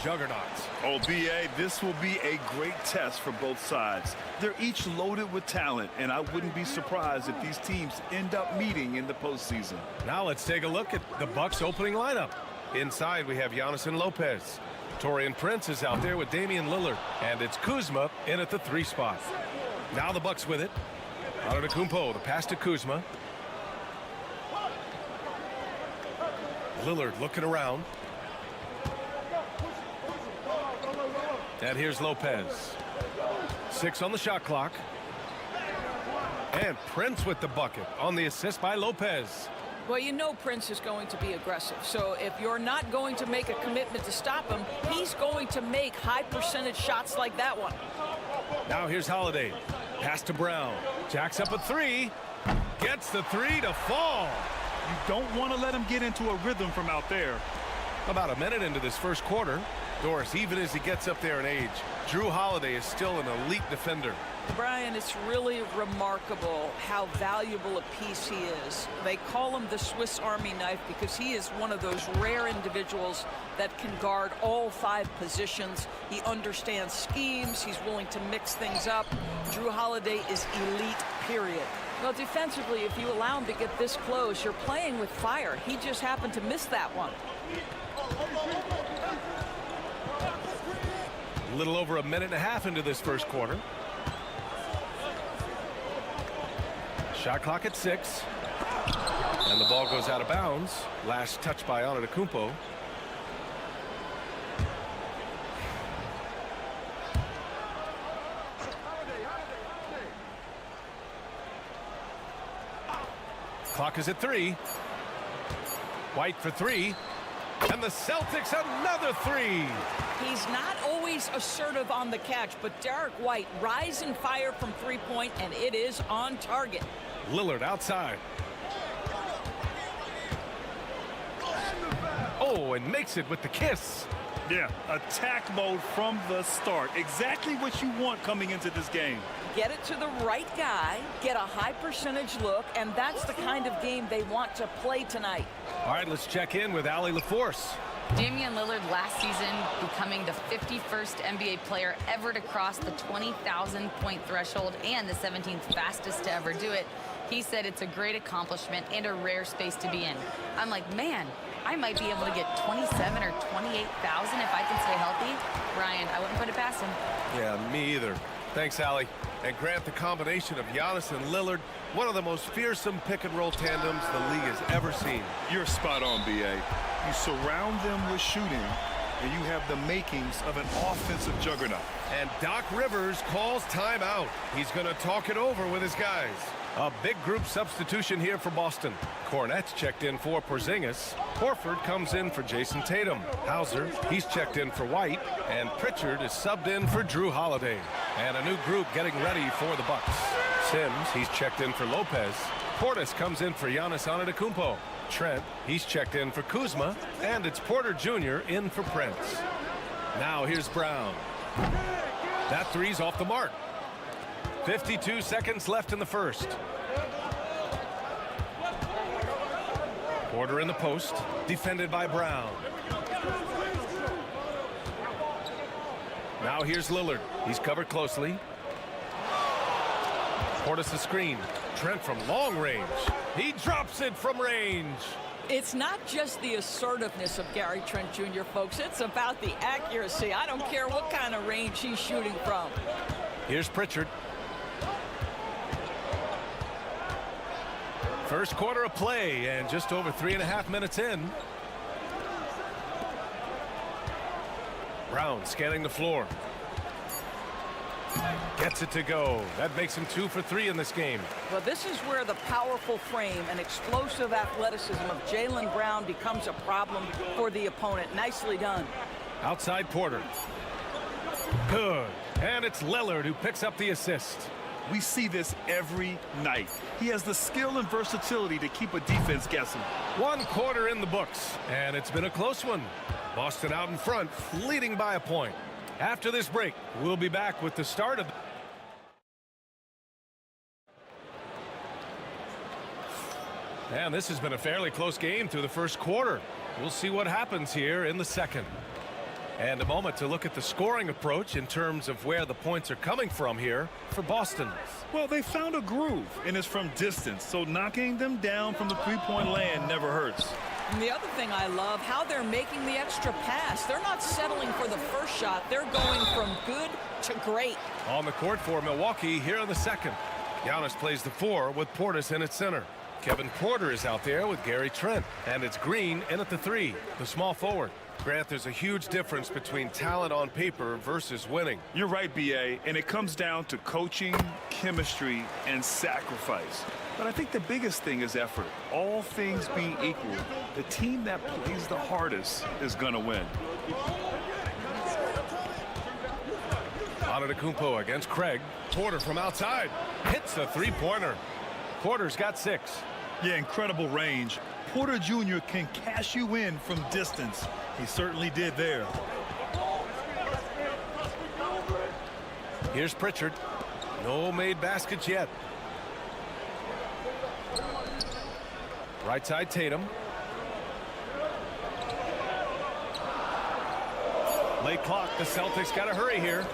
Juggernauts. Oh, B.A., this will be a great test for both sides. They're each loaded with talent, and I wouldn't be surprised if these teams end up meeting in the postseason. Now let's take a look at the Bucks' opening lineup. Inside, we have Giannis and Lopez. Taurean Prince is out there with Damian Lillard, and it's Kuzma in at the 3 spot. Now the Bucks with it. Antetokounmpo, the pass to Kuzma. Lillard looking around. And here's Lopez. 6 on the shot clock. And Prince with the bucket on the assist by Lopez. Well, you know Prince is going to be aggressive. So if you're not going to make a commitment to stop him, he's going to make high percentage shots like that one. Now here's Holiday. Pass to Brown. Jacks up a 3. Gets the 3 to fall. You don't want to let him get into a rhythm from out there. About a minute into this first quarter, Doris, even as he gets up there in age, Drew Holiday is still an elite defender. Brian, it's really remarkable how valuable a piece he is. They call him the Swiss Army knife because he is one of those rare individuals that can guard all 5 positions. He understands schemes. He's willing to mix things up. Drew Holiday is elite, period. Well, defensively, if you allow him to get this close, you're playing with fire. He just happened to miss that one. A little over a minute and a half into this first quarter. Shot clock at 6. And the ball goes out of bounds. Last touch by Antetokounmpo. Clock is at 3. White for 3. And the Celtics another 3. He's not always assertive on the catch, but Derek White rise and fire from 3-point, and it is on target. Lillard outside. Oh, and makes it with the kiss. Yeah, attack mode from the start. Exactly what you want coming into this game. Get it to the right guy, get a high percentage look, and that's the kind of game they want to play tonight. All right, let's check in with Allie LaForce. Damian Lillard last season becoming the 51st NBA player ever to cross the 20,000-point threshold and the 17th fastest to ever do it. He said it's a great accomplishment and a rare space to be in. I'm like, man, I might be able to get 27 or 28,000 if I can stay healthy. Ryan, I wouldn't put it past him. Yeah, me either. Thanks, Allie. And Grant, the combination of Giannis and Lillard, one of the most fearsome pick-and-roll tandems the league has ever seen. You're spot on, B.A. You surround them with shooting, and you have the makings of an offensive juggernaut. And Doc Rivers calls timeout. He's going to talk it over with his guys. A big group substitution here for Boston. Cornette's checked in for Porzingis. Horford comes in for Jason Tatum. Hauser, he's checked in for White. And Pritchard is subbed in for Drew Holiday. And a new group getting ready for the Bucks. Sims, he's checked in for Lopez. Portis comes in for Giannis Antetokounmpo. Trent, he's checked in for Kuzma. And it's Porter Jr. in for Prince. Now here's Brown. That 3's off the mark. 52 seconds left in the first. Porter in the post, defended by Brown. Now here's Lillard. He's covered closely. Portis the screen. Trent from long range. He drops it from range. It's not just the assertiveness of Gary Trent Jr., folks. It's about the accuracy. I don't care what kind of range he's shooting from. Here's Pritchard. First quarter of play, and just over 3.5 minutes in. Brown scanning the floor. Gets it to go. That makes him 2 for 3 in this game. Well, this is where the powerful frame and explosive athleticism of Jaylen Brown becomes a problem for the opponent. Nicely done. Outside Porter. Good. And it's Lillard who picks up the assist. We see this every night. He has the skill and versatility to keep a defense guessing. 1 quarter in the books, and it's been a close one. Boston out in front, leading by a point. After this break, we'll be back with the start of... And this has been a fairly close game through the first quarter. We'll see what happens here in the second. And a moment to look at the scoring approach in terms of where the points are coming from here for Boston. Well, they found a groove, and it's from distance, so knocking them down from the three-point land never hurts. And the other thing I love, how they're making the extra pass. They're not settling for the first shot. They're going from good to great. On the court for Milwaukee here in the second. Giannis plays the 4 with Portis in at center. Kevin Porter is out there with Gary Trent. And it's Green in at the 3, the small forward. Grant, there's a huge difference between talent on paper versus winning. You're right, B.A., and it comes down to coaching, chemistry, and sacrifice. But I think the biggest thing is effort. All things being equal, the team that plays the hardest is going to win. Antetokounmpo against Craig. Porter from outside hits the three-pointer. Porter's got 6. Yeah, incredible range. Porter Jr. can cash you in from distance. He certainly did there. Here's Pritchard. No made baskets yet. Right side Tatum. Late clock. The Celtics got to hurry here.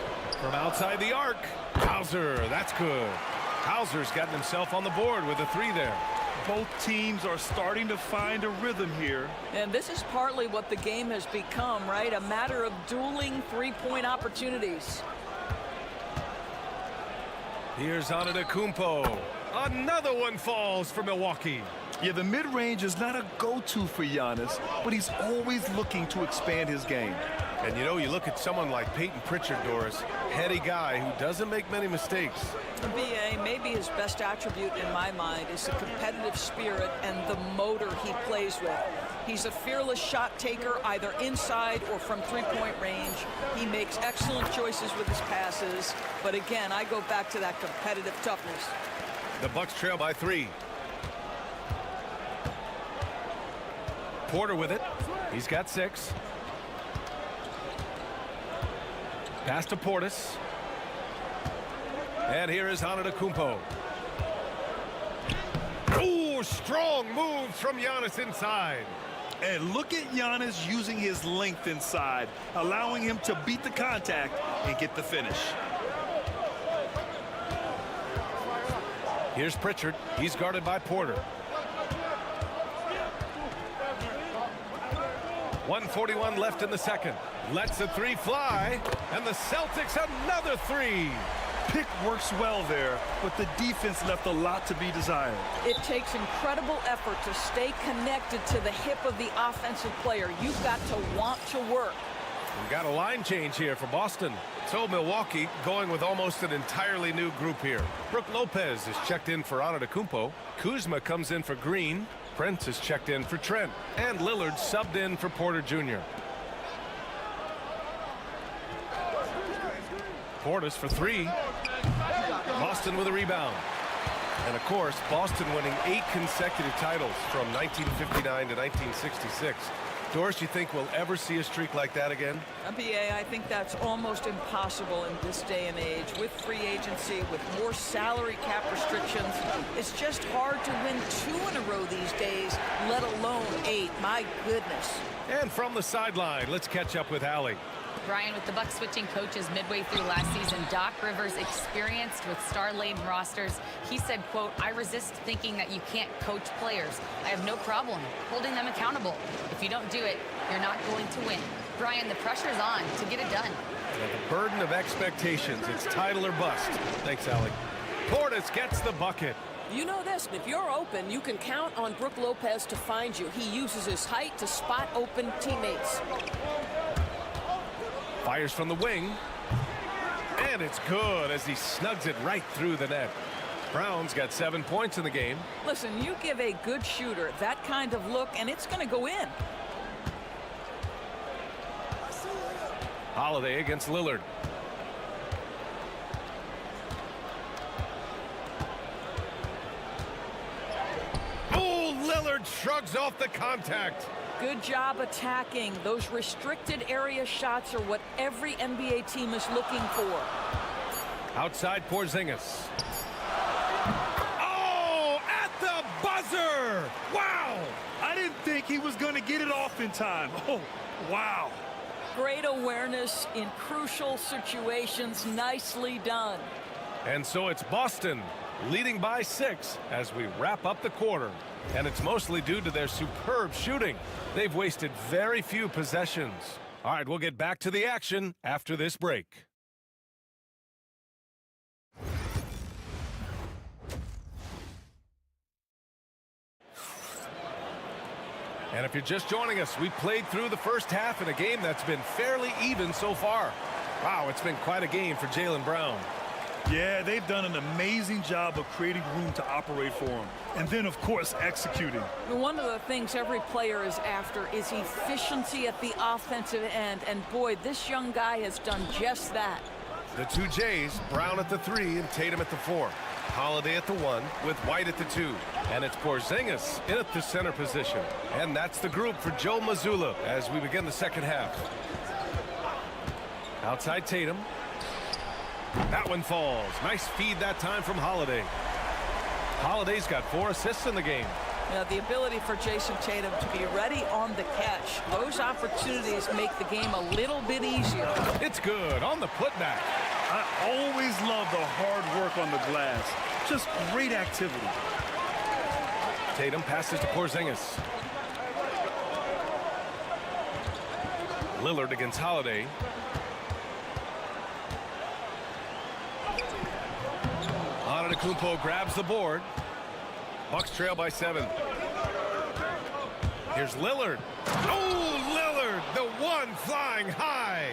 From outside the arc. Hauser. That's good. Hauser's gotten himself on the board with a 3 there. Both teams are starting to find a rhythm here. And this is partly what the game has become, right? A matter of dueling three-point opportunities. Here's Antetokounmpo. Another one falls for Milwaukee. Yeah, the mid-range is not a go-to for Giannis, but he's always looking to expand his game. And you know, you look at someone like Peyton Pritchard, Doris, heady guy who doesn't make many mistakes. B.A., maybe his best attribute in my mind is the competitive spirit and the motor he plays with. He's a fearless shot taker, either inside or from three-point range. He makes excellent choices with his passes. But again, I go back to that competitive toughness. The Bucks trail by 3. Porter with it. He's got 6. Pass to Portis. And here is Antetokounmpo. Ooh, strong moves from Giannis inside. And look at Giannis using his length inside, allowing him to beat the contact and get the finish. Here's Pritchard. He's guarded by Porter. 1:41 left in the second. Lets the 3 fly. And the Celtics another 3. Pick works well there, but the defense left a lot to be desired. It takes incredible effort to stay connected to the hip of the offensive player. You've got to want to work. We got a line change here for Boston. So Milwaukee going with almost an entirely new group here. Brook Lopez is checked in for Antetokounmpo. Kuzma comes in for Green. Prince is checked in for Trent. And Lillard subbed in for Porter Jr. Portis for 3. Boston with a rebound. And of course, Boston winning 8 consecutive titles from 1959 to 1966. Doris, you think we'll ever see a streak like that again? B.A., I think that's almost impossible in this day and age. With free agency, with more salary cap restrictions, it's just hard to win 2 in a row these days, let alone 8. My goodness. And from the sideline, let's catch up with Allie. Brian, with the Bucks switching coaches midway through last season, Doc Rivers, experienced with star-laden rosters, he said, quote, "I resist thinking that you can't coach players. I have no problem holding them accountable. If you don't do it, you're not going to win." Brian, the pressure's on to get it done. And the burden of expectations, it's title or bust. Thanks, Allie. Portis gets the bucket. You know this, if you're open, you can count on Brook Lopez to find you. He uses his height to spot open teammates. Fires from the wing. And it's good as he snugs it right through the net. Brown's got 7 points in the game. Listen, you give a good shooter that kind of look, and it's going to go in. Holiday against Lillard. Lillard shrugs off the contact. Good job attacking. Those restricted area shots are what every NBA team is looking for. Outside Porzingis. Oh, at the buzzer! Wow! I didn't think he was going to get it off in time. Oh, wow. Great awareness in crucial situations. Nicely done. And so it's Boston leading by 6 as we wrap up the quarter. And it's mostly due to their superb shooting. They've wasted very few possessions. All right, we'll get back to the action after this break. And if you're just joining us, we played through the first half in a game that's been fairly even so far. Wow, it's been quite a game for Jaylen Brown. Yeah, they've done an amazing job of creating room to operate for him. And then, of course, executing. One of the things every player is after is efficiency at the offensive end. And boy, this young guy has done just that. The two Jays, Brown at the 3 and Tatum at the 4. Holiday at the 1 with White at the 2. And it's Porzingis in at the center position. And that's the group for Joe Mazzulla as we begin the second half. Outside Tatum. That one falls. Nice feed that time from Holiday. Holiday's got 4 assists in the game. Now, the ability for Jason Tatum to be ready on the catch. Those opportunities make the game a little bit easier. It's good on the putback. I always love the hard work on the glass. Just great activity. Tatum passes to Porzingis. Lillard against Holiday. Antetokounmpo grabs the board. Bucks trail by 7. Here's Lillard. Oh, Lillard, the one flying high.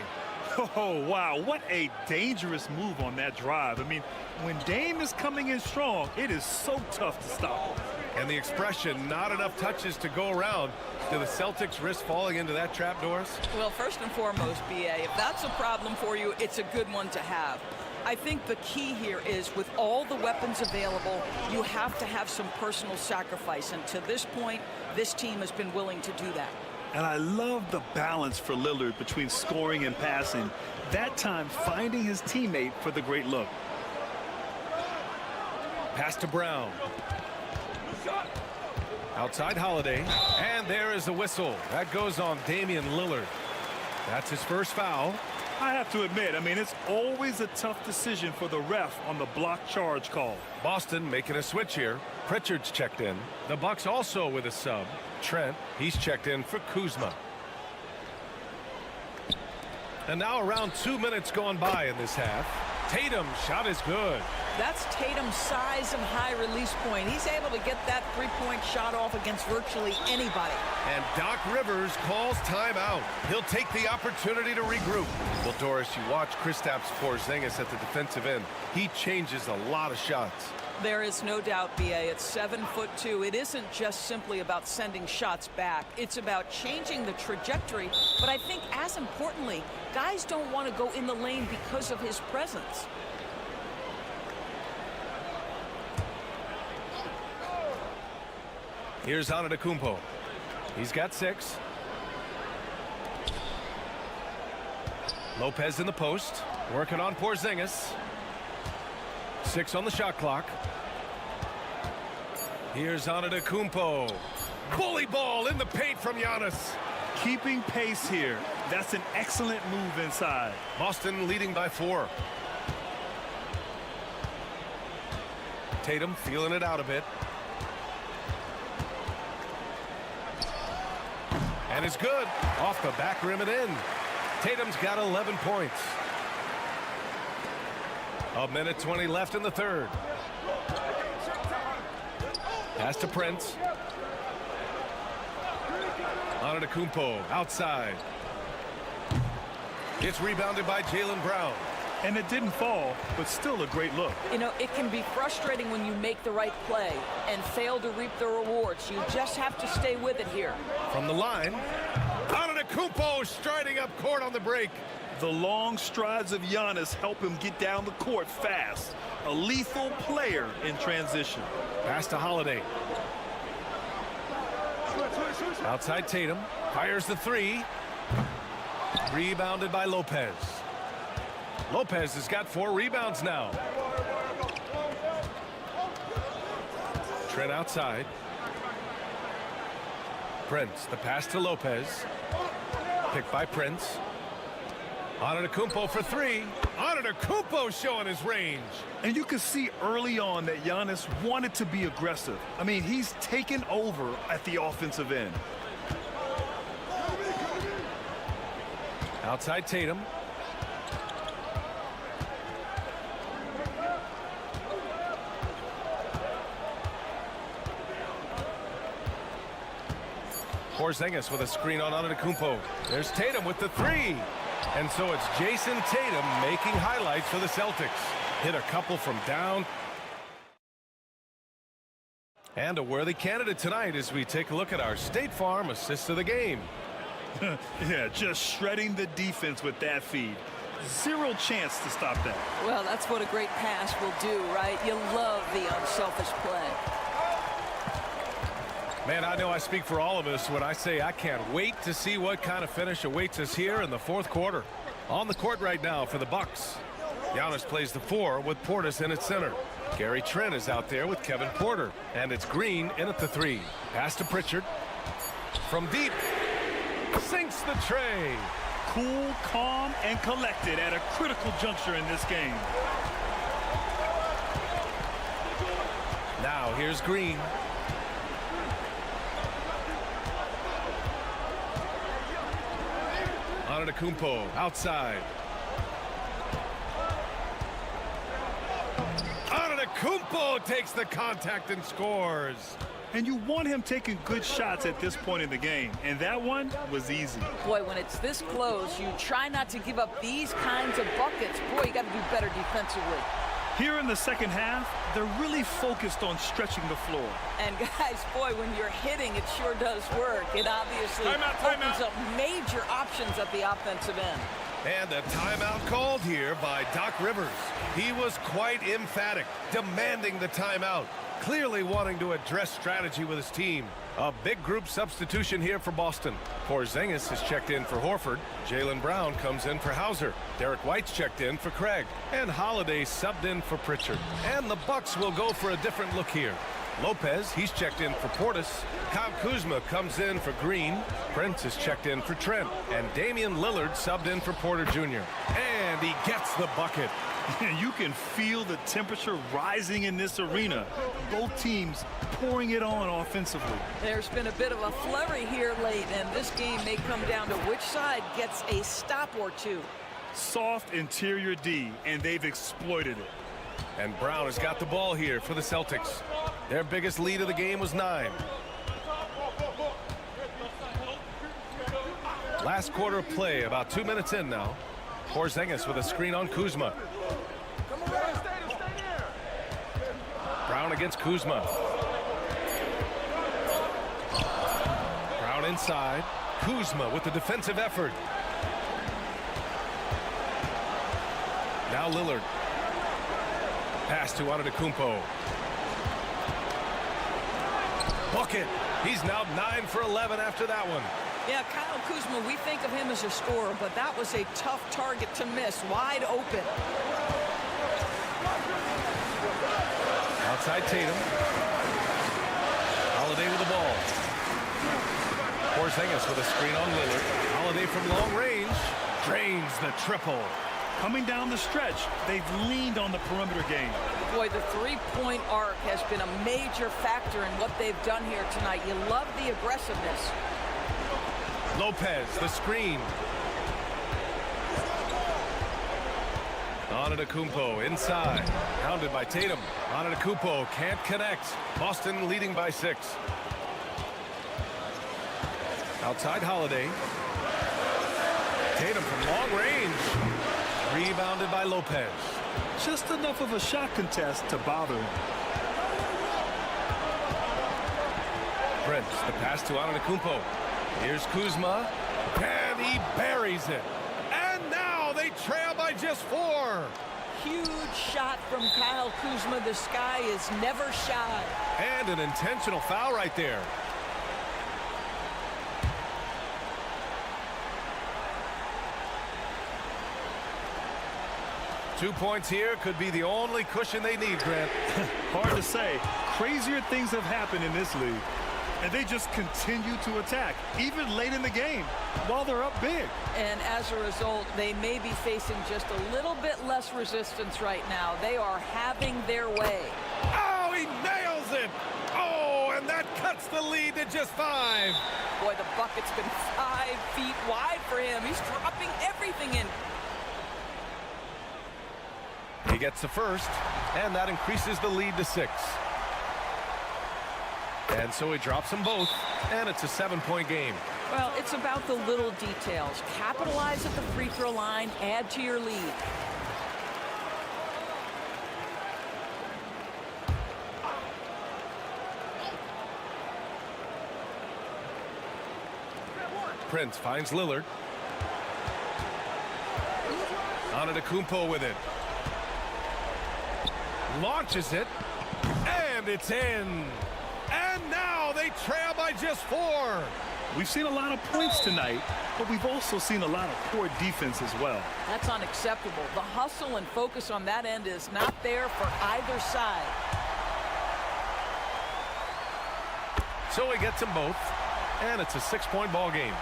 Oh, wow. What a dangerous move on that drive. I mean, when Dame is coming in strong, it is so tough to stop him. And the expression, not enough touches to go around. Do the Celtics risk falling into that trap, Doris? Well, first and foremost, BA, if that's a problem for you, it's a good one to have. I think the key here is with all the weapons available, you have to have some personal sacrifice. And to this point, this team has been willing to do that. And I love the balance for Lillard between scoring and passing. That time finding his teammate for the great look. Pass to Brown. Outside Holiday. And there is the whistle. That goes on Damian Lillard. That's his first foul. I have to admit, I mean, it's always a tough decision for the ref on the block charge call. Boston making a switch here. Pritchard's checked in. The Bucks also with a sub. Trent, he's checked in for Kuzma. And now around 2 minutes gone by in this half. Tatum shot is good. That's Tatum's size and high release point. He's able to get that three-point shot off against virtually anybody. And Doc Rivers calls timeout. He'll take the opportunity to regroup. Well, Doris, you watch Kristaps Porzingis at the defensive end. He changes a lot of shots. There is no doubt, BA, at 7'2". It isn't just simply about sending shots back. It's about changing the trajectory. But I think as importantly, guys don't want to go in the lane because of his presence. Here's Antetokounmpo. He's got 6. Lopez in the post. Working on Porzingis. 6 on the shot clock. Here's Antetokounmpo. Bully ball in the paint from Giannis. Keeping pace here. That's an excellent move inside. Boston leading by 4. Tatum feeling it out a bit. And it's good. Off the back rim and in. Tatum's got 11 points. A minute 20 left in the third. Pass to Prince. Antetokounmpo outside. It's rebounded by Jaylen Brown. And it didn't fall, but still a great look. You know, it can be frustrating when you make the right play and fail to reap the rewards. You just have to stay with it here. From the line, Antetokounmpo striding up court on the break. The long strides of Giannis help him get down the court fast. A lethal player in transition. Pass to Holiday. Outside Tatum. Fires the three. Rebounded by Lopez. Lopez has got 4 rebounds now. Trent outside. Prince, the pass to Lopez. Picked by Prince. Antetokounmpo for 3. Antetokounmpo showing his range. And you can see early on that Giannis wanted to be aggressive. I mean, he's taken over at the offensive end. Outside Tatum. Porzingis with a screen on Antetokounmpo. There's Tatum with the 3. And so it's Jason Tatum making highlights for the Celtics. Hit a couple from down. And a worthy candidate tonight as we take a look at our State Farm assist of the game. Yeah, just shredding the defense with that feed. Zero chance to stop that. Well, that's what a great pass will do, right? You love the unselfish play. Man, I know I speak for all of us when I say I can't wait to see what kind of finish awaits us here in the 4th quarter. On the court right now for the Bucks. Giannis plays the 4 with Portis in at center. Gary Trent is out there with Kevin Porter. And it's Green in at the 3. Pass to Pritchard. From deep. Sinks the tray. Cool, calm, and collected at a critical juncture in this game. Now here's Green. Antetokounmpo outside. Antetokounmpo takes the contact and scores. And you want him taking good shots at this point in the game. And that one was easy. Boy, when it's this close, you try not to give up these kinds of buckets. Boy, you got to do better defensively. Here in the second half, they're really focused on stretching the floor. And guys, boy, when you're hitting, it sure does work. It obviously opens up major options at the offensive end. And a timeout called here by Doc Rivers. He was quite emphatic, demanding the timeout, clearly wanting to address strategy with his team. A big group substitution here for Boston. Porzingis has checked in for Horford. Jaylen Brown comes in for Hauser. Derek White's checked in for Craig. And Holiday subbed in for Pritchard. And the Bucks will go for a different look here. Lopez, he's checked in for Portis. Kyle Kuzma comes in for Green. Prince is checked in for Trent. And Damian Lillard subbed in for Porter Jr. And he gets the bucket. You can feel the temperature rising in this arena. Both teams pouring it on offensively. There's been a bit of a flurry here late, and this game may come down to which side gets a stop or two. Soft interior D, and they've exploited it. And Brown has got the ball here for the Celtics. Their biggest lead of the game was 9. Last quarter of play, about 2 minutes in now. Porzingis with a screen on Kuzma. Brown against Kuzma. Brown inside. Kuzma with the defensive effort. Now Lillard. Pass to Antetokounmpo. Bucket. He's now 9 for 11 after that one. Yeah, Kyle Kuzma, we think of him as a scorer, but that was a tough target to miss. Wide open. Outside Tatum. Holiday with the ball. Porzingis with a screen on Lillard. Holiday from long range. Drains the triple. Coming down the stretch, they've leaned on the perimeter game. Boy, the three-point arc has been a major factor in what they've done here tonight. You love the aggressiveness. Lopez, the screen. Antetokounmpo inside. Pounded by Tatum. Antetokounmpo can't connect. Boston leading by 6. Outside Holiday. Tatum from long range. Rebounded by Lopez. Just enough of a shot contest to bother him. Prince, the pass to Antetokounmpo. Here's Kuzma, and he buries it. And now they trail by just 4. Huge shot from Kyle Kuzma. The sky is never shy. And an intentional foul right there. 2 points here could be the only cushion they need, Grant. Hard to say. Crazier things have happened in this league. And they just continue to attack, even late in the game, while they're up big. And as a result, they may be facing just a little bit less resistance right now. They are having their way. Oh, he nails it! Oh, and that cuts the lead to just 5. Boy, the bucket's been 5 feet wide for him. He's dropping everything in. He gets the first, and that increases the lead to 6. And so he drops them both, and it's a 7-point game. Well, it's about the little details. Capitalize at the free throw line, add to your lead. Prince finds Lillard. Antetokounmpo with it. Launches it, and it's in. And now they trail by just 4. We've seen a lot of points tonight, but we've also seen a lot of poor defense as well. That's unacceptable. The hustle and focus on that end is not there for either side. So he gets them both, and it's a 6-point ball game.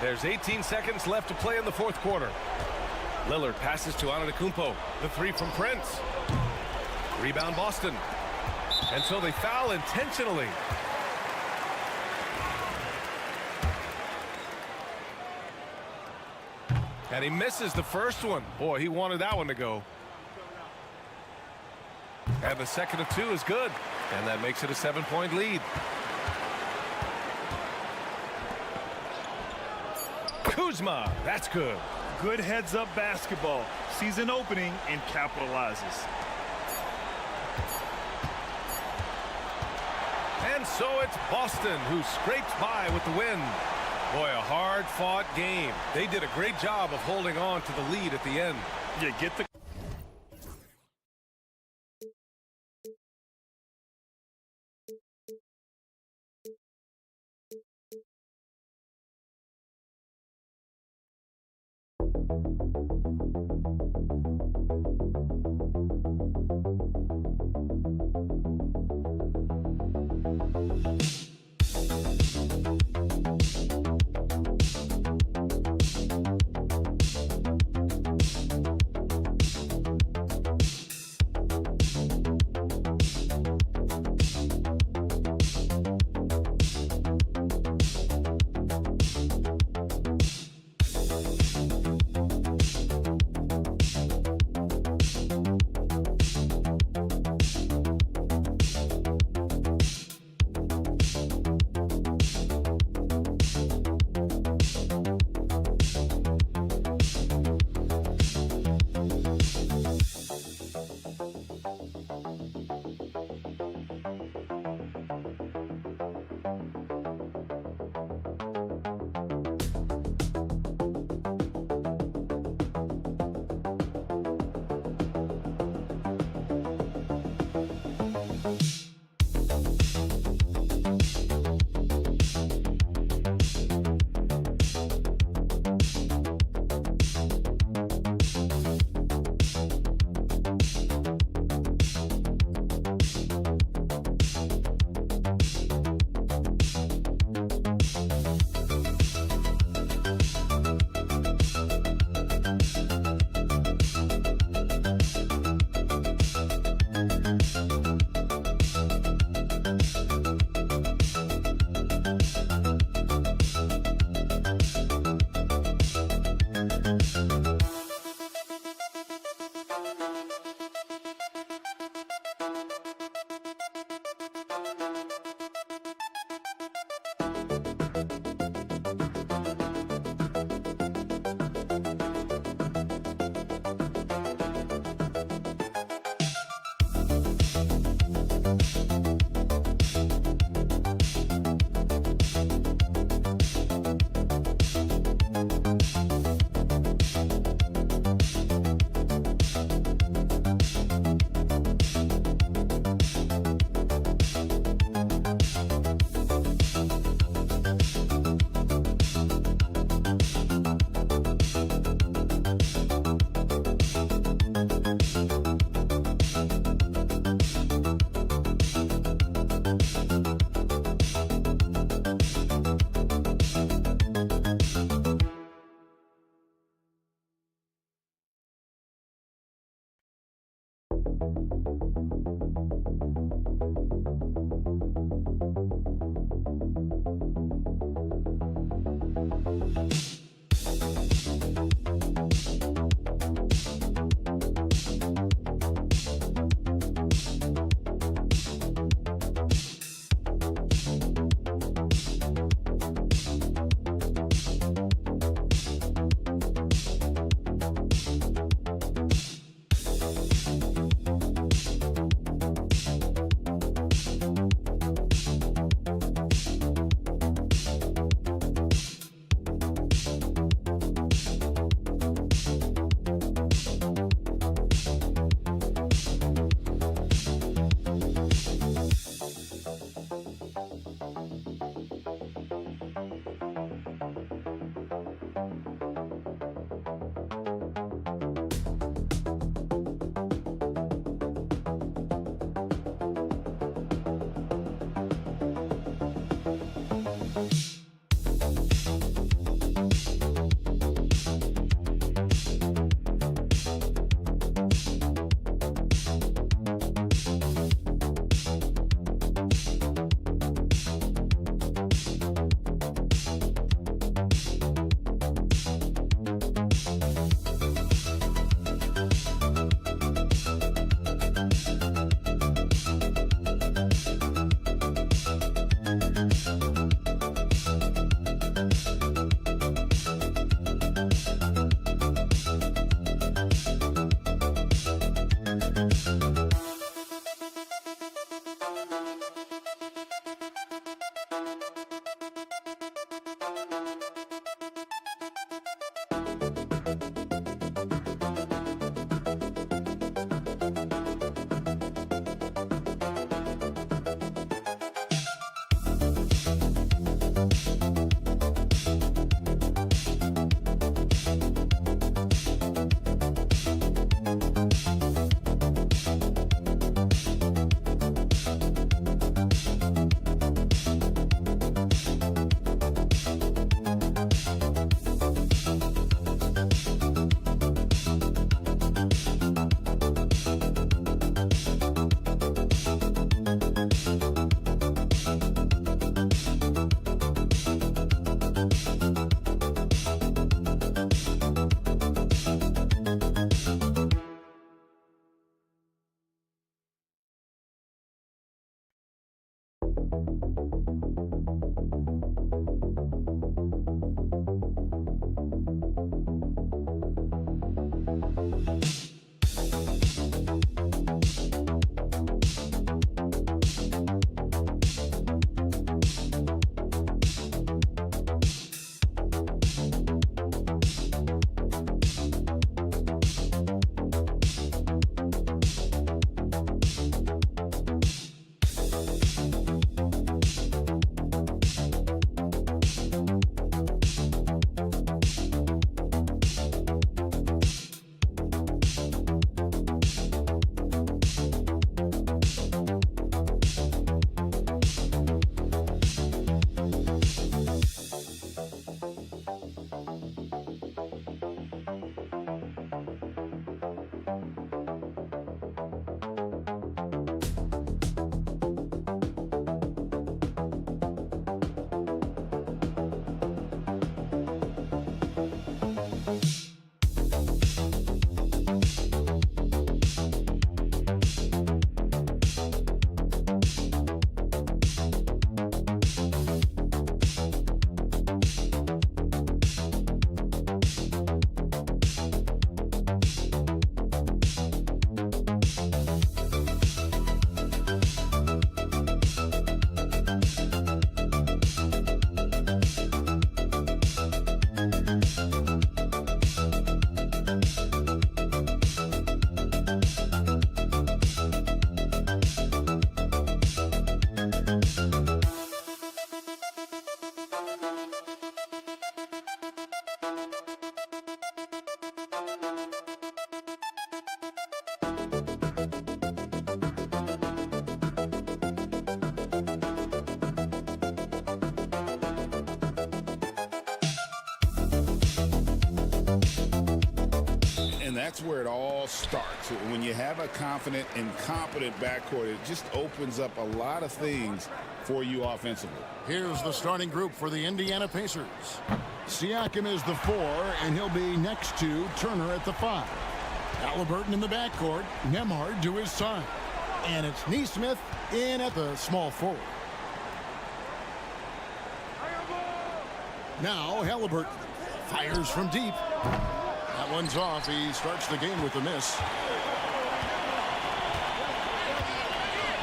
There's 18 seconds left to play in the 4th quarter. Lillard passes to Antetokounmpo. The 3 from Prince. Rebound Boston. And so they foul intentionally. And he misses the first one. Boy, he wanted that one to go. And the second of 2 is good. And that makes it a 7-point lead. Kuzma, that's good. Good heads-up basketball. Sees an opening and capitalizes. And so it's Boston who scrapes by with the win. Boy, a hard-fought game. They did a great job of holding on to the lead at the end. You get the that's where it all starts. When you have a confident and competent backcourt, it just opens up a lot of things for you offensively. Here's the starting group for the Indiana Pacers. Siakam is the 4, and he'll be next to Turner at the 5. Halliburton in the backcourt, Nembhard to his side. And it's Nesmith in at the small forward. Now Halliburton fires from deep. That one's off. He starts the game with a miss.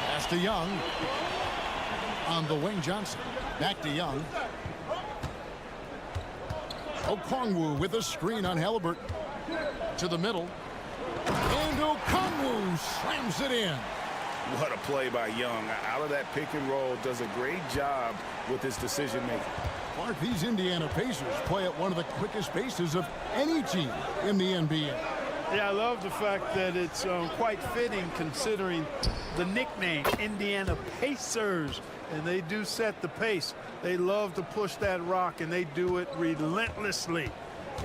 Pass to Young. On the wing, Johnson. Back to Young. Okongwu with a screen on Halliburton. To the middle. And Okongwu slams it in. What a play by Young. Out of that pick and roll, does a great job with his decision making. Mark, these Indiana Pacers play at one of the quickest paces of any team in the NBA. Yeah, I love the fact that it's quite fitting considering the nickname, Indiana Pacers. And they do set the pace. They love to push that rock, and they do it relentlessly.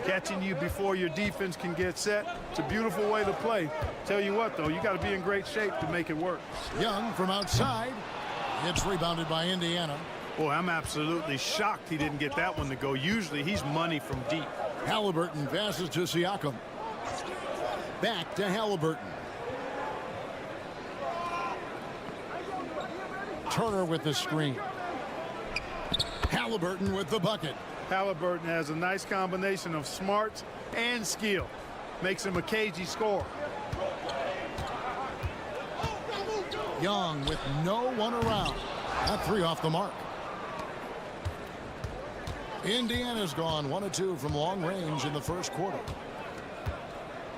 Catching you before your defense can get set. It's a beautiful way to play. Tell you what, though, you got to be in great shape to make it work. Young from outside. It's rebounded by Indiana. Boy, I'm absolutely shocked he didn't get that one to go. Usually he's money from deep. Halliburton passes to Siakam. Back to Halliburton. Turner with the screen. Halliburton with the bucket. Halliburton has a nice combination of smarts and skill. Makes him a cagey scorer. Young with no one around. That 3 off the mark. Indiana's gone 1 of 2 from long range in the first quarter.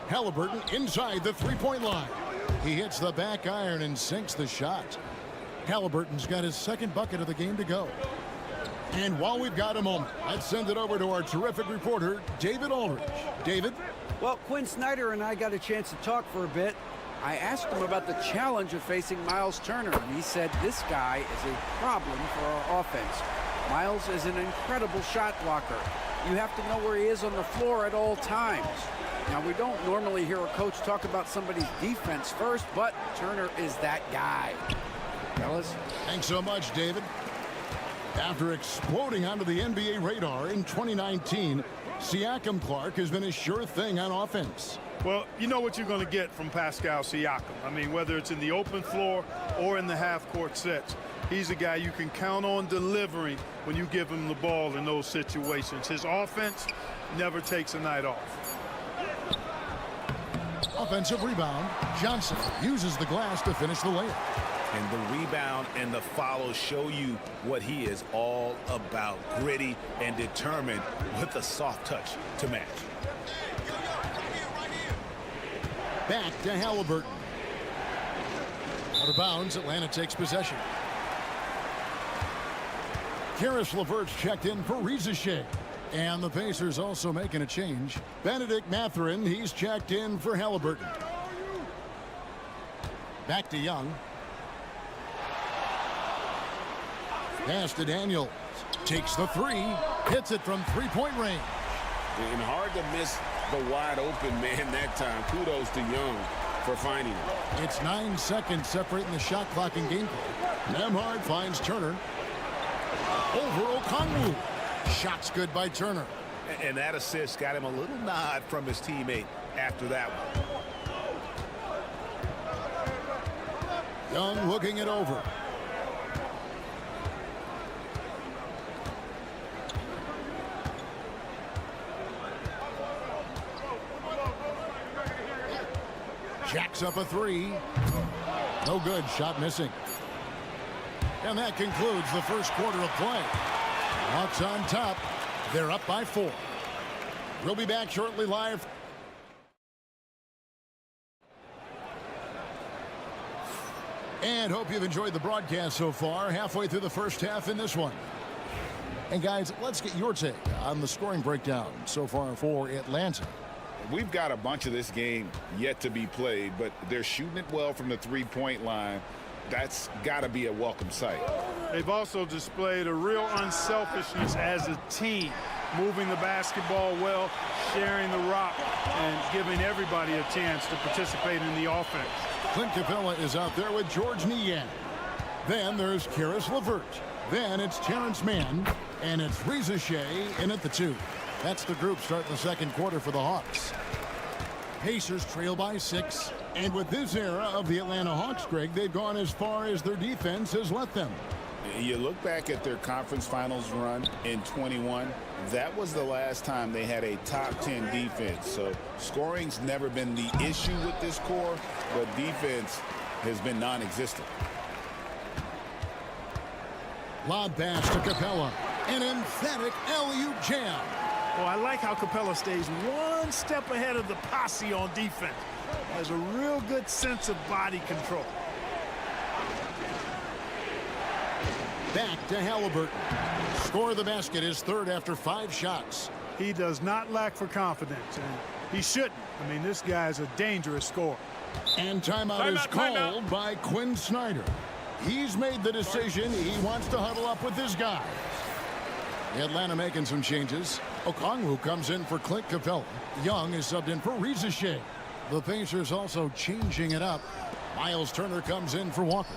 Halliburton inside the three-point line. He hits the back iron and sinks the shot. Halliburton's got his second bucket of the game to go. And while we've got a moment, let's send it over to our terrific reporter, David Aldridge. David? Well, Quinn Snyder and I got a chance to talk for a bit. I asked him about the challenge of facing Miles Turner, and he said this guy is a problem for our offense. Miles is an incredible shot blocker. You have to know where he is on the floor at all times. Now, we don't normally hear a coach talk about somebody's defense first, but Turner is that guy. Fellas? Thanks so much, David. After exploding onto the NBA radar in 2019, Siakam Clark has been a sure thing on offense. Well, you know what you're going to get from Pascal Siakam. I mean, whether it's in the open floor or in the half-court sets, he's a guy you can count on delivering when you give him the ball in those situations. His offense never takes a night off. Offensive rebound. Johnson uses the glass to finish the layup. And the rebound and the follow show you what he is all about. Gritty and determined with a soft touch to match. Back to Halliburton. Out of bounds, Atlanta takes possession. Karis LeVert's checked in for Riza. And the Pacers also making a change. Benedict Mathurin, he's checked in for Halliburton. Back to Young. Pass to Daniels. Takes the 3. Hits it from three-point range. And hard to miss the wide open man that time. Kudos to Young for finding it. It's 9 seconds separating the shot clock and game play. Nembhard finds Turner. Over Okongwu. Shot's good by Turner. And that assist got him a little nod from his teammate after that one. Young looking it over. Jacks up a 3. No good. Shot missing. And that concludes the first quarter of play. Hawks on top. They're up by 4. We'll be back shortly live. And hope you've enjoyed the broadcast so far. Halfway through the first half in this one. And guys, let's get your take on the scoring breakdown so far for Atlanta. We've got a bunch of this game yet to be played, but they're shooting it well from the three-point line. that's got to be a welcome sight. They've also displayed a real unselfishness as a team, moving the basketball well, sharing the rock, and giving everybody a chance to participate in the offense. Clint Capella is out there with George Niang. Then there's Karis LeVert. Then it's Terrence Mann, and it's Reza Shea in at the 2. That's the group starting the second quarter for the Hawks. Pacers trail by 6, and with this era of the Atlanta Hawks, Greg, they've gone as far as their defense has let them. You look back at their conference finals run in 21, that was the last time they had a top 10 defense. So scoring's never been the issue with this core, but defense has been non-existent. Lob pass to Capella. An emphatic alley-oop jam. Oh, I like how Capella stays one step ahead of the posse on defense. Has a real good sense of body control. Back to Halliburton. Score of the basket is third after 5 shots. He does not lack for confidence, and he shouldn't. I mean, this guy's a dangerous scorer. And timeout is called by Quinn Snyder. He's made the decision. He wants to huddle up with his guys. Atlanta making some changes. Okongwu comes in for Clint Capella. Young is subbed in for Reza Shea. The Pacers also changing it up. Miles Turner comes in for Walker.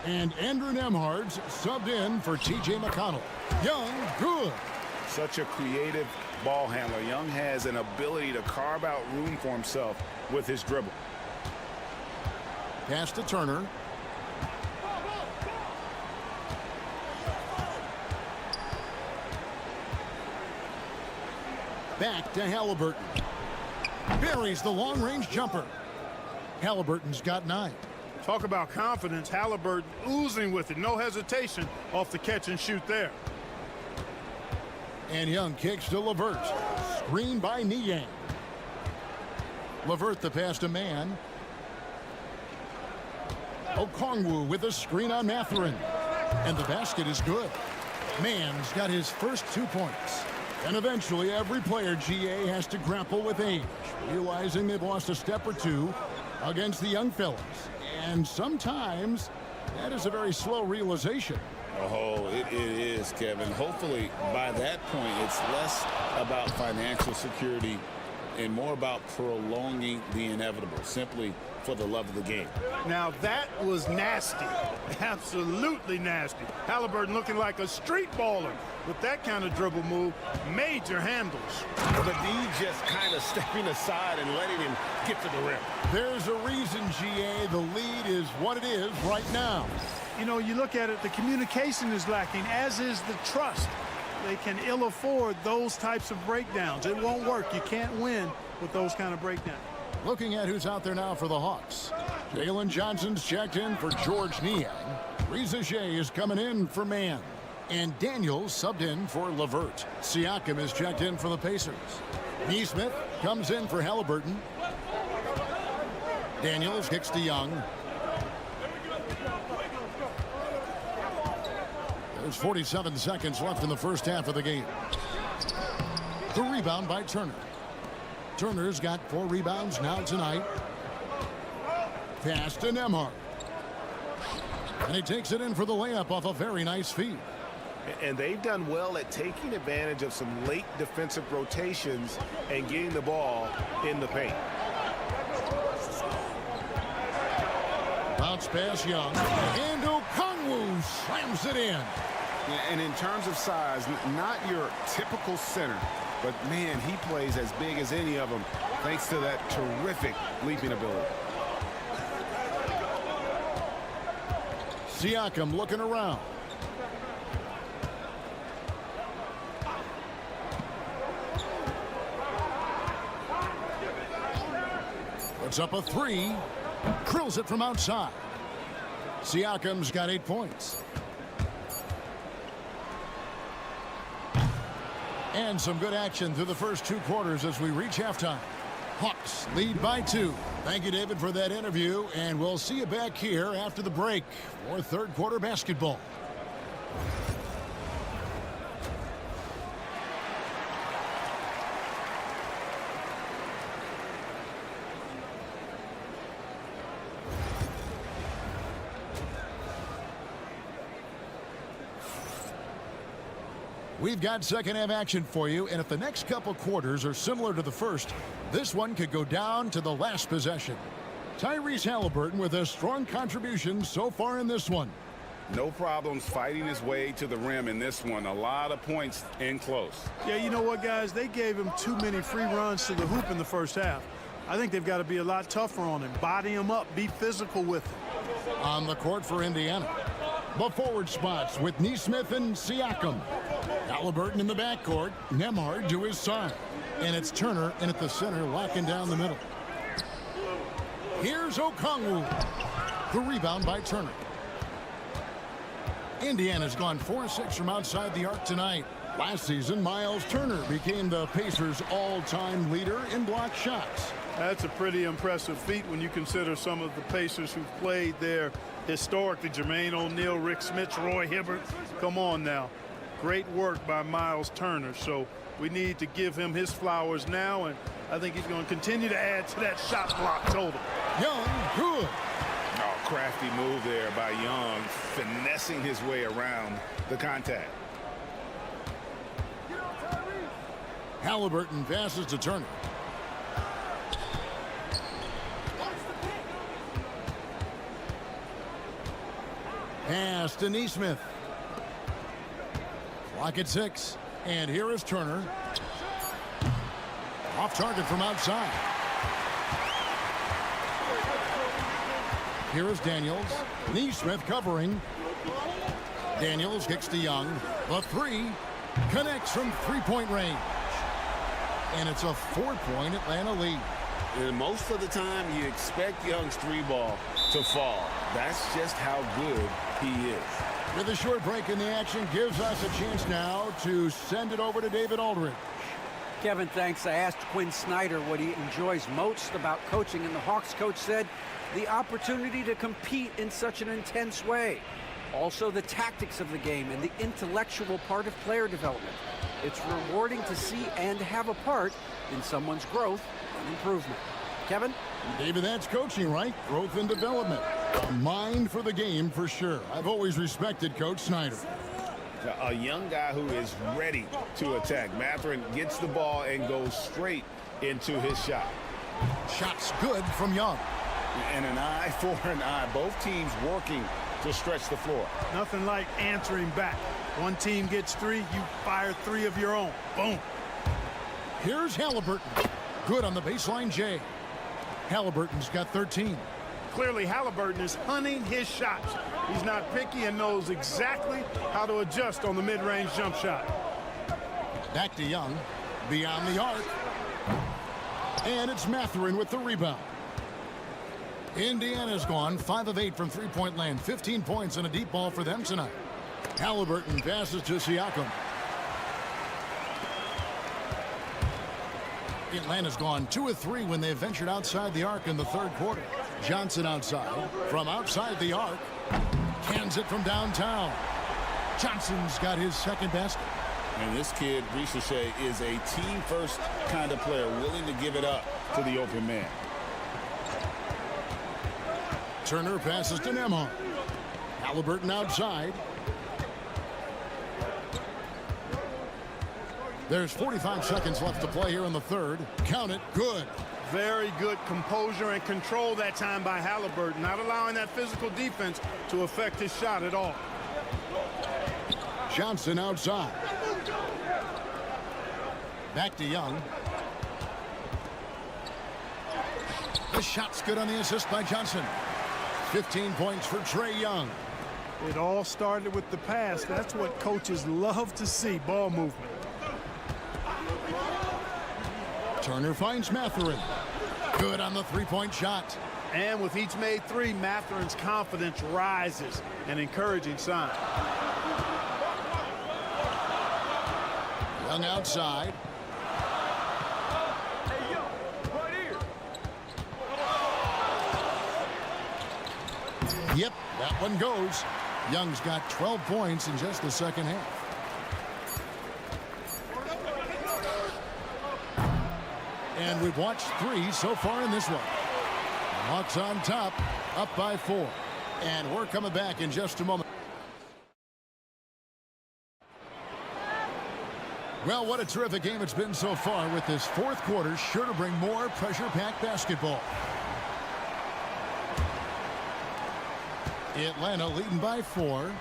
And Andrew Nembhard's subbed in for T.J. McConnell. Young, good. Such a creative ball handler. Young has an ability to carve out room for himself with his dribble. Pass to Turner. Back to Halliburton. Buries the long-range jumper. Halliburton's got 9. Talk about confidence. Halliburton oozing with it. No hesitation off the catch and shoot there. And Young kicks to LeVert. Screen by Niang. LeVert the pass to Mann. Okongwu with a screen on Mathurin. And the basket is good. Mann's got his first 2 points. And eventually every player, GA, has to grapple with age, realizing they've lost a step or 2 against the young fellas. And sometimes that is a very slow realization. Oh, it is, Kevin. Hopefully by that point it's less about financial security and more about prolonging the inevitable, simply for the love of the game. Now that was nasty. Absolutely nasty. Halliburton looking like a street baller with that kind of dribble move. Major handles. The D just kind of stepping aside and letting him get to the rim. There's a reason, GA, the lead is what it is right now. You know, you look at it, the communication is lacking, as is the trust. They can ill afford those types of breakdowns. It won't work. You can't win with those kind of breakdowns. Looking at who's out there now for the Hawks. Jalen Johnson's checked in for George Niang. Reza Shea is coming in for Mann. And Daniels subbed in for LeVert. Siakam is checked in for the Pacers. Neesmith comes in for Halliburton. Daniels kicks to Young. There's 47 seconds left in the first half of the game. The rebound by Turner. Turner's got 4 rebounds now tonight. Pass to Nembhard. And he takes it in for the layup off a very nice feed. And they've done well at taking advantage of some late defensive rotations and getting the ball in the paint. Bounce pass Young. And Okongwu slams it in. And in terms of size, not your typical center, but man, he plays as big as any of them thanks to that terrific leaping ability. Siakam looking around. Puts up a 3. Drills it from outside. Siakam's got 8 points. And some good action through the first 2 quarters as we reach halftime. Hawks lead by 2. Thank you, David, for that interview, and we'll see you back here after the break for third quarter basketball. We've got second half action for you, and if the next couple quarters are similar to the first, this one could go down to the last possession. Tyrese Halliburton with a strong contribution so far in this one. No problems fighting his way to the rim in this one. A lot of points in close. Yeah, you know what, guys? They gave him too many free runs to the hoop in the first half. I think they've got to be a lot tougher on him. Body him up. Be physical with him. On the court for Indiana, the forward spots with Nesmith and Siakam. Halliburton in the backcourt. Nembhard to his side. And it's Turner in at the center, locking down the middle. Here's Okongwu. The rebound by Turner. Indiana's gone 4-6 from outside the arc tonight. Last season, Miles Turner became the Pacers' all-time leader in block shots. That's a pretty impressive feat when you consider some of the Pacers who've played there historically. Jermaine O'Neal, Rick Smits, Roy Hibbert. Come on now. Great work by Miles Turner. So we need to give him his flowers now, and I think he's going to continue to add to that shot block total. Young, good. Oh, crafty move there by Young, finessing his way around the contact. Halliburton passes to Turner. Pass to Nesmith. Clock at 6. And here is Turner. Off target from outside. Here is Daniels. Nesmith covering. Daniels kicks to Young. The three connects from three-point range. And it's a 4-point Atlanta lead. And most of the time, you expect Young's three ball to fall. That's just how good he is. With a short break in the action, gives us a chance now to send it over to David Aldridge. Kevin, thanks. I asked Quinn Snyder what he enjoys most about coaching, and the Hawks coach said the opportunity to compete in such an intense way. Also, the tactics of the game and the intellectual part of player development. It's rewarding to see and have a part in someone's growth and improvement. Kevin? David, that's coaching, right? Growth and development. A mind for the game for sure. I've always respected Coach Snyder. A young guy who is ready to attack. Mathurin gets the ball and goes straight into his shot. Shot's good from Young. And an eye for an eye. Both teams working to stretch the floor. Nothing like answering back. One team gets three, you fire three of your own. Boom. Here's Halliburton. Good on the baseline, Jay. Halliburton's got 13. Clearly, Halliburton is hunting his shots. He's not picky and knows exactly how to adjust on the mid-range jump shot. Back to Young. Beyond the arc. And it's Mathurin with the rebound. Indiana's gone 5 of 8 from three-point land. 15 points and a deep ball for them tonight. Halliburton passes to Siakam. Atlanta's gone 2 of 3 when they ventured outside the arc in the third quarter. Johnson outside. From outside the arc. Cans it from downtown. Johnson's got his second basket. And this kid, Ricochet, is a team-first kind of player, willing to give it up to the open man. Turner passes to Nembhard. Halliburton outside. There's 45 seconds left to play here in the third. Count it. Good. Very good composure and control that time by Halliburton, not allowing that physical defense to affect his shot at all. Johnson outside. Back to Young. The shot's good on the assist by Johnson. 15 points for Trae Young. It all started with the pass. That's what coaches love to see, ball movement. Turner finds Mathurin. Good on the three-point shot. And with each made three, Mathurin's confidence rises, an encouraging sign. Young outside. Yep, that one goes. Young's got 12 points in just the second half. And we've watched 3 so far in this one. Hawks on top, up by 4. And we're coming back in just a moment. Well, what a terrific game it's been so far, with this fourth quarter sure to bring more pressure-packed basketball. Atlanta leading by 4.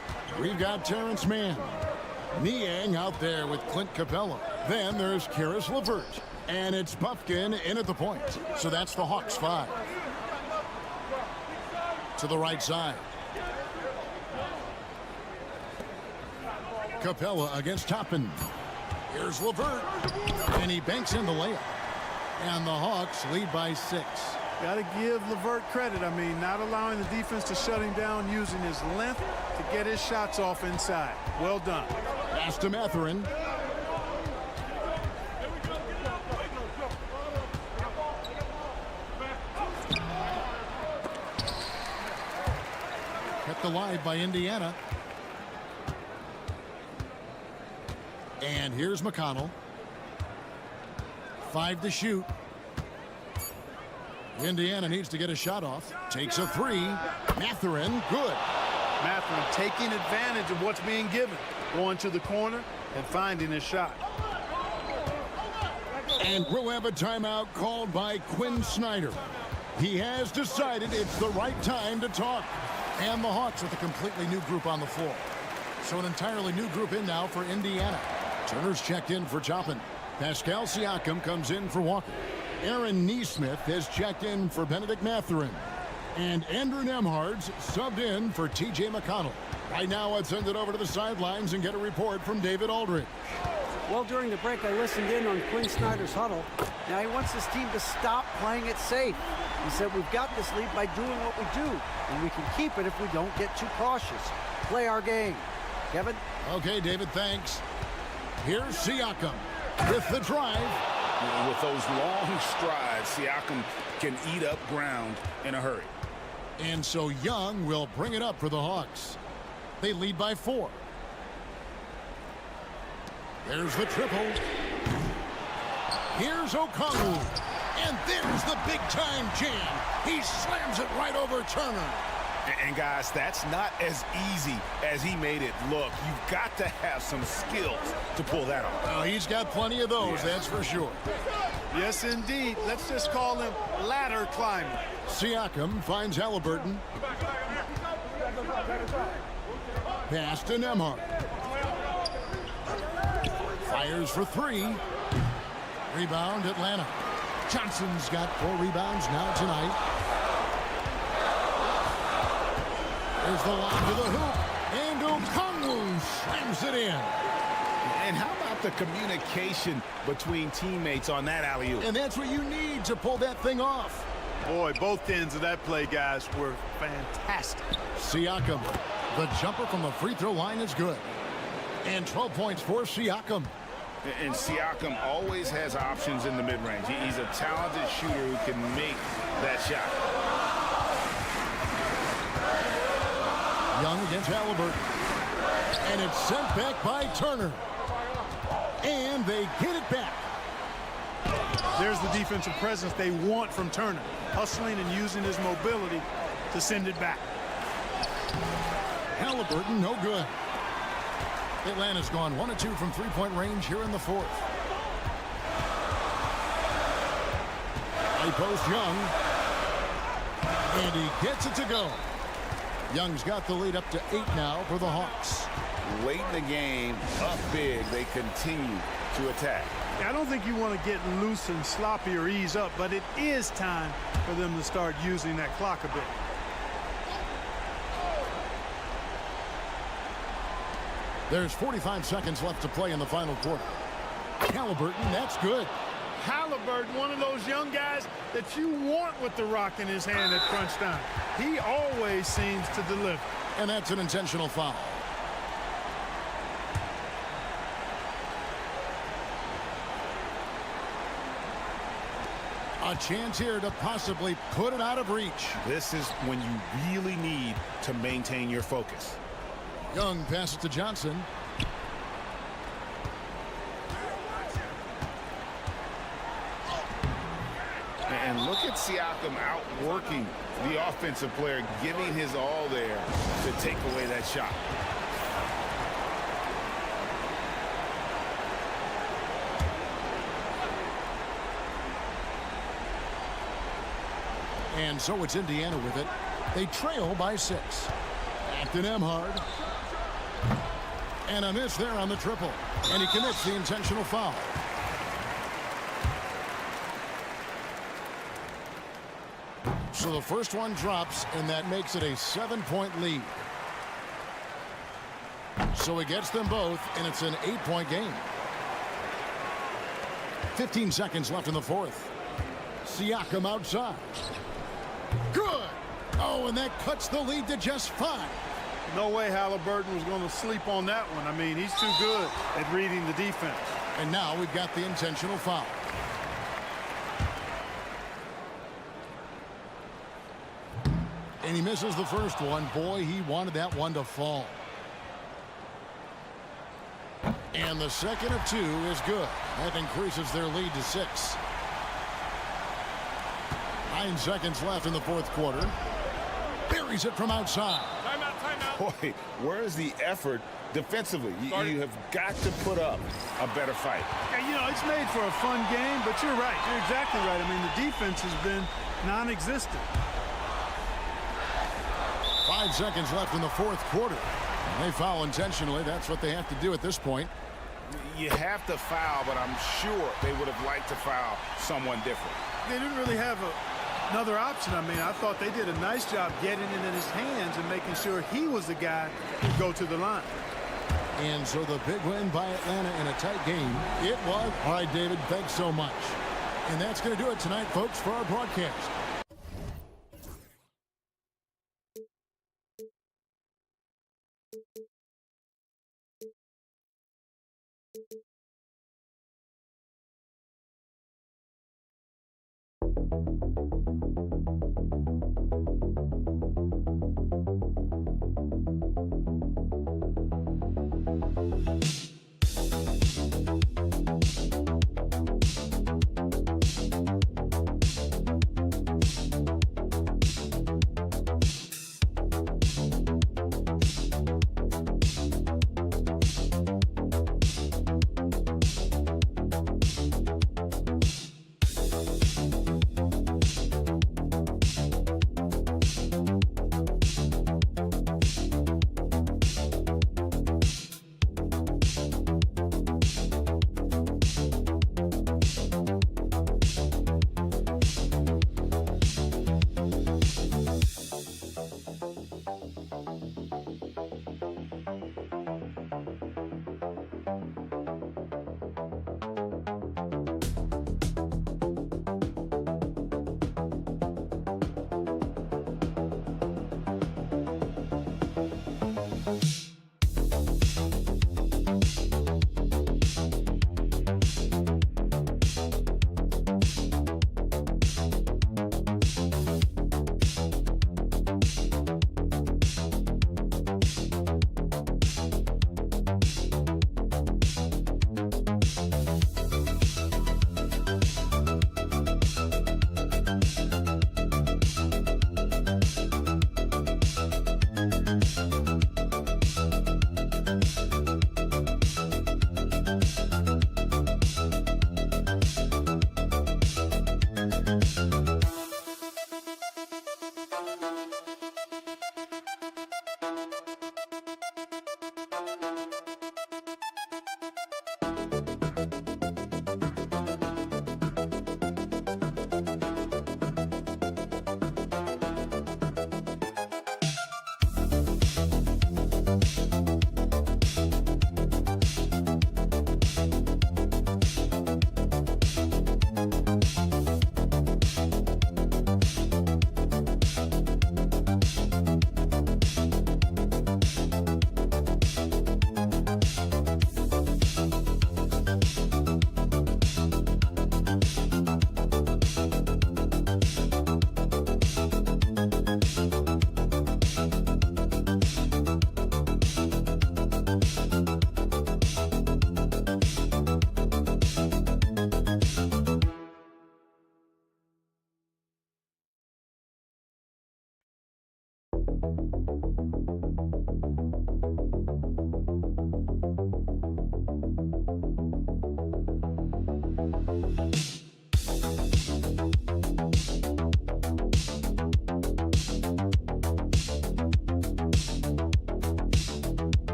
We've got Terrence Mann. Niang out there with Clint Capella. Then there's Karis LeVert. And it's Puffkin in at the point. So that's the Hawks 5. To the right side. Capella against Toppin. Here's LeVert. And he banks in the layup. And the Hawks lead by 6. Got to give LeVert credit. I mean, not allowing the defense to shut him down, using his length to get his shots off inside. Well done. Pass to Mathurin. Kept alive by Indiana. And here's McConnell. 5 to shoot. Indiana needs to get a shot off. Takes a 3. Mathurin, good. Mathurin taking advantage of what's being given. Going to the corner and finding his shot. And we'll have a timeout called by Quinn Snyder. He has decided it's the right time to talk. And the Hawks with a completely new group on the floor. So an entirely new group in now for Indiana. Turner's checked in for Toppin. Pascal Siakam comes in for Walker. Aaron Nesmith has checked in for Benedict Mathurin. And Andrew Nembhard's subbed in for T.J. McConnell. Right now, I'd send it over to the sidelines and get a report from David Aldridge. Well, during the break, I listened in on Quinn Snyder's huddle. Now, he wants his team to stop playing it safe. He said, we've got this lead by doing what we do, and we can keep it if we don't get too cautious. Play our game. Kevin? Okay, David, thanks. Here's Siakam with the drive. With those long strides, Siakam can eat up ground in a hurry. And so Young will bring it up for the Hawks. They lead by 4. There's the triple. Here's Okongwu. And there's the big-time jam. He slams it right over Turner. And guys, that's not as easy as he made it look. You've got to have some skills to pull that off. Well, he's got plenty of those, that's for sure. Yes, indeed. Let's just call him ladder climber. Siakam finds Halliburton. Pass to Nembhard. Fires for 3. Rebound, Atlanta. Johnson's got 4 rebounds now tonight. There's the line to the hoop. And Okongwu slams it in. And how about the communication between teammates on that alley-oop? And that's what you need to pull that thing off. Boy, both ends of that play, guys, were fantastic. Siakam, the jumper from the free throw line is good. And 12 points for Siakam. And Siakam always has options in the mid-range. He's a talented shooter who can make that shot. Young against Halliburton. And it's sent back by Turner. And they get it back. There's the defensive presence they want from Turner. Hustling and using his mobility to send it back. Halliburton, no good. Atlanta's gone 1 of 2 from three-point range here in the 4th. High post Young. And he gets it to go. Young's got the lead up to 8 now for the Hawks. Late in the game, up big, they continue to attack. I don't think you want to get loose and sloppy or ease up, but it is time for them to start using that clock a bit. There's 45 seconds left to play in the final quarter. Halliburton, that's good. Halliburton, one of those young guys that you want with the rock in his hand at crunch time. He always seems to deliver. And that's an intentional foul. A chance here to possibly put it out of reach. This is when you really need to maintain your focus. Young passes to Johnson. And look at Siakam outworking the offensive player, giving his all there to take away that shot. And so it's Indiana with it. They trail by 6. Back to Nembhard. And a miss there on the triple. And he commits the intentional foul. So the first one drops, and that makes it a 7-point lead. So he gets them both, and it's an 8-point game. 15 seconds left in the fourth. Siakam outside. Good. Oh, and that cuts the lead to just 5. No way Halliburton was going to sleep on that one. I mean, he's too good at reading the defense. And now we've got the intentional foul. And he misses the first one. Boy, he wanted that one to fall. And the second of 2 is good. That increases their lead to 6. 9 seconds left in the fourth quarter. Buries it from outside. Boy, where's the effort defensively? You have got to put up a better fight. Yeah, you know, it's made for a fun game, but you're right. You're exactly right. I mean, the defense has been non-existent. 5 seconds left in the fourth quarter. And they foul intentionally. That's what they have to do at this point. You have to foul, but I'm sure they would have liked to foul someone different. They didn't really have another option. I mean, I thought they did a nice job getting it in his hands and making sure he was the guy who'd go to the line. And so the big win by Atlanta in a tight game. It was. All right, David, thanks so much. And that's going to do it tonight, folks, for our broadcast.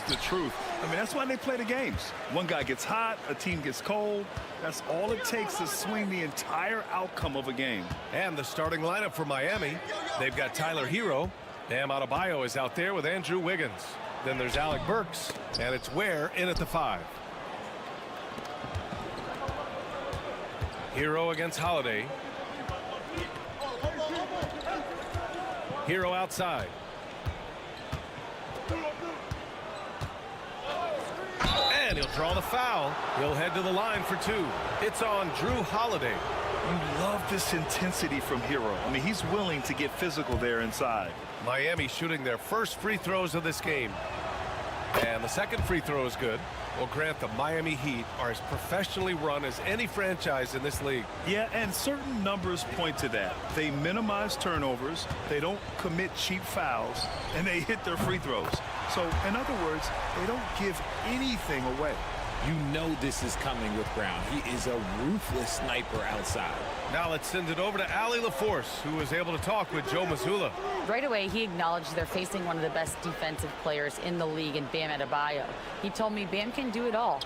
the truth. I mean, that's why they play the games. One guy gets hot, a team gets cold. That's all it takes to swing the entire outcome of a game. And the starting lineup for Miami, they've got Tyler Hero. Bam Adebayo is out there with Andrew Wiggins. Then there's Alec Burks, and it's Ware in at the 5. Hero against Holiday. Hero outside. And he'll draw the foul. He'll head to the line for 2. It's on Drew Holiday. You love this intensity from Hero. I mean, he's willing to get physical there inside. Miami shooting their first free throws of this game. And the second free throw is good. Well, Grant, the Miami Heat are as professionally run as any franchise in this league. Yeah, and certain numbers point to that. They minimize turnovers, they don't commit cheap fouls, and they hit their free throws. So, in other words, they don't give anything away. You know this is coming with Brown. He is a ruthless sniper outside. Now let's send it over to Allie LaForce, who was able to talk with Joe Mazzulla. Right away, he acknowledged they're facing one of the best defensive players in the league in Bam Adebayo. He told me Bam can do it all.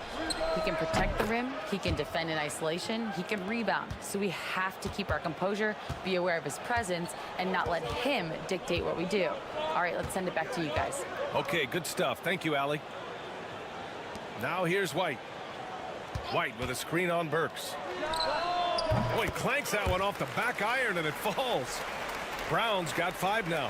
He can protect the rim, he can defend in isolation, he can rebound. So we have to keep our composure, be aware of his presence, and not let him dictate what we do. All right, let's send it back to you guys. Okay, good stuff. Thank you, Allie. Now here's White. White with a screen on Burks. Oh, he clanks that one off the back iron and it falls. Brown's got 5 now.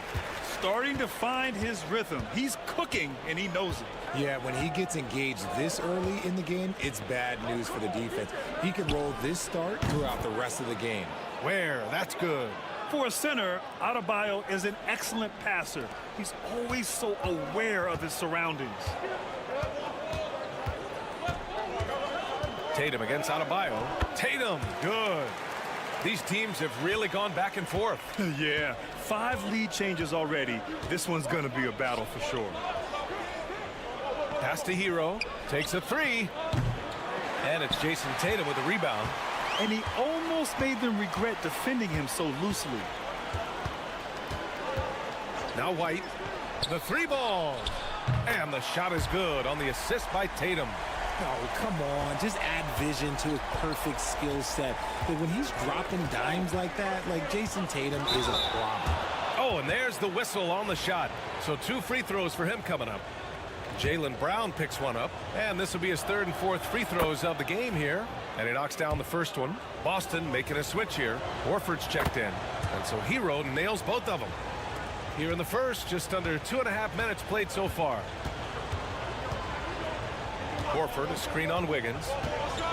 starting to find his rhythm. He's cooking, and he knows it. Yeah, when he gets engaged this early in the game, it's bad news for the defense. He can roll this start throughout the rest of the game. Where? That's good. For a center, Adebayo is an excellent passer. He's always so aware of his surroundings. Tatum against Adebayo. Tatum, good. These teams have really gone back and forth. Yeah, 5 lead changes already. This one's going to be a battle for sure. Pass to Hero. Takes a 3. And it's Jason Tatum with a rebound. And he almost made them regret defending him so loosely. Now White. The 3 ball. And the shot is good on the assist by Tatum. Oh, come on. Just add vision to a perfect skill set. But when he's dropping dimes like that, like Jason Tatum is a problem. Oh, and there's the whistle on the shot. So 2 free throws for him coming up. Jaylen Brown picks one up, and this will be his 3rd and 4th free throws of the game here. And he knocks down the first one. Boston making a switch here. Horford's checked in. And so Hero nails both of them. Here in the first, just under 2.5 minutes played so far. Horford, a screen on Wiggins.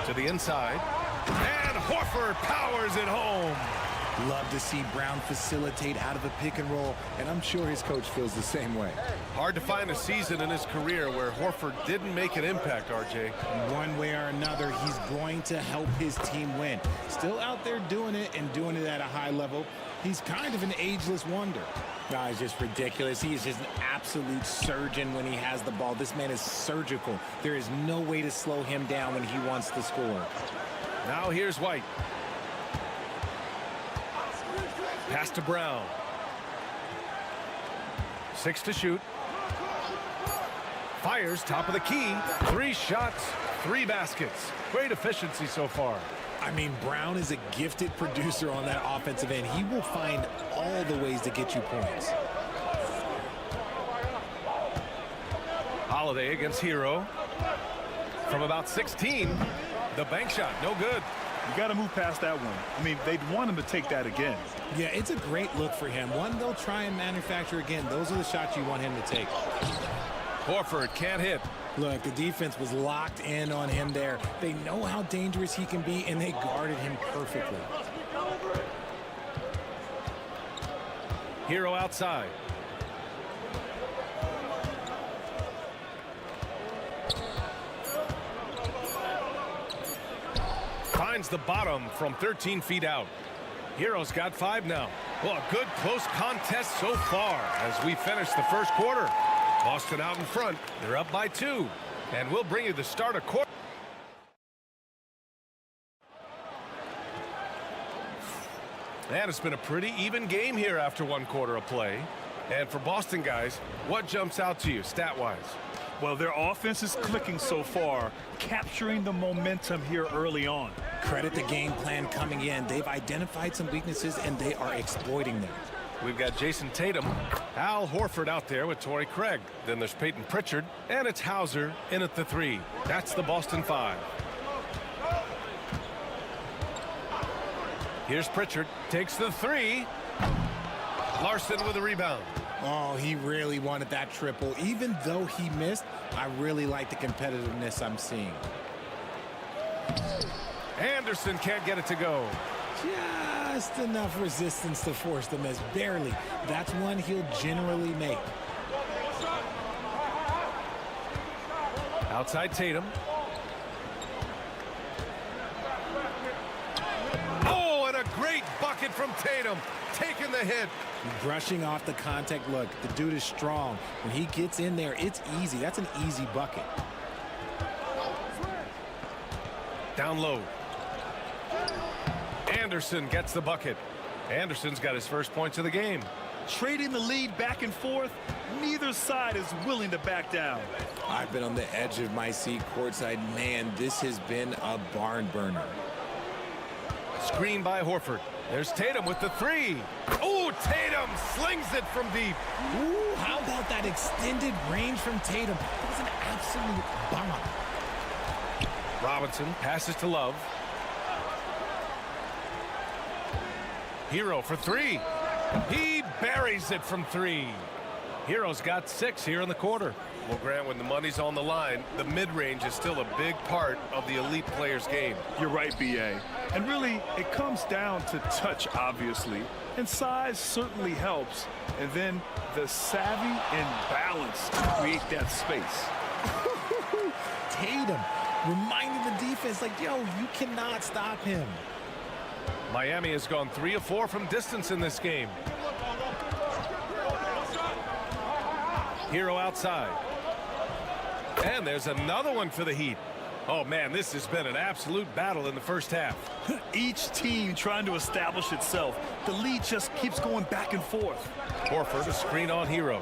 To the inside. And Horford powers it home. Love to see Brown facilitate out of a pick and roll, and I'm sure his coach feels the same way. Hard to find a season in his career where Horford didn't make an impact, RJ. One way or another, he's going to help his team win. Still out there doing it and doing it at a high level. He's kind of an ageless wonder. No, it's just ridiculous. He is just an absolute surgeon when he has the ball. This man is surgical. There is no way to slow him down when he wants to score. Now here's White. Pass to Brown. 6 to shoot. Fires top of the key. 3 shots, 3 baskets. Great efficiency so far. I mean, Brown is a gifted producer on that offensive end. He will find all the ways to get you points. Holiday against Hero. From about 16, the bank shot, no good. You got to move past that one. I mean, they'd want him to take that again. Yeah, it's a great look for him. One they'll try and manufacture again. Those are the shots you want him to take. Horford can't hit. Look, the defense was locked in on him there. They know how dangerous he can be, and they guarded him perfectly. Hero outside. Finds the bottom from 13 feet out. Hero's got 5 now. Well, a good close contest so far as we finish the first quarter. Boston out in front. They're up by 2. And we'll bring you the start of quarter. And it's been a pretty even game here after 1 quarter of play. And for Boston guys, what jumps out to you stat-wise? Well, their offense is clicking so far, capturing the momentum here early on. Credit the game plan coming in. They've identified some weaknesses, and they are exploiting them. We've got Jason Tatum, Al Horford out there with Torrey Craig. Then there's Peyton Pritchard, and it's Hauser in at the 3. That's the Boston 5. Here's Pritchard, takes the 3. Larson with a rebound. Oh, he really wanted that triple. Even though he missed, I really like the competitiveness I'm seeing. Anderson can't get it to go. Just enough resistance to force the miss. Barely. That's one he'll generally make. Outside Tatum. Oh, and a great bucket from Tatum. Taking the hit. Brushing off the contact. Look, the dude is strong. When he gets in there, it's easy. That's an easy bucket. Down low. Anderson gets the bucket. Anderson's got his first points of the game. Trading the lead back and forth, neither side is willing to back down. I've been on the edge of my seat courtside. Man, this has been a barn burner. Screen by Horford. There's Tatum with the 3. Oh, Tatum slings it from deep. Ooh, how about that extended range from Tatum? It was an absolute bomb. Robinson passes to Love. Hero for 3. He buries it from 3. Hero's got 6 here in the quarter. Well, Grant, when the money's on the line, the mid-range is still a big part of the elite player's game. You're right, B.A. And really, it comes down to touch, obviously. And size certainly helps. And then the savvy and balance to create that space. Tatum reminding the defense, like, yo, you cannot stop him. Miami has gone 3 of 4 from distance in this game. Hero outside. And there's another one for the Heat. Oh, man, this has been an absolute battle in the first half. Each team trying to establish itself. The lead just keeps going back and forth. Horford, a screen on Hero.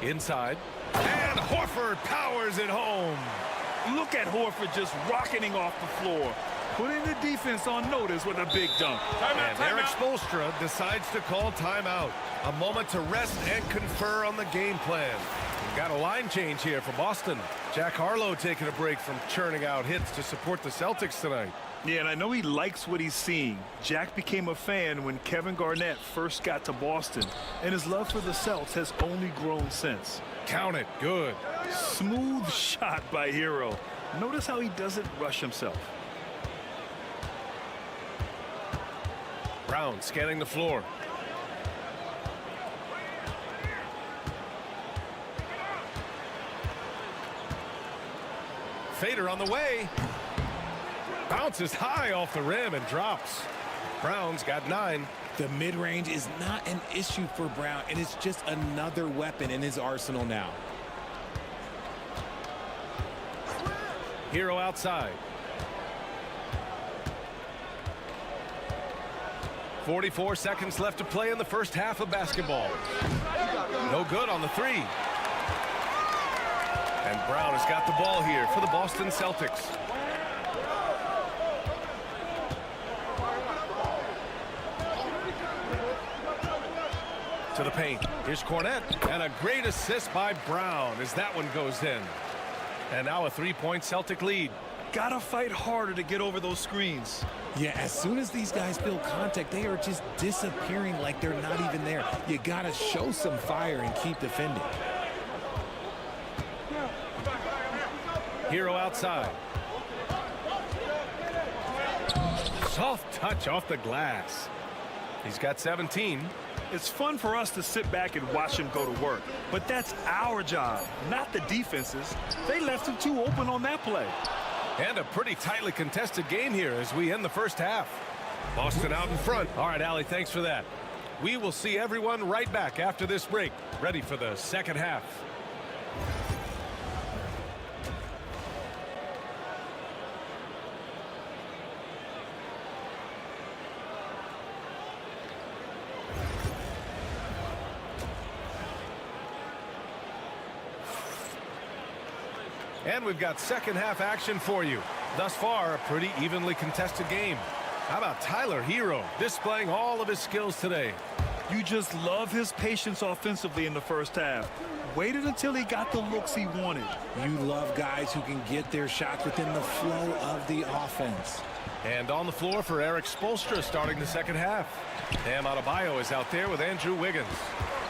Inside. And Horford powers it home. Look at Horford just rocketing off the floor. Putting the defense on notice with a big dunk. And Eric Spoelstra decides to call timeout. A moment to rest and confer on the game plan. We've got a line change here for Boston. Jack Harlow taking a break from churning out hits to support the Celtics tonight. Yeah, and I know he likes what he's seeing. Jack became a fan when Kevin Garnett first got to Boston, and his love for the Celtics has only grown since. Count it. Good. Smooth shot by Hero. Notice how he doesn't rush himself. Brown scanning the floor. Fader on the way. Bounces high off the rim and drops. Brown's got 9. The mid-range is not an issue for Brown, and it's just another weapon in his arsenal now. Hero outside. 44 seconds left to play in the first half of basketball. No good on the 3. And Brown has got the ball here for the Boston Celtics. To the paint. Here's Cornette. And a great assist by Brown as that one goes in. And now a 3-point Celtic lead. Gotta fight harder to get over those screens. Yeah, as soon as these guys feel contact, they are just disappearing like they're not even there. You gotta show some fire and keep defending. Hero outside. Soft touch off the glass. He's got 17. It's fun for us to sit back and watch him go to work, but that's our job, not the defense's. They left him too open on that play. And a pretty tightly contested game here as we end the first half. Boston out in front. All right, Allie, thanks for that. We will see everyone right back after this break, ready for the second half. And we've got second half action for you. Thus far, a pretty evenly contested game. How about Tyler Hero displaying all of his skills today? You just love his patience offensively in the first half. Waited until he got the looks he wanted. You love guys who can get their shots within the flow of the offense. And on the floor for Eric Spoelstra starting the second half. Bam Adebayo is out there with Andrew Wiggins.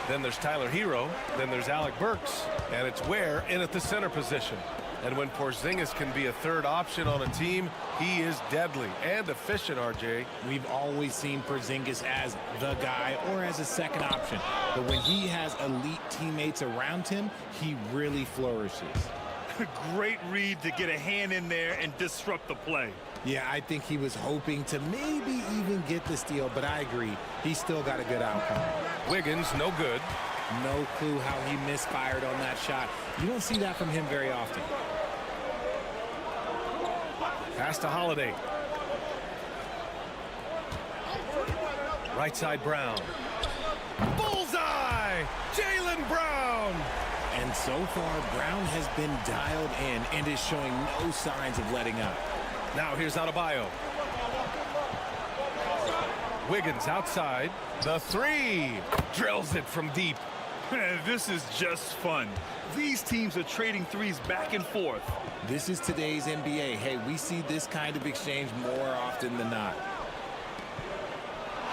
Then there's Tyler Hero. Then there's Alec Burks. And it's Ware in at the center position. And when Porzingis can be a third option on a team, he is deadly and efficient, RJ. We've always seen Porzingis as the guy or as a second option. But when he has elite teammates around him, he really flourishes. Great read to get a hand in there and disrupt the play. Yeah, I think he was hoping to maybe even get the steal, but I agree. He still got a good outcome. Wiggins, no good. No clue how he misfired on that shot. You don't see that from him very often. Pass to Holiday. Right side Brown. Bullseye! Jaylen Brown! And so far, Brown has been dialed in and is showing no signs of letting up. Now here's Adebayo. Wiggins outside. The 3. Drills it from deep. This is just fun. These teams are trading threes back and forth. This is today's NBA. Hey, we see this kind of exchange more often than not.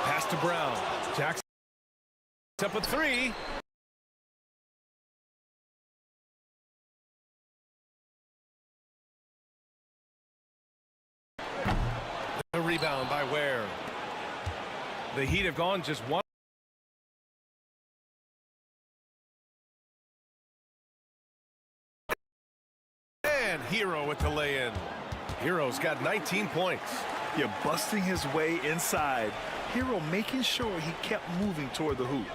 Pass to Brown. Jackson up a 3. square. The Heat have gone just one. And Hero with the lay-in. Hero's got 19 points. You're busting his way inside. Hero making sure he kept moving toward the hoop.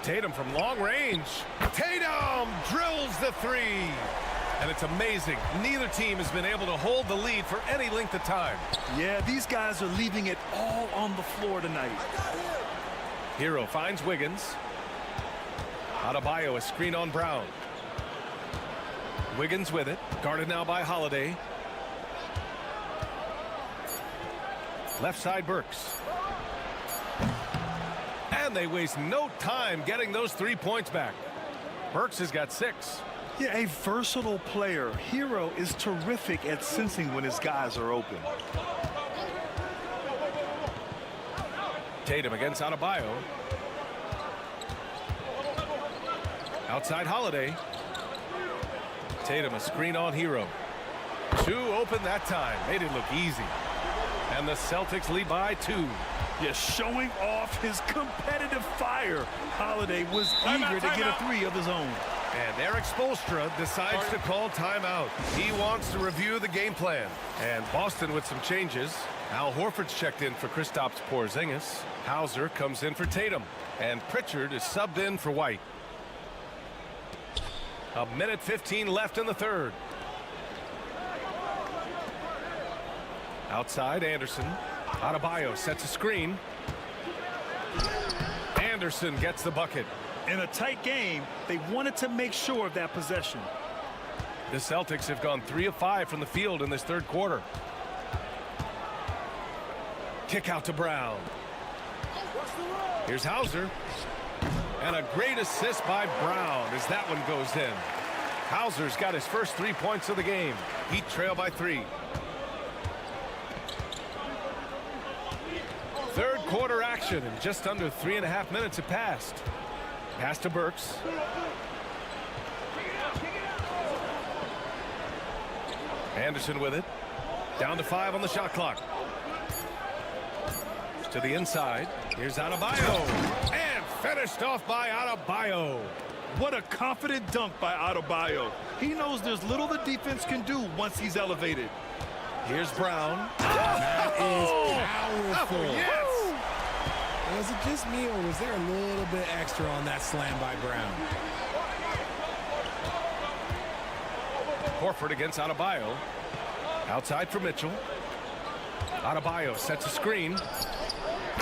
Tatum from long range. Tatum drills the three. And it's amazing. Neither team has been able to hold the lead for any length of time. Yeah, these guys are leaving it all on the floor tonight. Hero finds Wiggins. Adebayo, a screen on Brown. Wiggins with it. Guarded now by Holiday. Left side Burks. And they waste no time getting those 3 points back. Burks has got 6. Yeah, a versatile player. Hero is terrific at sensing when his guys are open. Tatum against Adebayo. Outside Holiday. Tatum a screen on Hero. 2 open that time. Made it look easy. And the Celtics lead by 2. Yeah, showing off his competitive fire. Holiday was eager to get a 3 of his own. And Eric Spoelstra decides to call timeout. He wants to review the game plan. And Boston with some changes. Al Horford's checked in for Kristaps Porzingis. Hauser comes in for Tatum. And Pritchard is subbed in for White. 1:15 left in the third. Outside Anderson. Adebayo sets a screen. Anderson gets the bucket. In a tight game, they wanted to make sure of that possession. The Celtics have gone 3 of 5 from the field in this third quarter. Kick out to Brown. Here's Hauser. And a great assist by Brown as that one goes in. Hauser's got his first 3 points of the game. Heat trail by 3. Third quarter action, and just under 3.5 minutes have passed. Pass to Burks. Anderson with it. Down to 5 on the shot clock. To the inside. Here's Adebayo. And finished off by Adebayo. What a confident dunk by Adebayo. He knows there's little the defense can do once he's elevated. Here's Brown. That is powerful. Oh, yes. Was it just me, or was there a little bit extra on that slam by Brown? Horford against Adebayo. Outside for Mitchell. Adebayo sets a screen.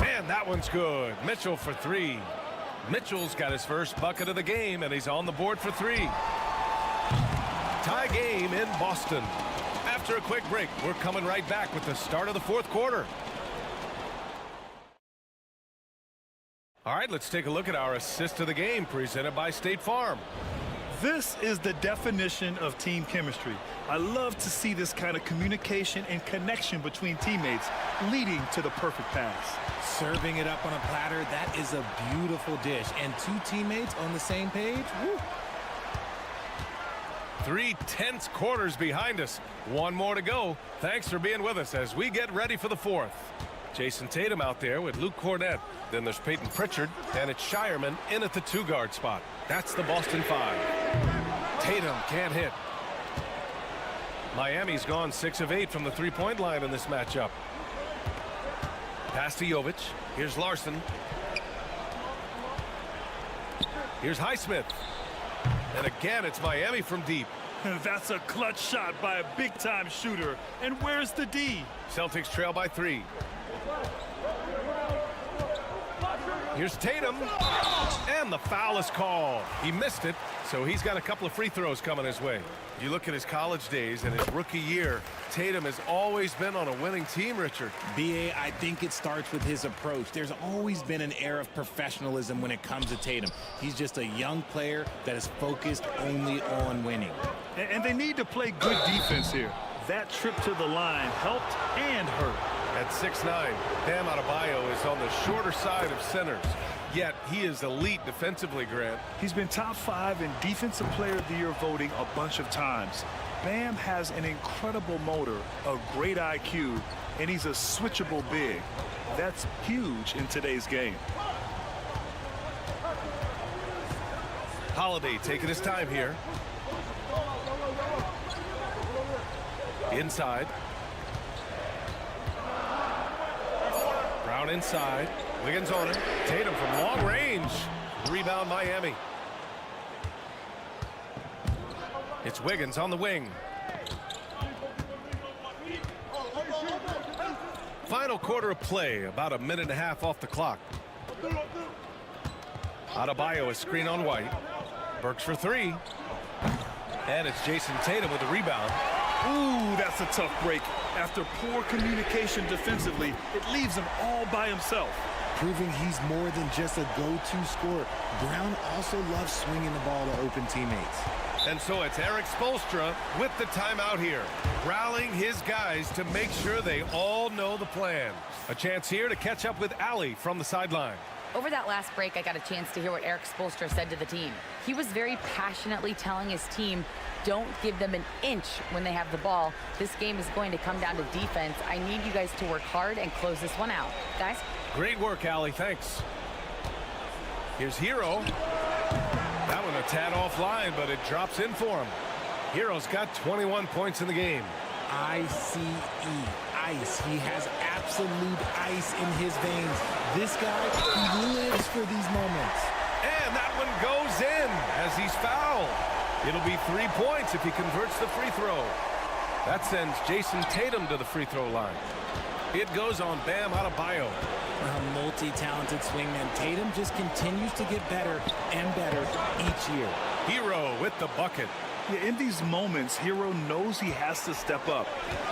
Man, that one's good. Mitchell for 3. Mitchell's got his first bucket of the game, and he's on the board for 3. Tie game in Boston. After a quick break, we're coming right back with the start of the fourth quarter. All right, let's take a look at our assist of the game presented by State Farm. This is the definition of team chemistry. I love to see this kind of communication and connection between teammates leading to the perfect pass. Serving it up on a platter, that is a beautiful dish. And 2 teammates on the same page. Woo. 3 tense quarters behind us. 1 more to go. Thanks for being with us as we get ready for the fourth. Jason Tatum out there with Luke Cornett. Then there's Peyton Pritchard, and it's Shireman in at the 2-guard spot. That's the Boston 5. Tatum can't hit. Miami's gone 6 of 8 from the 3-point line in this matchup. Pass to Jovic. Here's Larson. Here's Highsmith. And again, it's Miami from deep. That's a clutch shot by a big-time shooter. And where's the D? Celtics trail by 3. Here's Tatum. And the foul is called. He missed it, so he's got a couple of free throws coming his way. You look at his college days and his rookie year, Tatum has always been on a winning team, Richard. B.A., I think it starts with his approach. There's always been an air of professionalism when it comes to Tatum. He's just a young player that is focused only on winning. And they need to play good defense here. That trip to the line helped and hurt. At 6'9", Bam Adebayo is on the shorter side of centers. Yet he is elite defensively, Grant. He's been top 5 in Defensive Player of the Year voting a bunch of times. Bam has an incredible motor, a great IQ, and he's a switchable big. That's huge in today's game. Holiday taking his time here. Inside. Brown inside. Wiggins on it. Tatum from long range. Rebound Miami. It's Wiggins on the wing. Final quarter of play. About a minute and a half off the clock. Adebayo is screen on White. Burks for 3. And it's Jason Tatum with the rebound. Ooh, that's a tough break. After poor communication defensively, it leaves him all by himself. Proving he's more than just a go-to scorer. Brown also loves swinging the ball to open teammates. And so it's Eric Spoelstra with the timeout here, rallying his guys to make sure they all know the plan. A chance here to catch up with Allie from the sideline. Over that last break, I got a chance to hear what Eric Spoelstra said to the team. He was very passionately telling his team, don't give them an inch when they have the ball. This game is going to come down to defense. I need you guys to work hard and close this one out. Guys? Great work, Allie. Thanks. Here's Hero. That one a tad offline, but it drops in for him. Hero's got 21 points in the game. ICE. Ice. He has absolute ice in his veins. This guy, he lives for these moments. And that one goes in as he's fouled. It'll be 3 points if he converts the free throw. That sends Jason Tatum to the free throw line. It goes on Bam Adebayo. A multi-talented swingman, Tatum just continues to get better and better each year. Hero with the bucket. Yeah, in these moments, Hero knows he has to step up,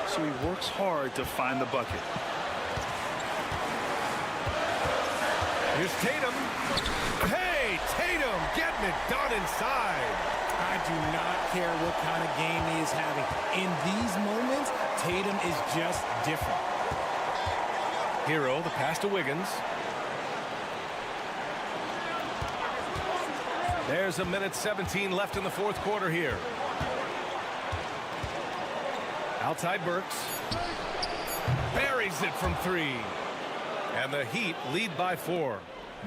so he works hard to find the bucket. Here's Tatum. Hey, Tatum getting it done inside. I do not care what kind of game he is having. In these moments, Tatum is just different. Hero, the pass to Wiggins. There's a minute 17 left in the fourth quarter here. Outside Burks. Buries it from 3. And the Heat lead by 4.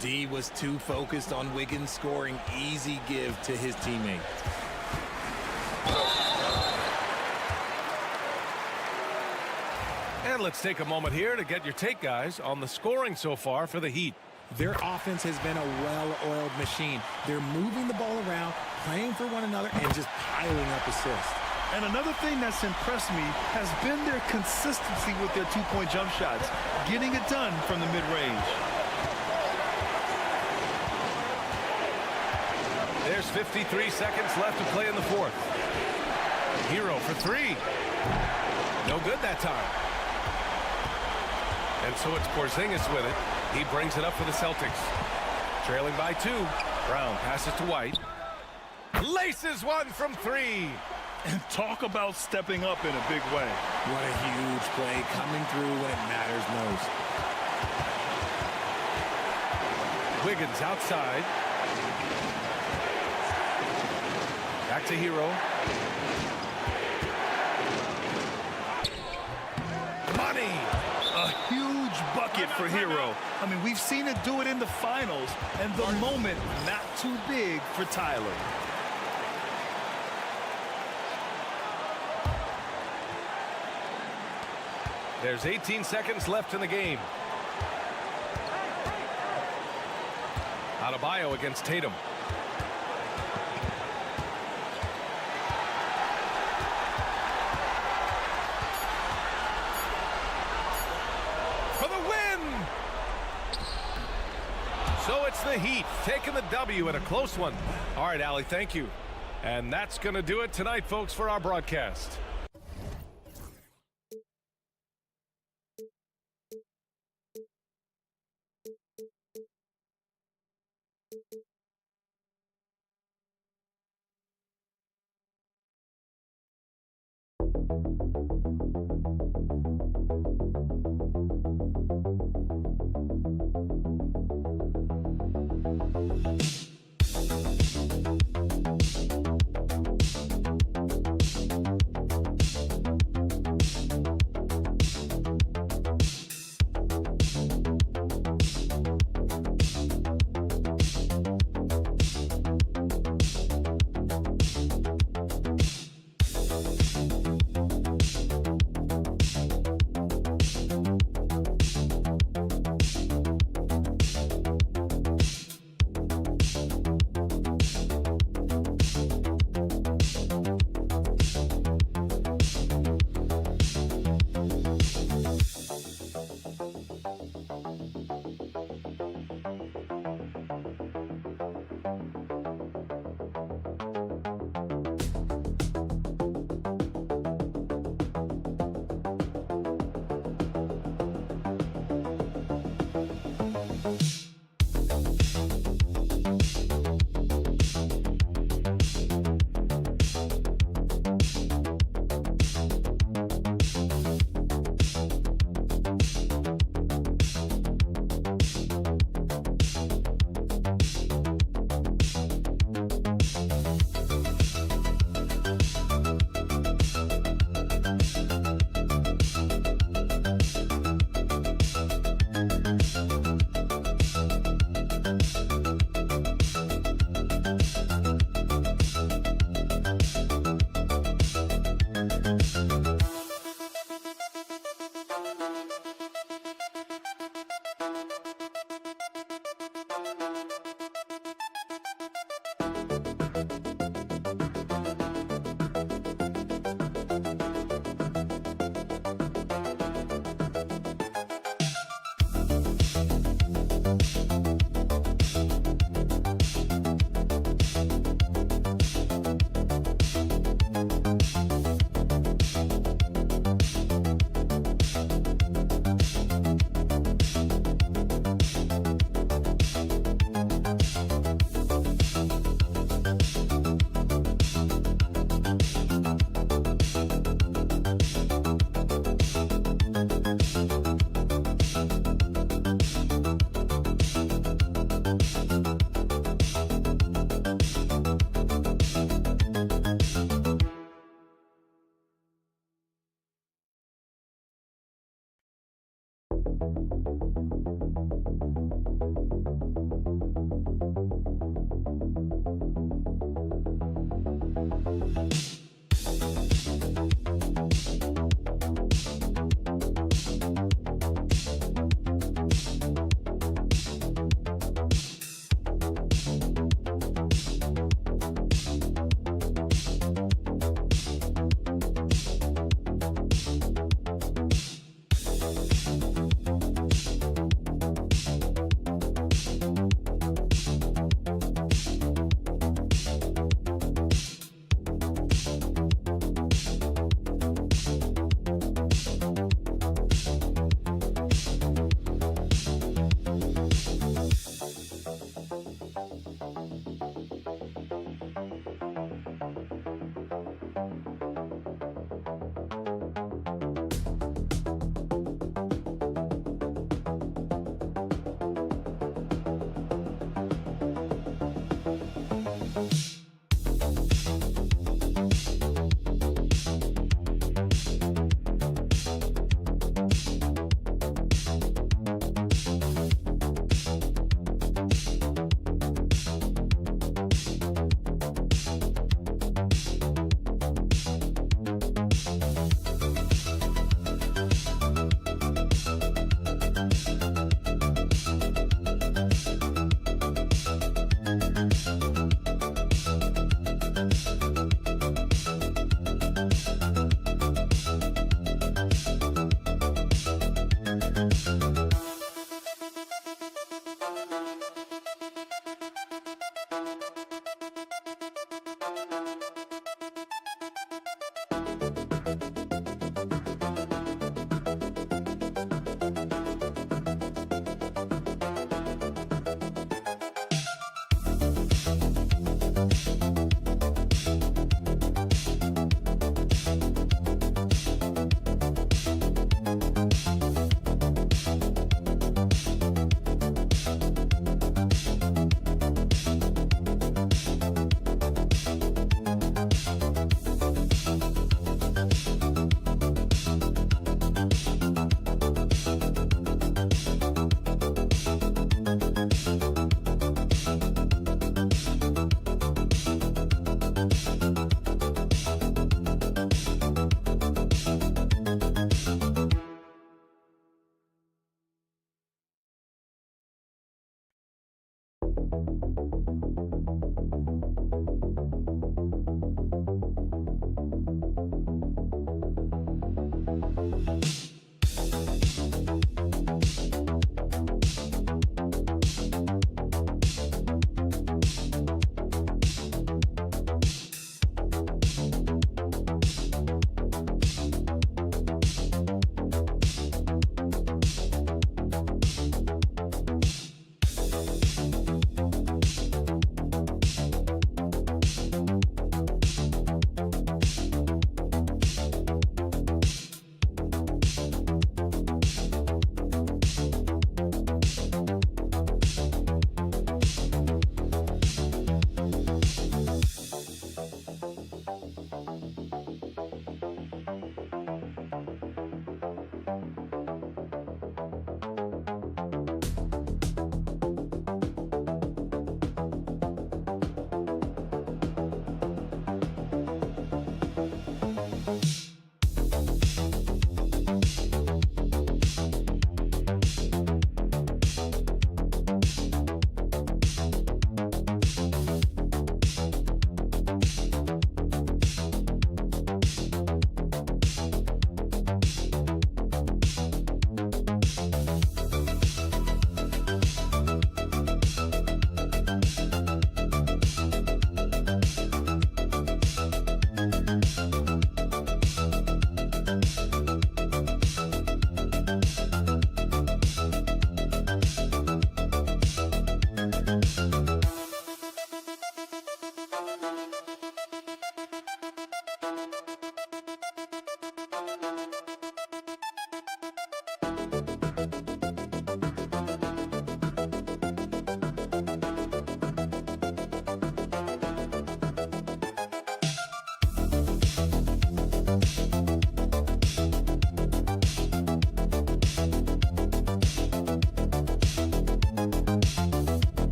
D was too focused on Wiggins scoring. Easy give to his teammate. And let's take a moment here to get your take, guys, on the scoring so far for the Heat. Their offense has been a well-oiled machine. They're moving the ball around, playing for one another, and just piling up assists. And another thing that's impressed me has been their consistency with their two-point jump shots, getting it done from the mid-range. There's 53 seconds left to play in the fourth. Hero for 3. No good that time. And so it's Porzingis with it. He brings it up for the Celtics. Trailing by 2. Brown passes to White. Laces one from 3. And talk about stepping up in a big way. What a huge play, coming through when it matters most. Wiggins outside. Back to Hero. Money! A huge bucket for Hero. I mean, we've seen it do it in the finals, and the moment not too big for Tyler. There's 18 seconds left in the game. Adebayo against Tatum. For the win! So it's the Heat taking the W in a close one. All right, Allie, thank you. And that's going to do it tonight, folks, for our broadcast.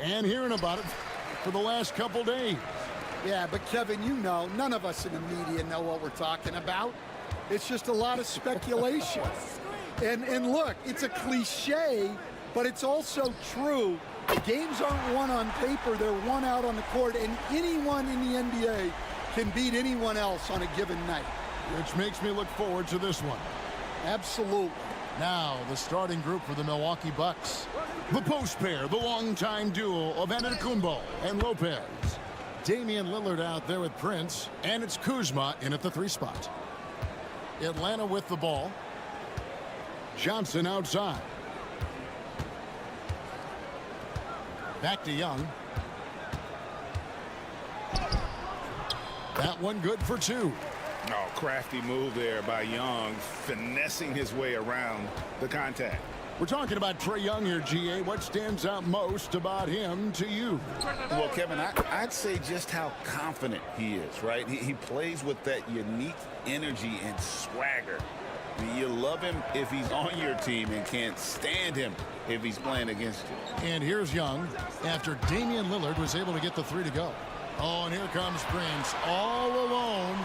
and hearing about it for the last couple days. Yeah, but Kevin, you know, none of us in the media know what we're talking about. It's just a lot of speculation. And look, it's a cliche, but it's also true. Games aren't won on paper, they're won out on the court, and anyone in the NBA can beat anyone else on a given night. Which makes me look forward to this one. Absolutely. Now, the starting group for the Milwaukee Bucks. The post pair, the longtime duo of Antetokounmpo and Lopez. Damian Lillard out there with Prince, and it's Kuzma in at the 3 spot. Atlanta with the ball. Johnson outside. Back to Young. That one good for 2. Oh, crafty move there by Young, finessing his way around the contact. We're talking about Trae Young here, GA. What stands out most about him to you? Well, Kevin, I'd say just how confident he is, right? He plays with that unique energy and swagger. You love him if he's on your team and can't stand him if he's playing against you. And here's Young after Damian Lillard was able to get the 3 to go. Oh, and here comes Prince all alone.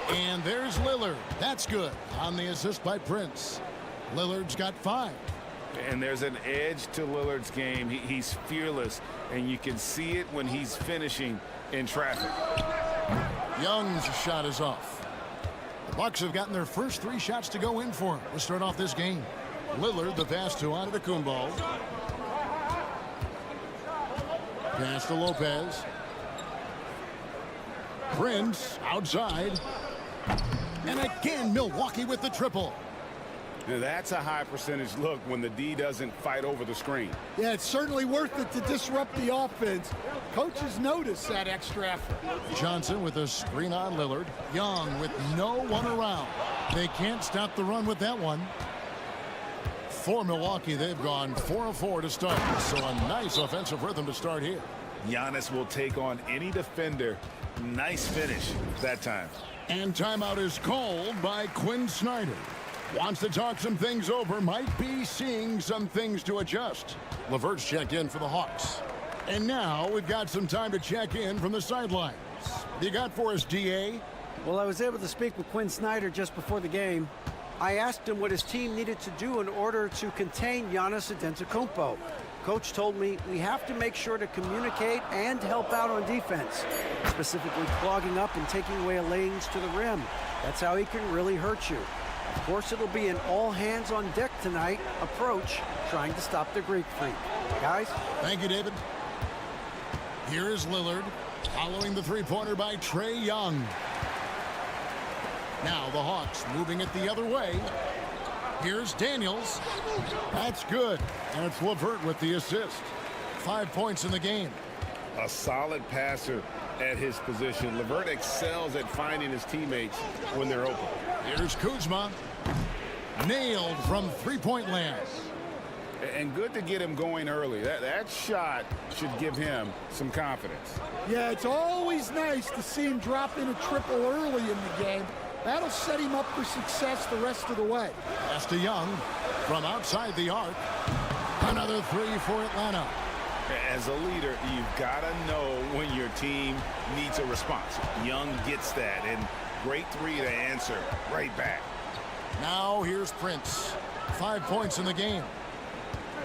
And there's Lillard. That's good on the assist by Prince. Lillard's got 5. And there's an edge to Lillard's game. He's fearless, and you can see it when he's finishing in traffic. Young's shot is off. The Bucks have gotten their first 3 shots to go in for him to start off this game. Lillard, the pass to Antetokounmpo. Pass to Lopez. Prince outside. And again, Milwaukee with the triple. Now, that's a high percentage look when the D doesn't fight over the screen. Yeah, it's certainly worth it to disrupt the offense. Coaches notice that extra effort. Johnson with a screen on Lillard. Young with no one around. They can't stop the run with that one. For Milwaukee, they've gone 4 of 4 to start. So a nice offensive rhythm to start here. Giannis will take on any defender. Nice finish that time. And timeout is called by Quinn Snyder. Wants to talk some things over, might be seeing some things to adjust. LeVert's checked in for the Hawks. And now we've got some time to check in from the sidelines. What do you got for us, DA? Well, I was able to speak with Quinn Snyder just before the game. I asked him what his team needed to do in order to contain Giannis Antetokounmpo. Coach told me we have to make sure to communicate and help out on defense, specifically clogging up and taking away lanes to the rim. That's how he can really hurt you. Of course, it'll be an all-hands-on-deck tonight approach, trying to stop the Greek Freak. Guys? Thank you, David. Here is Lillard, following the three-pointer by Trae Young. Now the Hawks moving it the other way. Here's Daniels. That's good. And it's LeVert with the assist. 5 points in the game. A solid passer at his position. LeVert excels at finding his teammates when they're open. Here's Kuzma. Nailed from three-point land. And good to get him going early. That shot should give him some confidence. Yeah, it's always nice to see him drop in a triple early in the game. That'll set him up for success the rest of the way. Pass to Young from outside the arc. Another 3 for Atlanta. As a leader, you've got to know when your team needs a response. Young gets that, and great 3 to answer right back. Now here's Prince. 5 points in the game.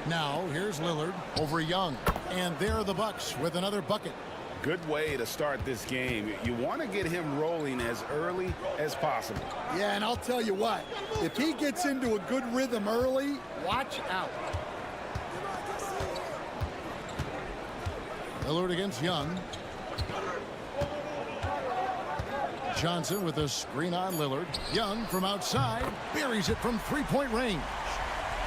Now here's Lillard over Young. And there are the Bucks with another bucket. Good way to start this game. You want to get him rolling as early as possible. Yeah, and I'll tell you what, if he gets into a good rhythm early, watch out. Lillard against Young. Johnson with a screen on Lillard. Young from outside buries it from three-point range.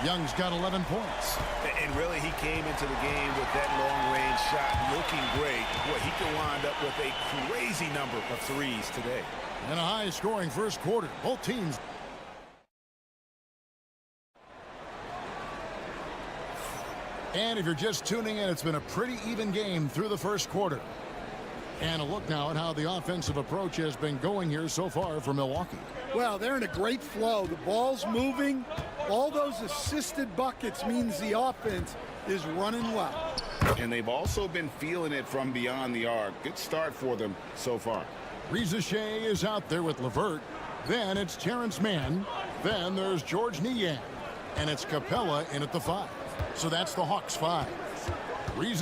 Young's got 11 points. And really, he came into the game with that long-range shot looking great. Boy, he can wind up with a crazy number of threes today. And a high-scoring first quarter. Both teams. And if you're just tuning in, it's been a pretty even game through the first quarter. And a look now at how the offensive approach has been going here so far for Milwaukee. Well, they're in a great flow. The ball's moving. All those assisted buckets means the offense is running well. And they've also been feeling it from beyond the arc. Good start for them so far. Shea is out there with LeVert. Then it's Terrence Mann. Then there's George Niang. And it's Capella in at the 5. So that's the Hawks 5.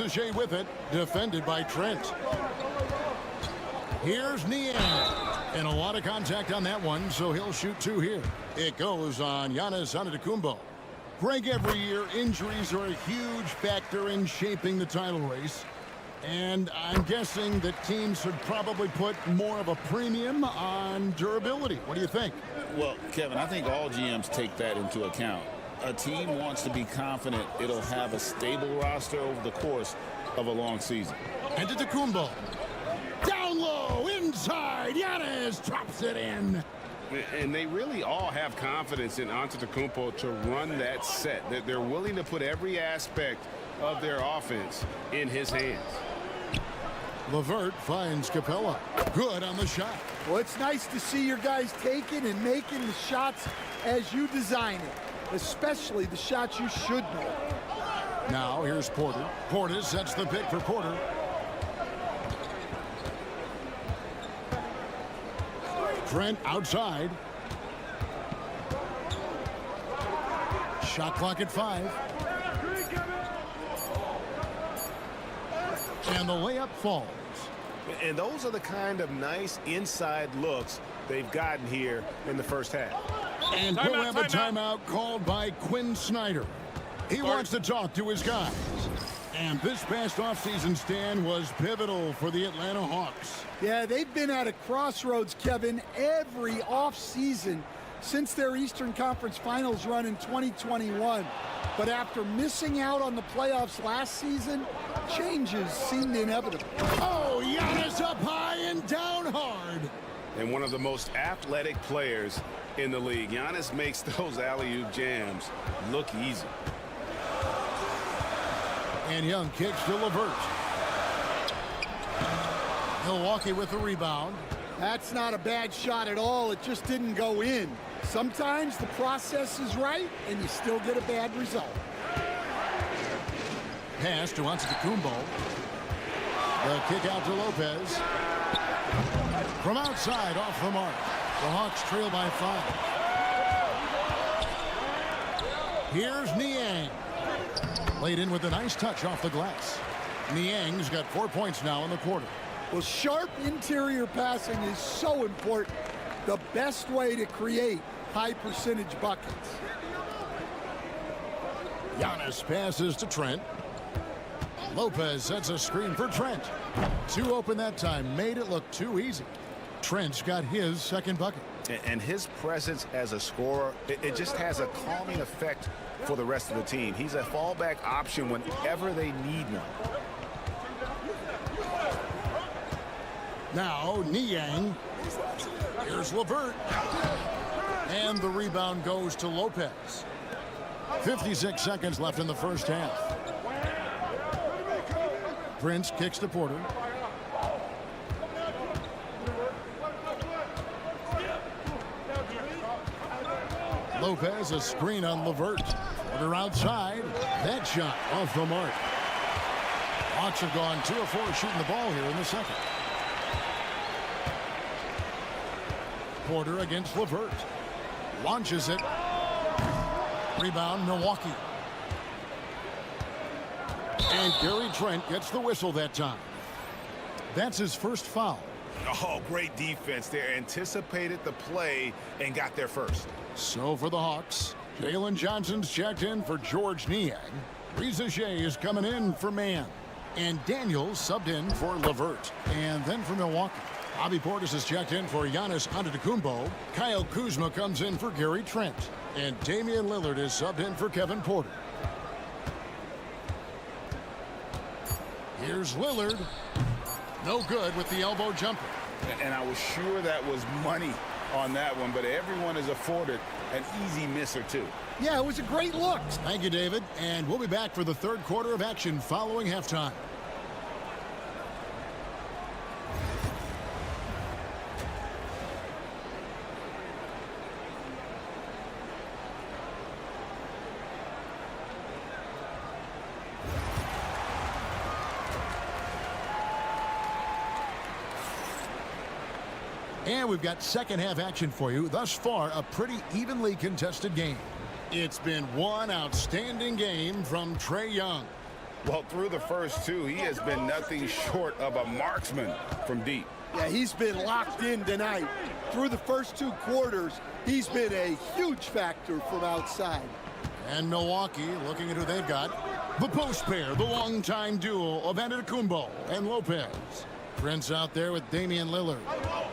Shea with it, defended by Trent. Here's Niang. And a lot of contact on that one, so he'll shoot 2 here. It goes on Giannis Antetokounmpo. Greg, every year, injuries are a huge factor in shaping the title race. And I'm guessing that teams should probably put more of a premium on durability. What do you think? Well, Kevin, I think all GMs take that into account. A team wants to be confident it'll have a stable roster over the course of a long season. Antetokounmpo. Down low, inside. Giannis drops it in. And they really all have confidence in Antetokounmpo to run that set. They're willing to put every aspect of their offense in his hands. LeVert finds Capella. Good on the shot. Well, it's nice to see your guys taking and making the shots as you design it, especially the shots you should make. Now here's Porter. Portis sets the pick for Porter. Trent outside. Shot clock at 5. And the layup falls. And those are the kind of nice inside looks they've gotten here in the first half. And we'll have a timeout called by Quinn Snyder. He wants to talk to his guys. And this past offseason stand was pivotal for the Atlanta Hawks. Yeah, they've been at a crossroads, Kevin, every offseason since their Eastern Conference Finals run in 2021. But after missing out on the playoffs last season, changes seemed inevitable. Oh, Giannis up high and down hard. And one of the most athletic players in the league. Giannis makes those alley-oop jams look easy. And Young kicks to LeVert. Milwaukee with the rebound. That's not a bad shot at all. It just didn't go in. Sometimes the process is right, and you still get a bad result. Pass to Antetokounmpo. The kick out to Lopez. From outside, off the mark. The Hawks trail by 5. Here's Niang. Laid in with a nice touch off the glass. Niang's got 4 points now in the quarter. Well, sharp interior passing is so important. The best way to create high percentage buckets. Giannis passes to Trent. Lopez sets a screen for Trent. 2 open that time, made it look too easy. Trent's got his second bucket. And his presence as a scorer, it just has a calming effect for the rest of the team. He's a fallback option whenever they need one. Now Niang. Here's LeVert. And the rebound goes to Lopez. 56 seconds left in the first half. Prince kicks to Porter. Lopez, a screen on LeVert. Porter outside. That shot off the mark. Hawks have gone 2 of 4 shooting the ball here in the second. Porter against LeVert. Launches it. Rebound, Milwaukee. And Gary Trent gets the whistle that time. That's his first foul. Oh, great defense there. Anticipated the play and got there first. So for the Hawks, Jalen Johnson's checked in for George Niang. Shea is coming in for Mann. And Daniels subbed in for LeVert. And then for Milwaukee, Bobby Portis is checked in for Giannis Antetokounmpo. Kyle Kuzma comes in for Gary Trent. And Damian Lillard is subbed in for Kevin Porter. Here's Lillard. No good with the elbow jumper. And I was sure that was money on that one, but everyone is afforded an easy miss or two. Yeah, it was a great look. Thank you, David. And we'll be back for the third quarter of action following halftime. And we've got second half action for you. Thus far, a pretty evenly contested game. It's been one outstanding game from Trae Young. Well, through the first two, he has been nothing short of a marksman from deep. Yeah, he's been locked in tonight. Through the first 2 quarters, he's been a huge factor from outside. And Milwaukee, looking at who they've got. The post pair, the longtime duo of Antetokounmpo and Lopez. Prince out there with Damian Lillard.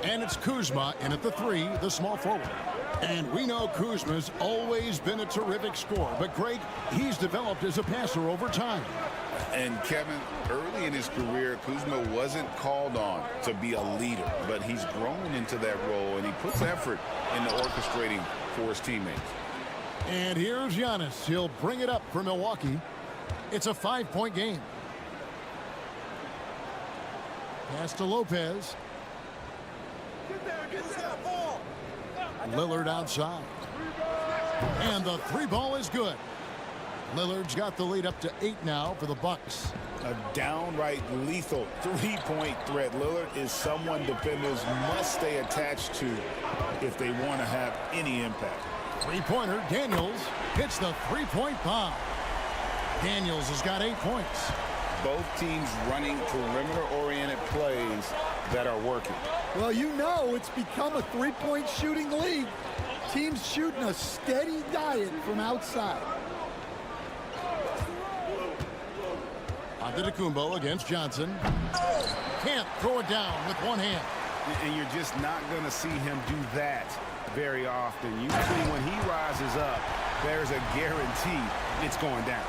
And it's Kuzma in at the 3, the small forward. And we know Kuzma's always been a terrific scorer. But, Greg, he's developed as a passer over time. And, Kevin, early in his career, Kuzma wasn't called on to be a leader. But he's grown into that role, and he puts effort into orchestrating for his teammates. And here's Giannis. He'll bring it up for Milwaukee. It's a 5-point game. Pass to Lopez. Lillard outside. And the 3 ball is good. Lillard's got the lead up to 8 now for the Bucks. A downright lethal 3-point threat. Lillard is someone defenders must stay attached to if they want to have any impact. 3-pointer, Daniels hits the 3-point bomb. Daniels has got 8 points. Both teams running perimeter-oriented plays that are working. Well, you know it's become a 3-point shooting league. Teams shooting a steady diet from outside. Antetokounmpo against Johnson. Can't throw it down with one hand. And you're just not going to see him do that very often. Usually when he rises up, there's a guarantee it's going down.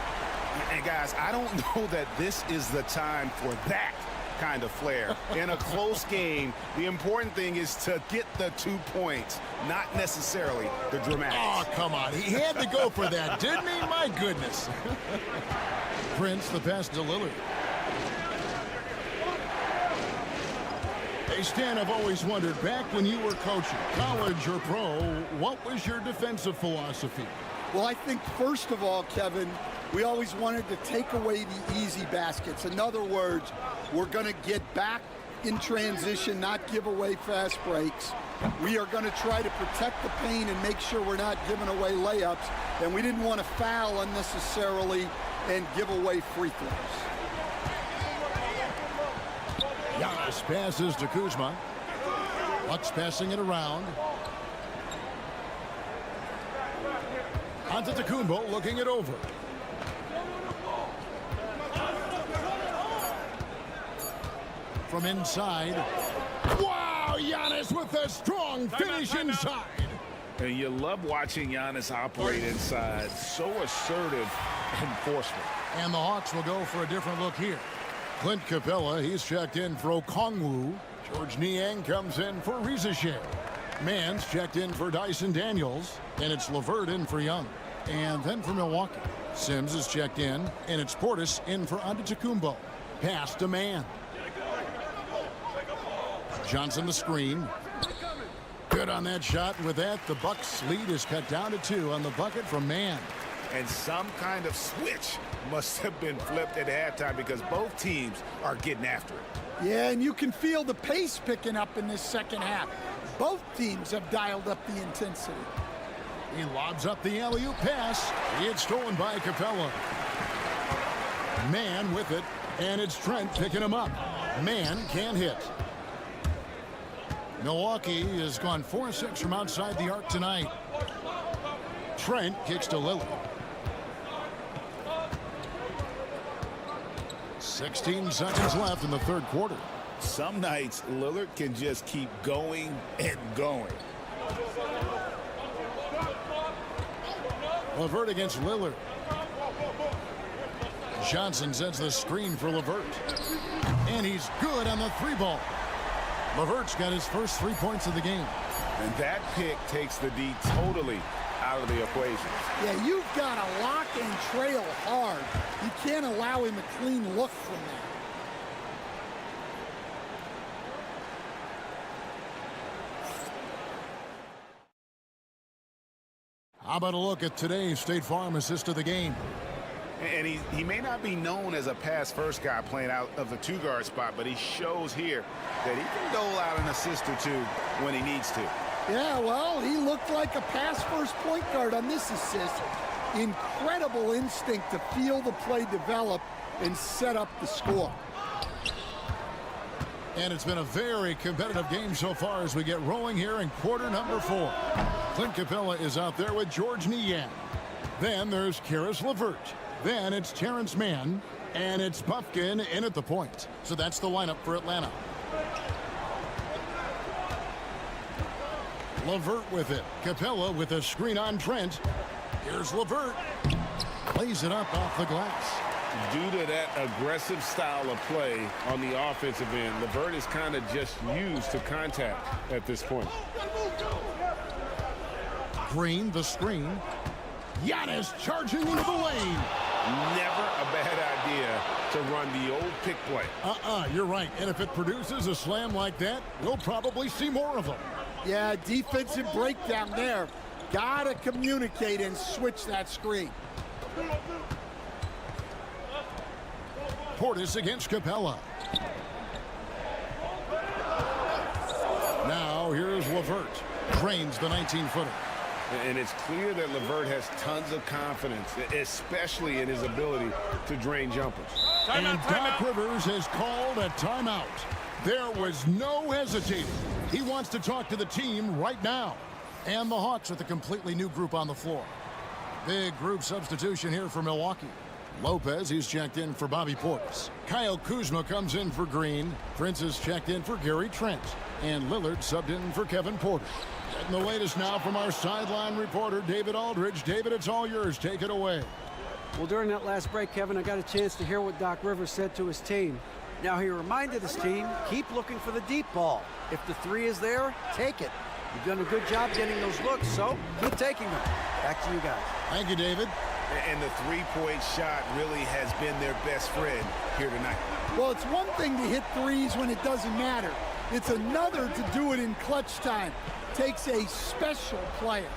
And guys, I don't know that this is the time for that kind of flair. In a close game, the important thing is to get the 2 points, not necessarily the dramatics. Oh, come on. He had to go for that, didn't he? My goodness. Prince, the pass to Lillard. Hey, Stan, I've always wondered, back when you were coaching, college or pro, what was your defensive philosophy? Well, I think, first of all, Kevin, we always wanted to take away the easy baskets. In other words, we're going to get back in transition, not give away fast breaks. We are going to try to protect the paint and make sure we're not giving away layups. And we didn't want to foul unnecessarily and give away free throws. Giannis passes to Kuzma. Bucks passing it around. Antetokounmpo looking it over. From inside. Wow, Giannis with a strong finish inside. And you love watching Giannis operate inside. So assertive and forceful. And the Hawks will go for a different look here. Clint Capella, he's checked in for Okongwu. George Niang comes in for Rizachet. Mann's checked in for Dyson Daniels. And it's LeVert in for Young. And then for Milwaukee, Sims is checked in. And it's Portis in for Antetokounmpo. Pass to Mann. Johnson the screen. Good on that shot. And with that, the Bucks lead is cut down to 2 on the bucket from Mann. And some kind of switch must have been flipped at halftime because both teams are getting after it. Yeah, and you can feel the pace picking up in this second half. Both teams have dialed up the intensity. He lobs up the alley-oop pass. It's stolen by Capella. Mann with it, and it's Trent picking him up. Mann can't hit. Milwaukee has gone 4-6 from outside the arc tonight. Trent kicks to Lillard. 16 seconds left in the third quarter. Some nights, Lillard can just keep going and going. LeVert against Lillard. Johnson sets the screen for LeVert. And he's good on the 3 ball. LeVert's got his first 3 points of the game. And that pick takes the D totally out of the equation. Yeah, you've got to lock and trail hard. You can't allow him a clean look from that. How about a look at today's State Farm assist of the game? And he may not be known as a pass-first guy playing out of the two-guard spot, but he shows here that he can dole out an assist or two when he needs to. Yeah, well, he looked like a pass-first point guard on this assist. Incredible instinct to feel the play develop and set up the score. And it's been a very competitive game so far as we get rolling here in quarter number 4. Clint Capella is out there with George Niang. Then there's Karis LeVert. Then it's Terrence Mann. And it's Buffkin in at the point. So that's the lineup for Atlanta. LeVert with it. Capella with a screen on Trent. Here's LeVert. Plays it up off the glass. Due to that aggressive style of play on the offensive end, LeVert is kind of just used to contact at this point. Green, the screen. Giannis charging into the lane. Never a bad idea to run the old pick play. You're right. And if it produces a slam like that, we'll probably see more of them. Yeah, defensive breakdown there. Gotta communicate and switch that screen. Portis against Capella. Now here's LeVert. Drains the 19-footer. And it's clear that LeVert has tons of confidence, especially in his ability to drain jumpers. And Doc Rivers has called a timeout. There was no hesitating. He wants to talk to the team right now. And the Hawks with a completely new group on the floor. Big group substitution here for Milwaukee. Lopez, he's checked in for Bobby Portis. Kyle Kuzma comes in for Green. Prince is checked in for Gary Trent. And Lillard subbed in for Kevin Porter. And the latest now from our sideline reporter, David Aldridge. David, it's all yours. Take it away. Well, during that last break, Kevin, I got a chance to hear what Doc Rivers said to his team. Now, he reminded his team, keep looking for the deep ball. If the three is there, take it. You've done a good job getting those looks, so keep taking them. Back to you guys. Thank you, David. And the three-point shot really has been their best friend here tonight. Well, it's one thing to hit threes when it doesn't matter. It's another to do it in clutch time. Takes a special player.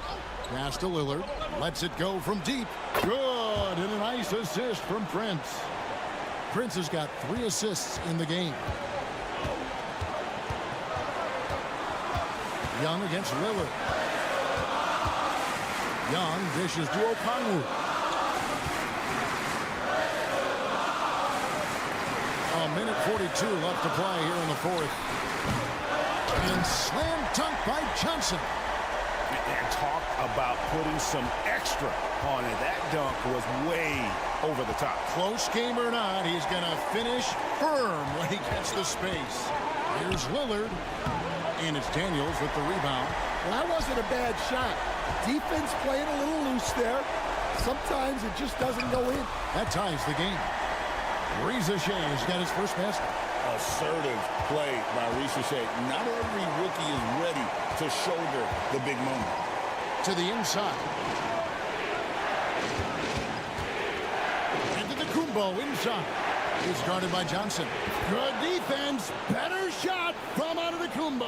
Pass to Lillard. Lets it go from deep. Good. And a nice assist from Prince. Prince has got 3 assists in the game. Young against Lillard. Young dishes to Okongwu. A minute 42 left to play here in the 4th. And slam dunk by Johnson. And talk about putting some extra on it. That dunk was way over the top. Close game or not, he's going to finish firm when he gets the space. Here's Lillard. And it's Daniels with the rebound. Well, that wasn't a bad shot. Defense playing a little loose there. Sometimes it just doesn't go in. That ties the game. Reza Shea has got his first basket. Assertive play by Reza Shea. Not every rookie is ready to shoulder the big moment. To the inside. Into the Kumbo inside. It's guarded by Johnson. Good defense. Better shot from out of the Kumbo.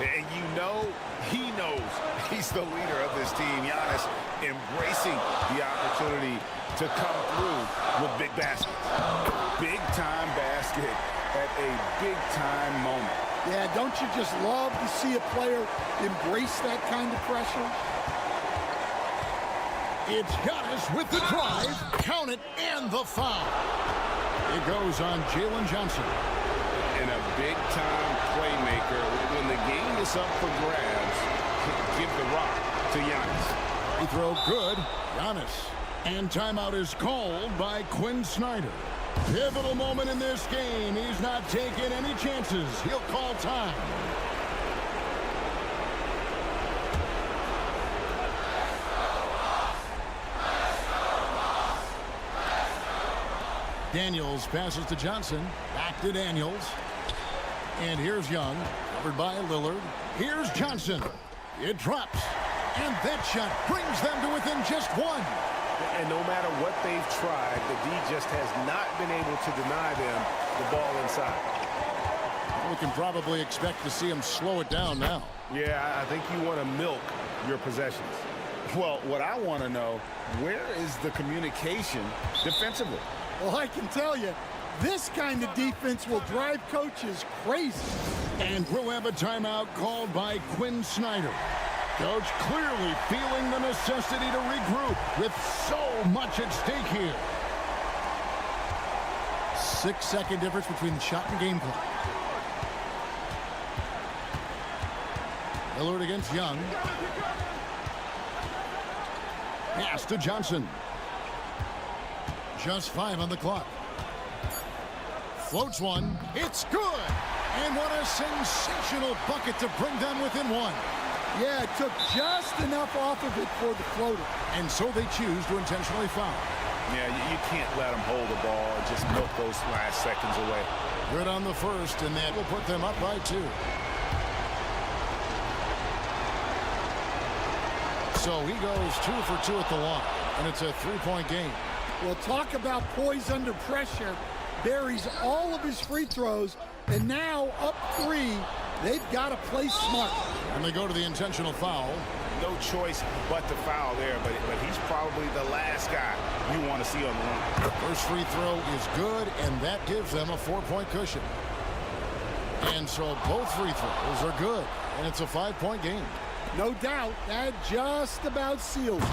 And you know he knows he's the leader of this team. Giannis embracing the opportunity to come through with big baskets. Big time basket at a big time moment. Yeah, don't you just love to see a player embrace that kind of pressure? It's Giannis with the drive. Count it and the foul. It goes on Jalen Johnson. And a big time playmaker. When the game is up for grabs, give the rock to Giannis. He throw good. Giannis. And timeout is called by Quinn Snyder. Pivotal moment in this game. He's not taking any chances. He'll call time. Daniels passes to Johnson. Back to Daniels. And here's Young. Covered by Lillard. Here's Johnson. It drops. And that shot brings them to within just 1. And no matter what they've tried, the D just has not been able to deny them the ball inside. We can probably expect to see him slow it down now. Yeah, I think you want to milk your possessions. Well, what I want to know, where is the communication defensively? Well, I can tell you, this kind of defense will drive coaches crazy. And we'll have a timeout called by Quinn Snyder. Coach clearly feeling the necessity to regroup with so much at stake here. 6-second difference between the shot and game clock. Lillard against Young. Pass to Johnson. Just 5 on the clock. Floats one. It's good. And what a sensational bucket to bring them within 1. Yeah, it took just enough off of it for the floater. And so they choose to intentionally foul. Yeah, you can't let them hold the ball and just milk those last seconds away. Good on the first, and that will put them up by 2. So he goes 2 for 2 at the line, and it's a 3-point game. Well, talk about poise under pressure. Buries all of his free throws, and now up 3. They've got to play smart. And they go to the intentional foul. No choice but to foul there, but he's probably the last guy you want to see on the line. First free throw is good, and that gives them a 4-point cushion. And so both free throws are good, and it's a 5-point game. No doubt, that just about seals it.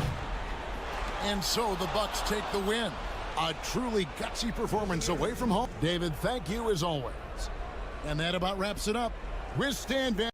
And so the Bucks take the win. A truly gutsy performance away from home. David, thank you as always. And that about wraps it up. We're Stan Van.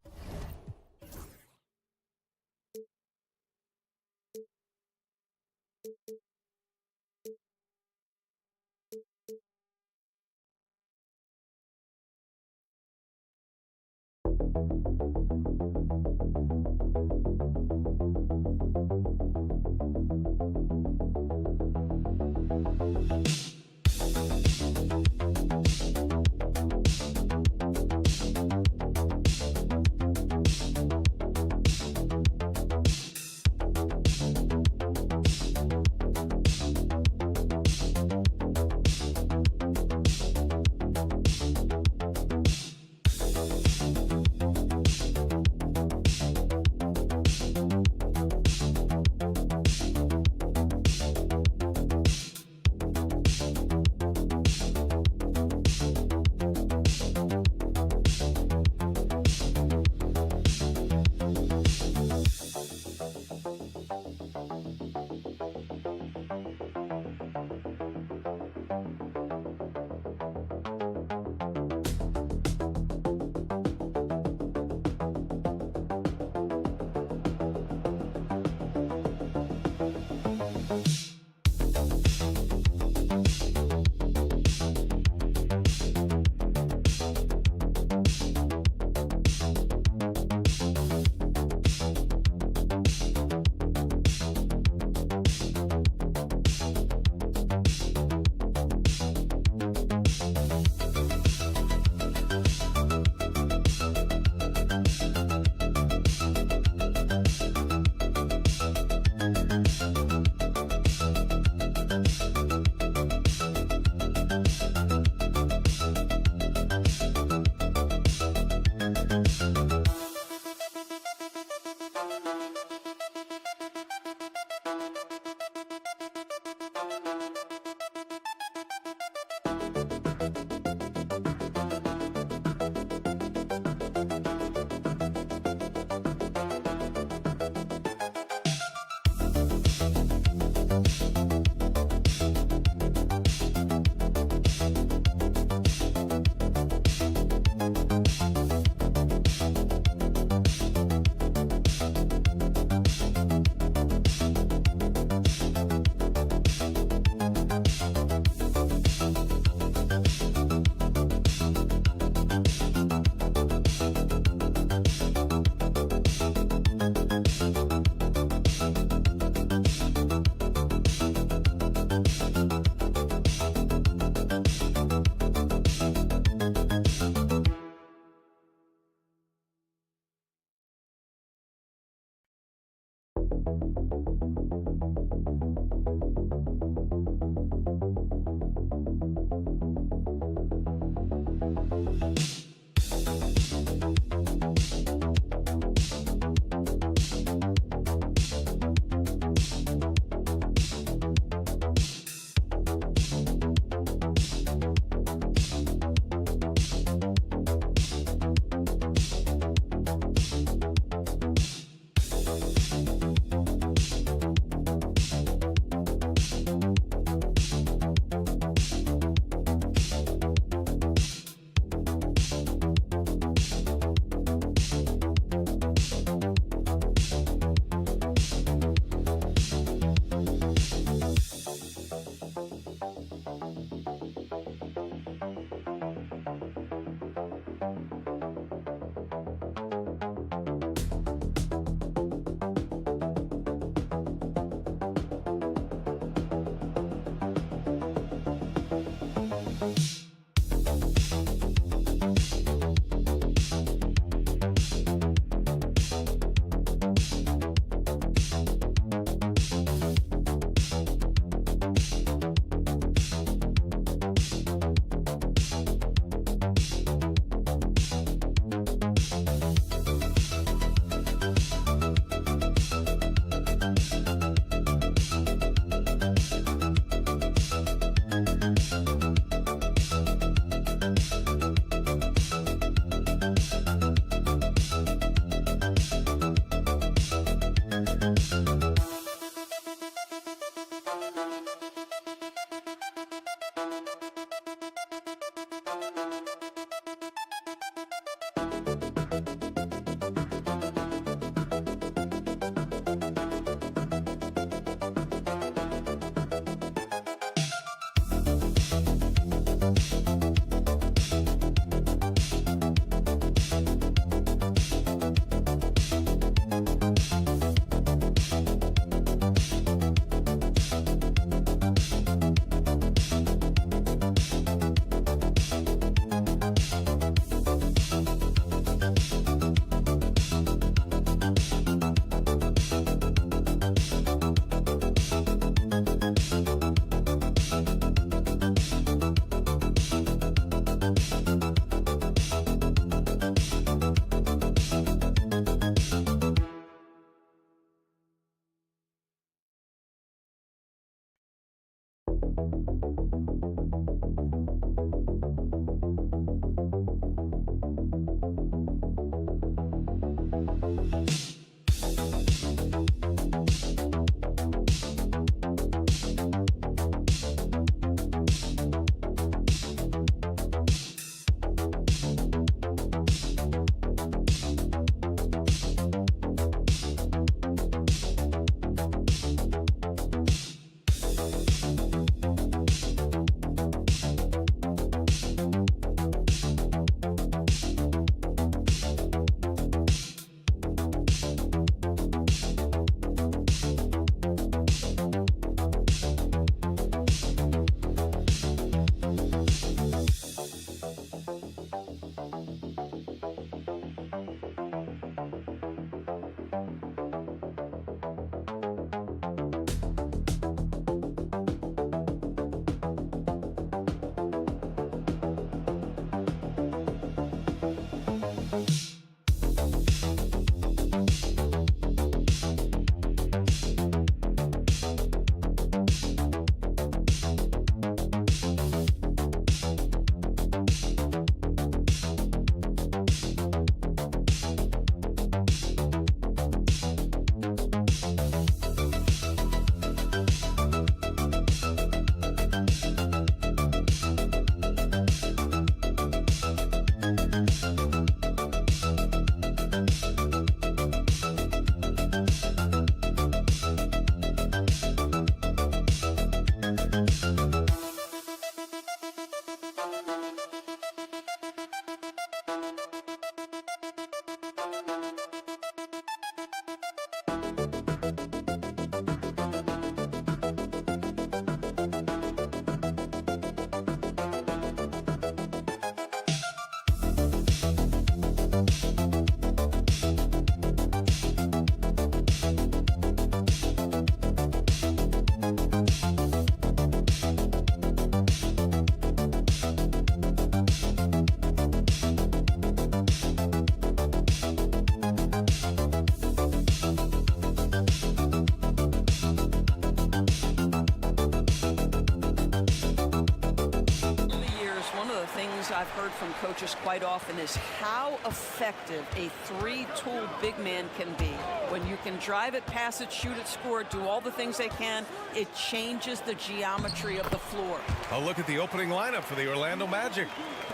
I've heard from coaches quite often is how effective a three-tool big man can be. When you can drive it, pass it, shoot it, score it, do all the things they can, it changes the geometry of the floor. A look at the opening lineup for the Orlando Magic.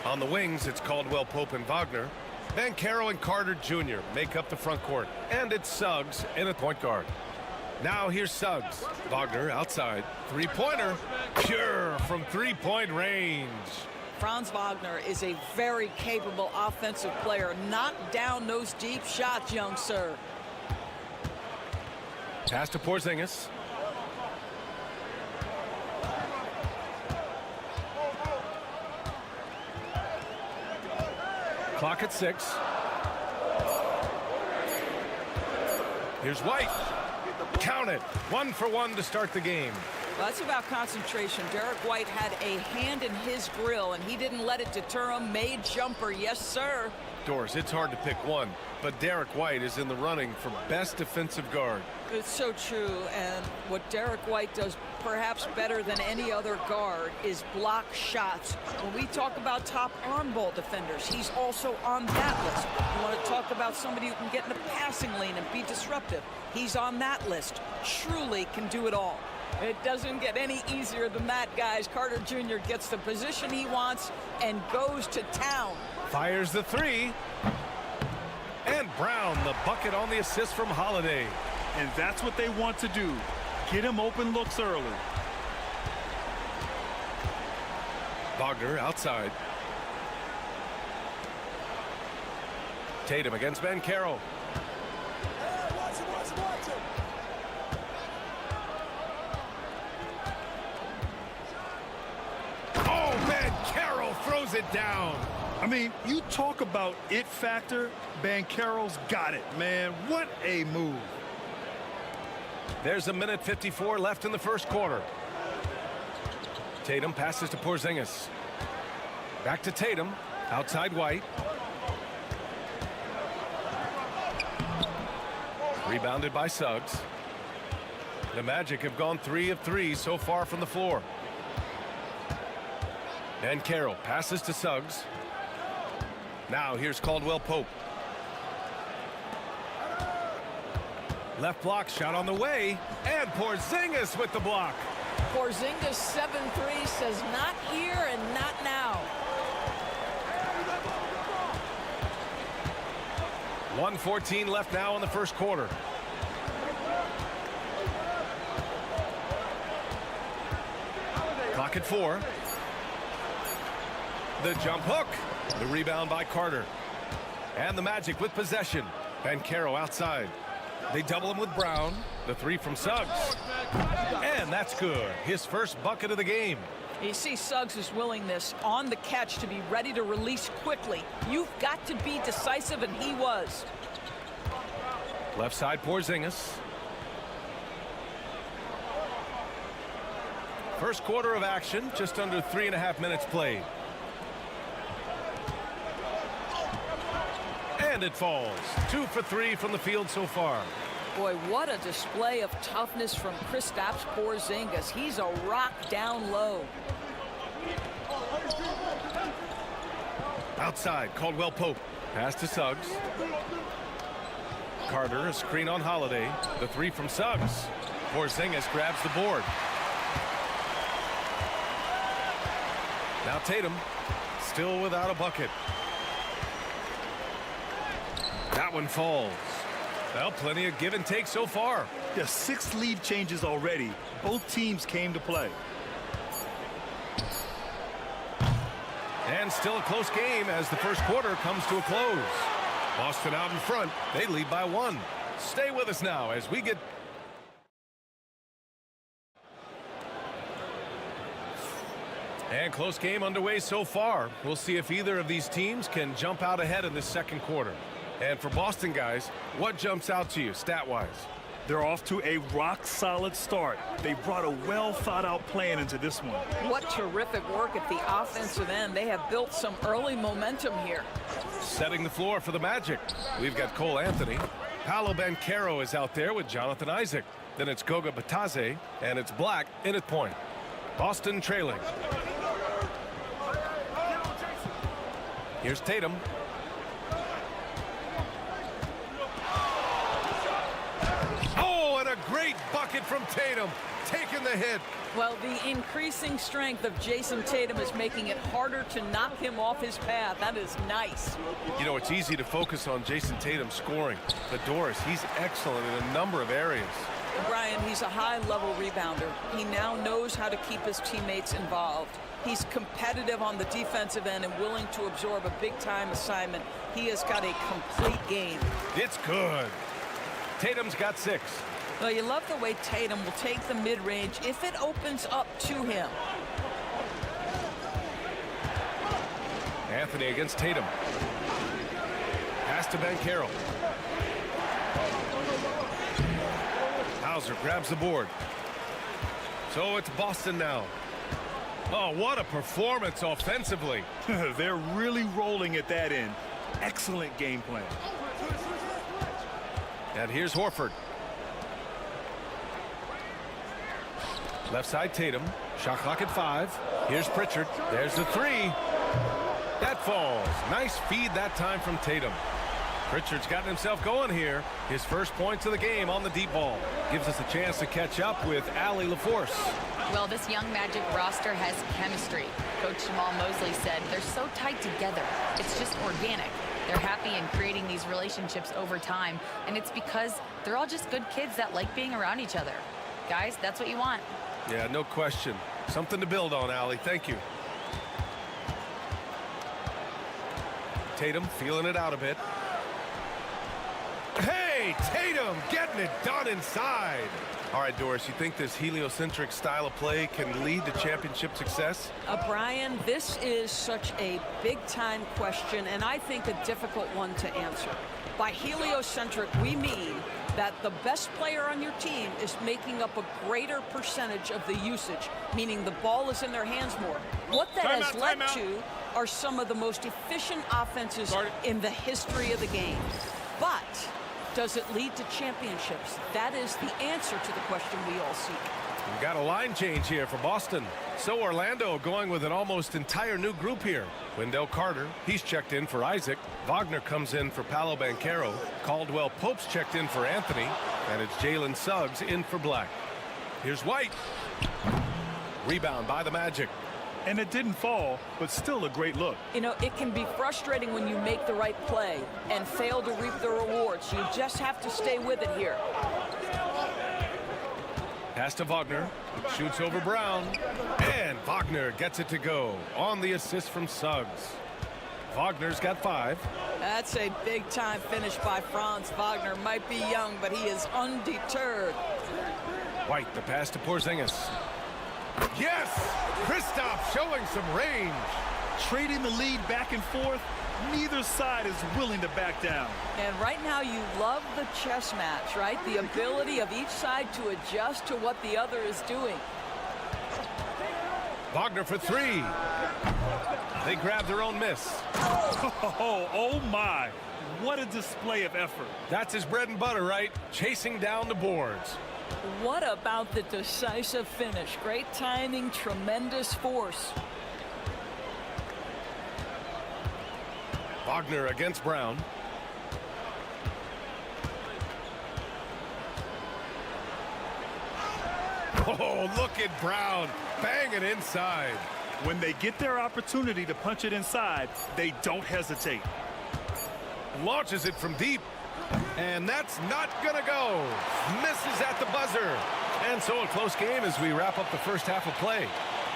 On the wings, it's Caldwell Pope and Wagner. Banchero and Carter Jr. make up the front court. And it's Suggs in at point guard. Now here's Suggs. Wagner outside. Three-pointer. Pure from three-point range. Franz Wagner is a very capable offensive player. Knock down those deep shots, young sir. Pass to Porzingis. Clock at 6. Here's White. Count it. 1 for 1 to start the game. Well, that's about concentration. Derek White had a hand in his grill, and he didn't let it deter him. Made jumper, yes, sir. Doris, it's hard to pick one, but Derek White is in the running for best defensive guard. It's so true, and what Derek White does perhaps better than any other guard is block shots. When we talk about top on-ball defenders, he's also on that list. You want to talk about somebody who can get in the passing lane and be disruptive. He's on that list. Truly can do it all. It doesn't get any easier than that, guys. Carter Jr. gets the position he wants and goes to town. Fires the three. And Brown, the bucket on the assist from Holiday. And that's what they want to do. Get him open looks early. Wagner outside. Tatum against Banchero. Oh, Banchero throws it down. I mean, you talk about it factor. Banchero's got it, man. What a move. There's a minute 54 left in the first quarter. Tatum passes to Porzingis. Back to Tatum. Outside White. Rebounded by Suggs. The Magic have gone 3 of 3 so far from the floor. And Carroll passes to Suggs. Now here's Caldwell Pope. Left block shot on the way. And Porzingis with the block. Porzingis 7-3 says not here and not now. 1:14 left now in the first quarter. Clock at 4. The jump hook. The rebound by Carter. And the Magic with possession. Banchero outside. They double him with Brown. The three from Suggs. And that's good. His first bucket of the game. You see Suggs' willingness on the catch to be ready to release quickly. You've got to be decisive, and he was. Left side Porzingis. First quarter of action, just under 3.5 minutes played. And it falls. 2 for 3 from the field so far. Boy, what a display of toughness from Kristaps Porzingis. He's a rock down low. Outside, Caldwell Pope. Pass to Suggs. Carter, a screen on Holiday. The 3 from Suggs. Porzingis grabs the board. Now Tatum, still without a bucket. That one falls. Well, plenty of give and take so far. There's 6 lead changes already. Both teams came to play. And still a close game as the first quarter comes to a close. Boston out in front. They lead by 1. Stay with us now as we get... And close game underway so far. We'll see if either of these teams can jump out ahead in this second quarter. And for Boston guys, what jumps out to you stat-wise? They're off to a rock-solid start. They brought a well-thought-out plan into this one. What terrific work at the offensive end. They have built some early momentum here. Setting the floor for the Magic. We've got Cole Anthony. Paolo Banchero is out there with Jonathan Isaac. Then it's Goga Batadze, and it's Black in at point. Boston trailing. Here's Tatum. Oh, and a great bucket from Tatum. Taking the hit. Well, the increasing strength of Jason Tatum is making it harder to knock him off his path. That is nice. You know, it's easy to focus on Jason Tatum scoring. But Doris, he's excellent in a number of areas. Brian, he's a high-level rebounder. He now knows how to keep his teammates involved. He's competitive on the defensive end and willing to absorb a big-time assignment. He has got a complete game. It's good. Tatum's got 6. Well, you love the way Tatum will take the mid-range if it opens up to him. Anthony against Tatum. Pass to Banchero. Hauser grabs the board. So it's Boston now. Oh, what a performance offensively. They're really rolling at that end. Excellent game plan. And here's Horford. Left side Tatum. Shot clock at 5. Here's Pritchard. There's the 3. That falls. Nice feed that time from Tatum. Pritchard's gotten himself going here. His first points of the game on the deep ball. Gives us a chance to catch up with Allie LaForce. Well, this young Magic roster has chemistry. Coach Jamal Mosley said they're so tight together. It's just organic. They're happy in creating these relationships over time, and it's because they're all just good kids that like being around each other. Guys, that's what you want. Yeah, no question. Something to build on, Allie. Thank you. Tatum feeling it out a bit. Hey, Tatum getting it done inside. All right, Doris, you think this heliocentric style of play can lead to championship success? Brian, this is such a big-time question, and I think a difficult one to answer. By heliocentric, we mean that the best player on your team is making up a greater percentage of the usage, meaning the ball is in their hands more. What that has led to are some of the most efficient offenses in the history of the game. But does it lead to championships? That is the answer to the question we all seek. We've got a line change here for Boston. So Orlando going with an almost entire new group here. Wendell Carter, he's checked in for Isaac. Wagner comes in for Paolo Banchero. Caldwell Pope's checked in for Anthony. And it's Jalen Suggs in for Black. Here's White. Rebound by the Magic. And it didn't fall, but still a great look. You know, it can be frustrating when you make the right play and fail to reap the rewards. You just have to stay with it here. Pass to Wagner. Shoots over Brown. And Wagner gets it to go on the assist from Suggs. Wagner's got 5. That's a big-time finish by Franz Wagner. Might be young, but he is undeterred. White, the pass to Porzingis. Yes! Kristaps showing some range. Trading the lead back and forth. Neither side is willing to back down. And right now you love the chess match, right? The ability of each side to adjust to what the other is doing. Wagner for 3. They grab their own miss. Oh my. What a display of effort. That's his bread and butter, right? Chasing down the boards. What about the decisive finish? Great timing, tremendous force. Wagner against Brown. Oh, look at Brown banging inside. When they get their opportunity to punch it inside, they don't hesitate. Launches it from deep. And that's not going to go. Misses at the buzzer. And so a close game as we wrap up the first half of play.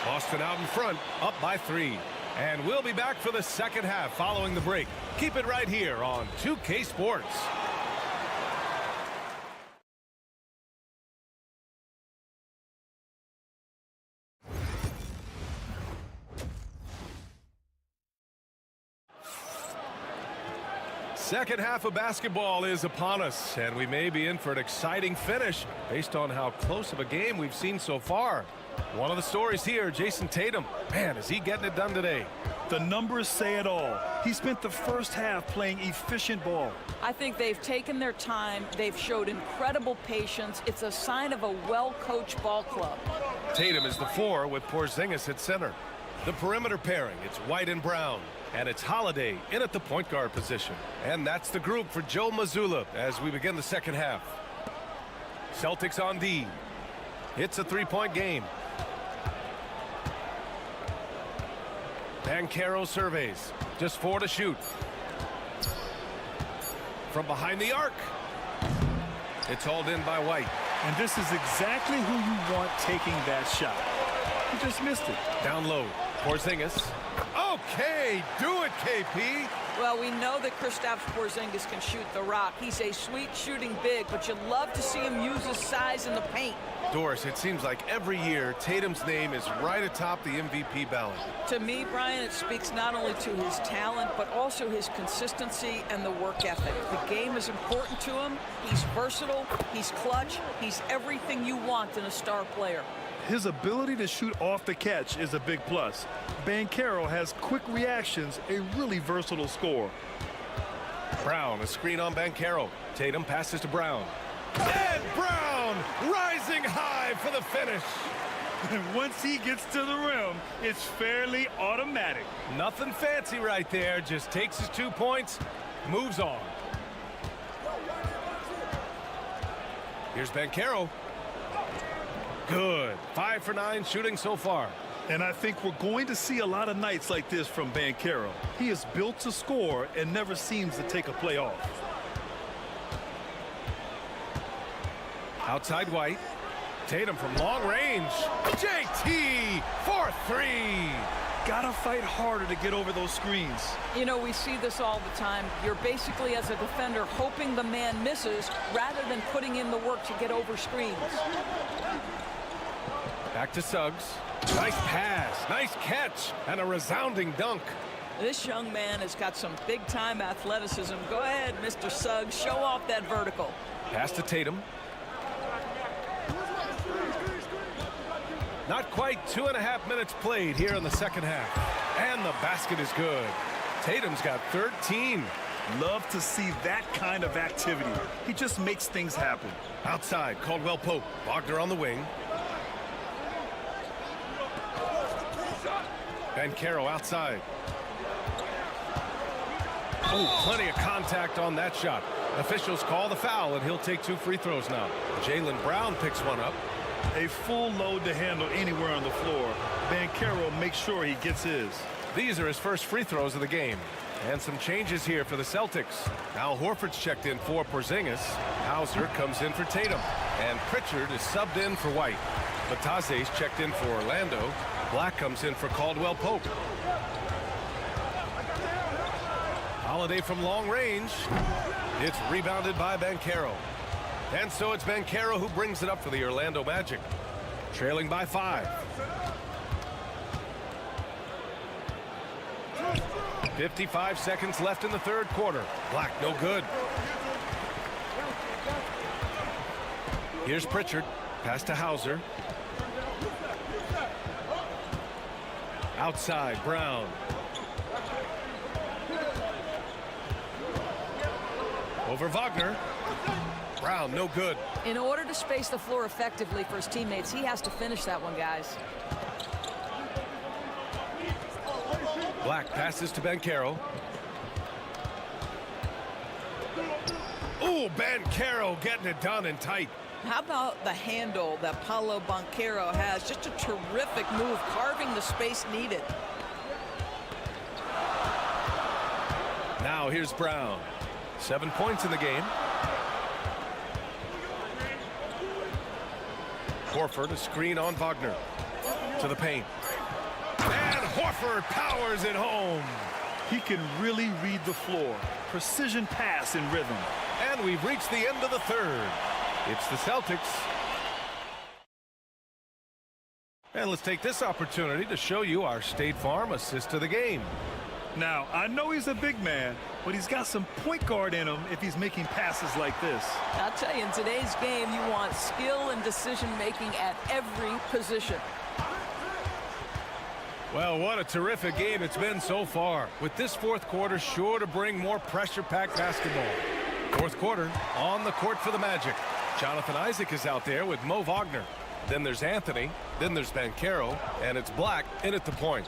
Boston out in front, up by 3. And we'll be back for the second half following the break. Keep it right here on 2K Sports. Second half of basketball is upon us, and we may be in for an exciting finish based on how close of a game we've seen so far. One of the stories here, Jason Tatum. Man, is he getting it done today? The numbers say it all. He spent the first half playing efficient ball. I think they've taken their time. They've showed incredible patience. It's a sign of a well-coached ball club. Tatum is the 4 with Porzingis at center. The perimeter pairing, it's White and Brown. And it's Holiday in at the point guard position. And that's the group for Joe Mazzulla as we begin the second half. Celtics on D. It's a 3-point game. Banchero surveys. Just 4 to shoot. From behind the arc. It's hauled in by White. And this is exactly who you want taking that shot. He just missed it. Down low. Porzingis. Okay, do it, KP. Well, we know that Kristaps Porzingis can shoot the rock. He's a sweet shooting big, but you love to see him use his size in the paint. Doris, it seems like every year Tatum's name is right atop the MVP ballot. To me, Brian, it speaks not only to his talent, but also his consistency and the work ethic. The game is important to him. He's versatile. He's clutch. He's everything you want in a star player. His ability to shoot off the catch is a big plus. Banchero has quick reactions, a really versatile scorer. Brown, a screen on Banchero. Tatum passes to Brown. And Brown rising high for the finish. And once he gets to the rim, it's fairly automatic. Nothing fancy right there. Just takes his 2 points, moves on. Here's Banchero. Good. 5 for 9 shooting so far. And I think we're going to see a lot of nights like this from Banchero. He is built to score and never seems to take a play off. Outside White. Tatum from long range. JT for 3. Gotta fight harder to get over those screens. You know, we see this all the time. You're basically, as a defender, hoping the man misses rather than putting in the work to get over screens. Back to Suggs. Nice pass, nice catch, and a resounding dunk. This young man has got some big-time athleticism. Go ahead, Mr. Suggs. Show off that vertical. Pass to Tatum. Not quite 2.5 minutes played here in the second half. And the basket is good. Tatum's got 13. Love to see that kind of activity. He just makes things happen. Outside, Caldwell Pope. Wagner on the wing. Banchero outside. Oh, plenty of contact on that shot. Officials call the foul, and he'll take 2 free throws now. Jaylen Brown picks one up. A full load to handle anywhere on the floor. Banchero makes sure he gets his. These are his first free throws of the game. And some changes here for the Celtics. Al Horford's checked in for Porzingis. Hauser comes in for Tatum. And Pritchard is subbed in for White. Batase's checked in for Orlando. Black comes in for Caldwell Pope. Holiday from long range. It's rebounded by Banchero. And so it's Banchero who brings it up for the Orlando Magic. Trailing by 5. 55 seconds left in the third quarter. Black no good. Here's Pritchard. Pass to Hauser. Outside, Brown. Over Wagner. Brown, no good. In order to space the floor effectively for his teammates, he has to finish that one, guys. Black passes to Banchero. Ooh, Banchero getting it done and tight. How about the handle that Paolo Banchero has? Just a terrific move, carving the space needed. Now here's Brown. 7 points in the game. Horford, a screen on Wagner. To the paint. And Horford powers it home. He can really read the floor. Precision pass in rhythm. And we've reached the end of the third. It's the Celtics. And let's take this opportunity to show you our State Farm assist of the game. Now, I know he's a big man, but he's got some point guard in him if he's making passes like this. I'll tell you, in today's game, you want skill and decision-making at every position. Well, what a terrific game it's been so far. With this fourth quarter sure to bring more pressure-packed basketball. Fourth quarter on the court for the Magic. Jonathan Isaac is out there with Mo Wagner. Then there's Anthony. Then there's Banchero. And it's Black in at the point.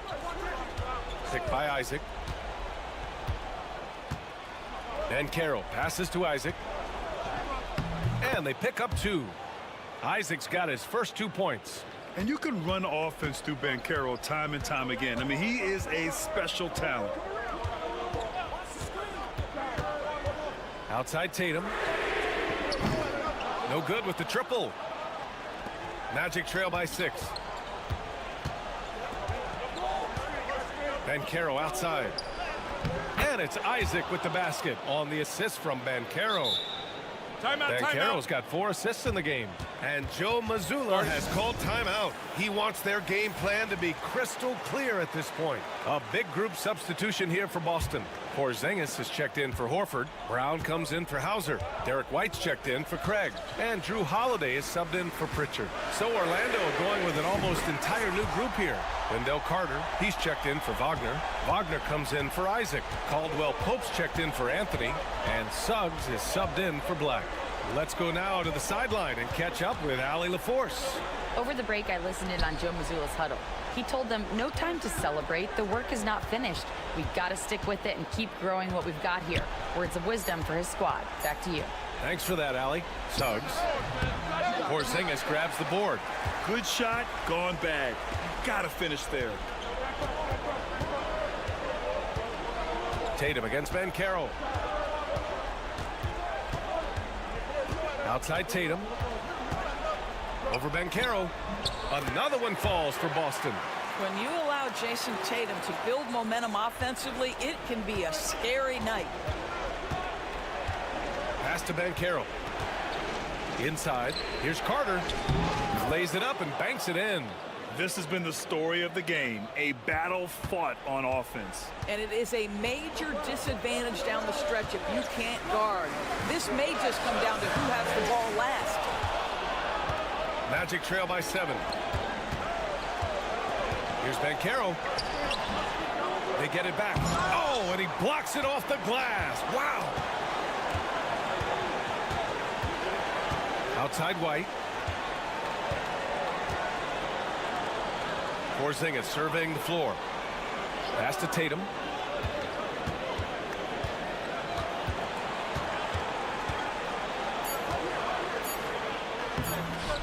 Picked by Isaac. Banchero passes to Isaac. And they pick up 2. Isaac's got his first 2 points. And you can run offense through Banchero time and time again. I mean, he is a special talent. Outside Tatum. No good with the triple. Magic trail by 6. Banchero outside. And it's Isaac with the basket on the assist from Banchero. Banchero's got 4 assists in the game. And Joe Mazzulla has called timeout. He wants their game plan to be crystal clear at this point. A big group substitution here for Boston. Porzingis has checked in for Horford. Brown comes in for Hauser. Derek White's checked in for Craig. And Drew Holiday is subbed in for Pritchard. So Orlando going with an almost entire new group here. Wendell Carter, he's checked in for Wagner. Wagner comes in for Isaac. Caldwell Pope's checked in for Anthony. And Suggs is subbed in for Black. Let's go now to the sideline and catch up with Allie LaForce. Over the break, I listened in on Joe Mazzulla's huddle. He told them, no time to celebrate. The work is not finished. We've got to stick with it and keep growing what we've got here. Words of wisdom for his squad. Back to you. Thanks for that, Allie. Suggs. Porzingis grabs the board. Good shot, gone bad. Got to finish there. Tatum against Banchero. Outside Tatum. Over Banchero. Another one falls for Boston. When you allow Jason Tatum to build momentum offensively, it can be a scary night. Pass to Banchero. Inside. Here's Carter. Lays it up and banks it in. This has been the story of the game. A battle fought on offense. And it is a major disadvantage down the stretch if you can't guard. This may just come down to who has the ball last. Magic trail by 7. Here's Banchero. They get it back. Oh, and he blocks it off the glass. Wow. Outside White. Porzingis surveying the floor. Pass to Tatum.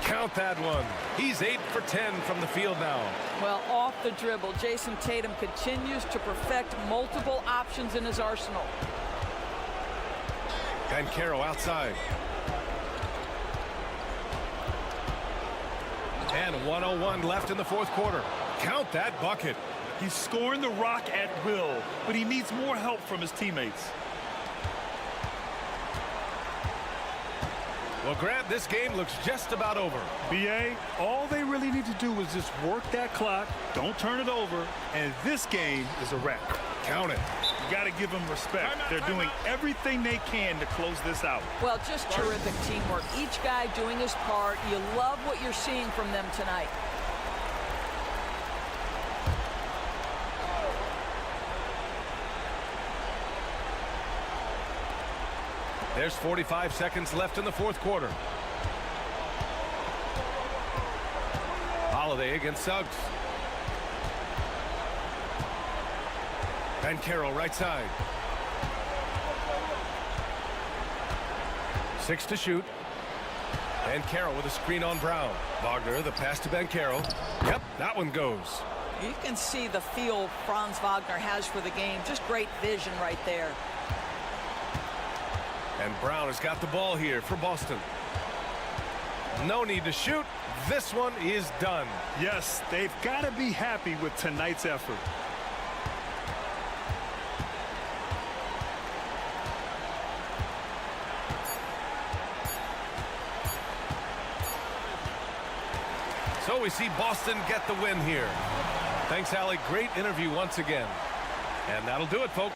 Count that one. He's 8 for 10 from the field now. Well, off the dribble, Jason Tatum continues to perfect multiple options in his arsenal. Banchero outside. And 1:01 left in the fourth quarter. Count that bucket. He's scoring the rock at will, but he needs more help from his teammates. Well, Grant, this game looks just about over. B.A., all they really need to do is just work that clock, don't turn it over, and this game is a wrap. Count it. You got to give them respect. They're doing everything they can to close this out. Well, just terrific teamwork. Each guy doing his part. You love what you're seeing from them tonight. There's 45 seconds left in the fourth quarter. Holiday against Suggs. And Carroll right side. 6 to shoot. And Carroll with a screen on Brown. Wagner, the pass to Ben Carroll. Yep, that one goes. You can see the feel Franz Wagner has for the game. Just great vision right there. And Brown has got the ball here for Boston. No need to shoot. This one is done. Yes, they've got to be happy with tonight's effort. So we see Boston get the win here. Thanks, Allie. Great interview once again. And that'll do it, folks.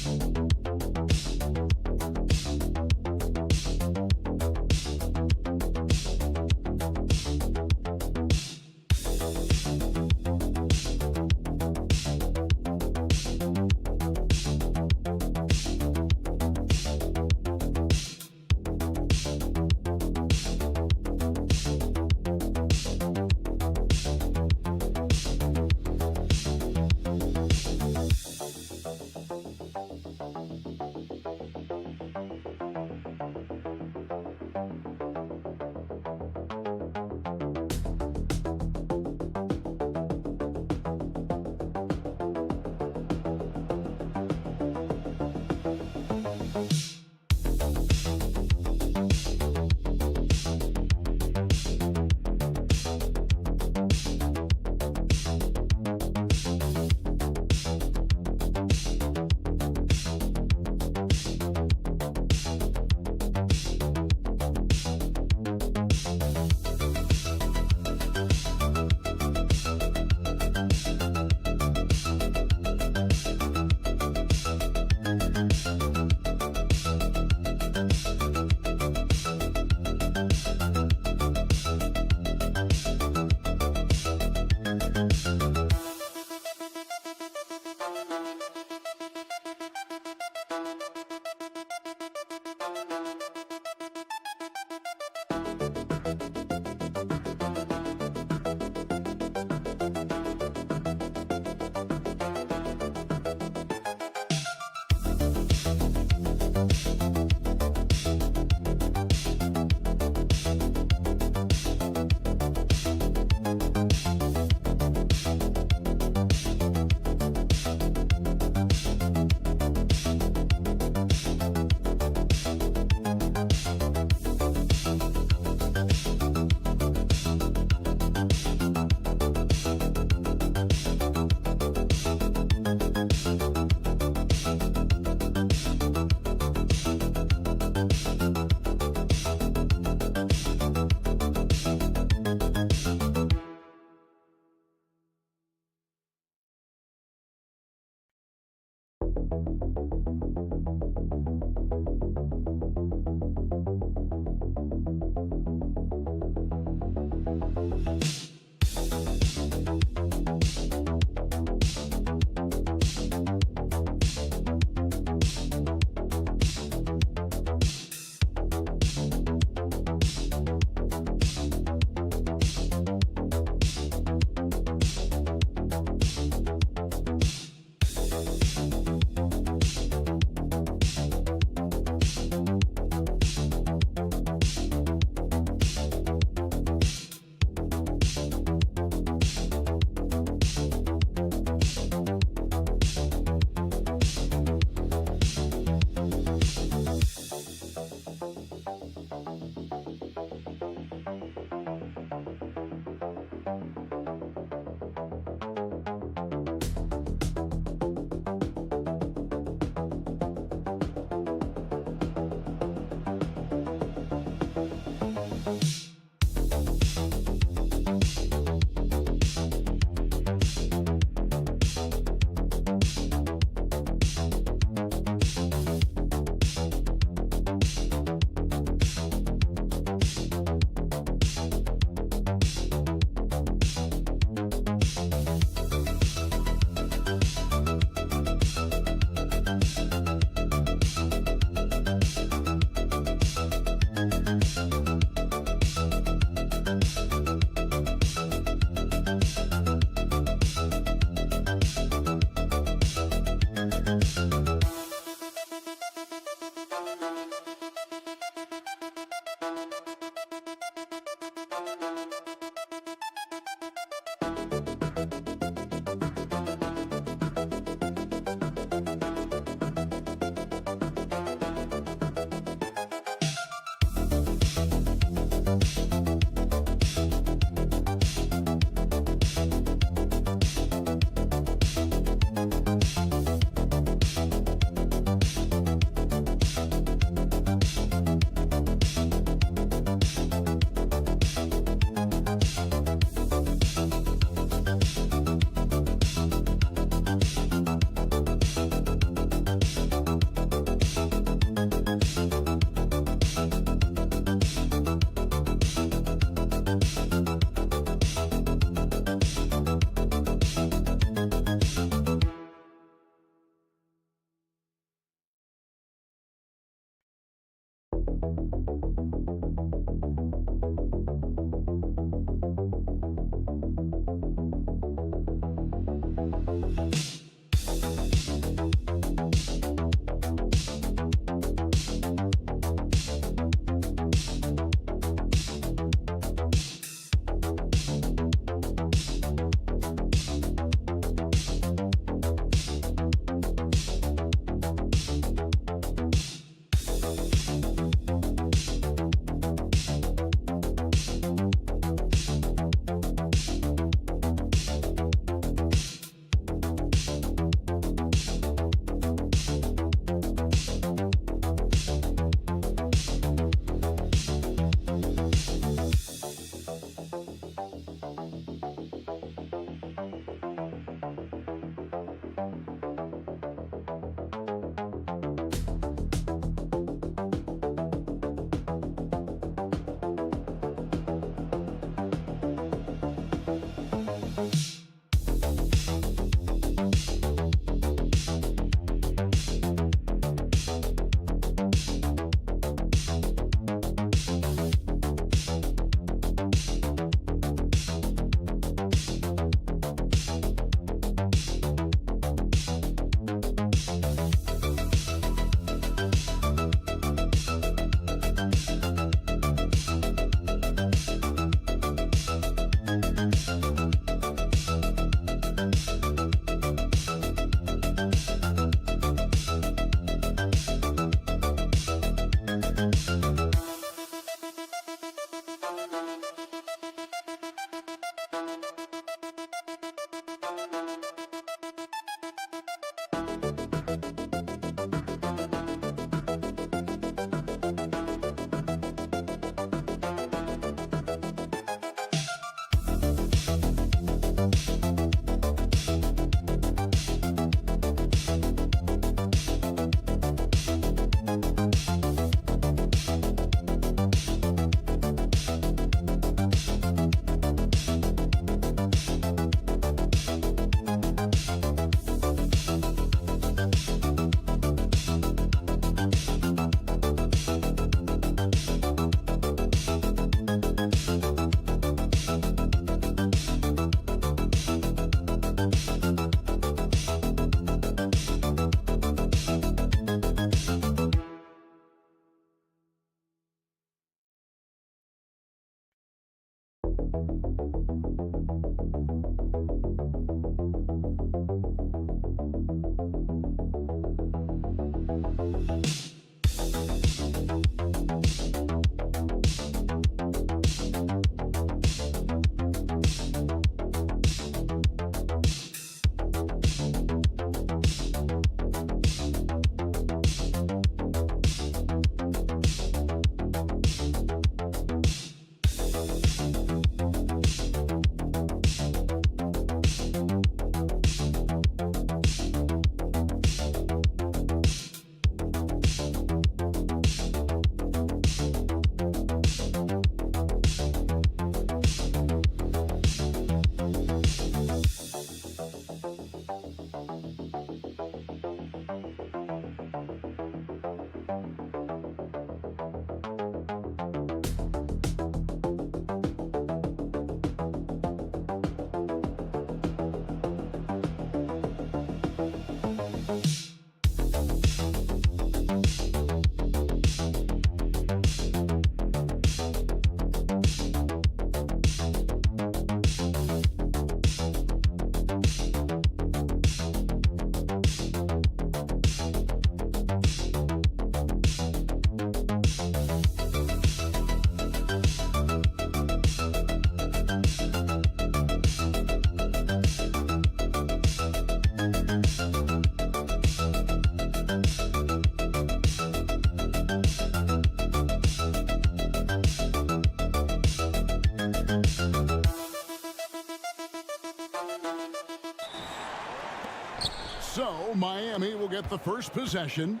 So Miami will get the first possession.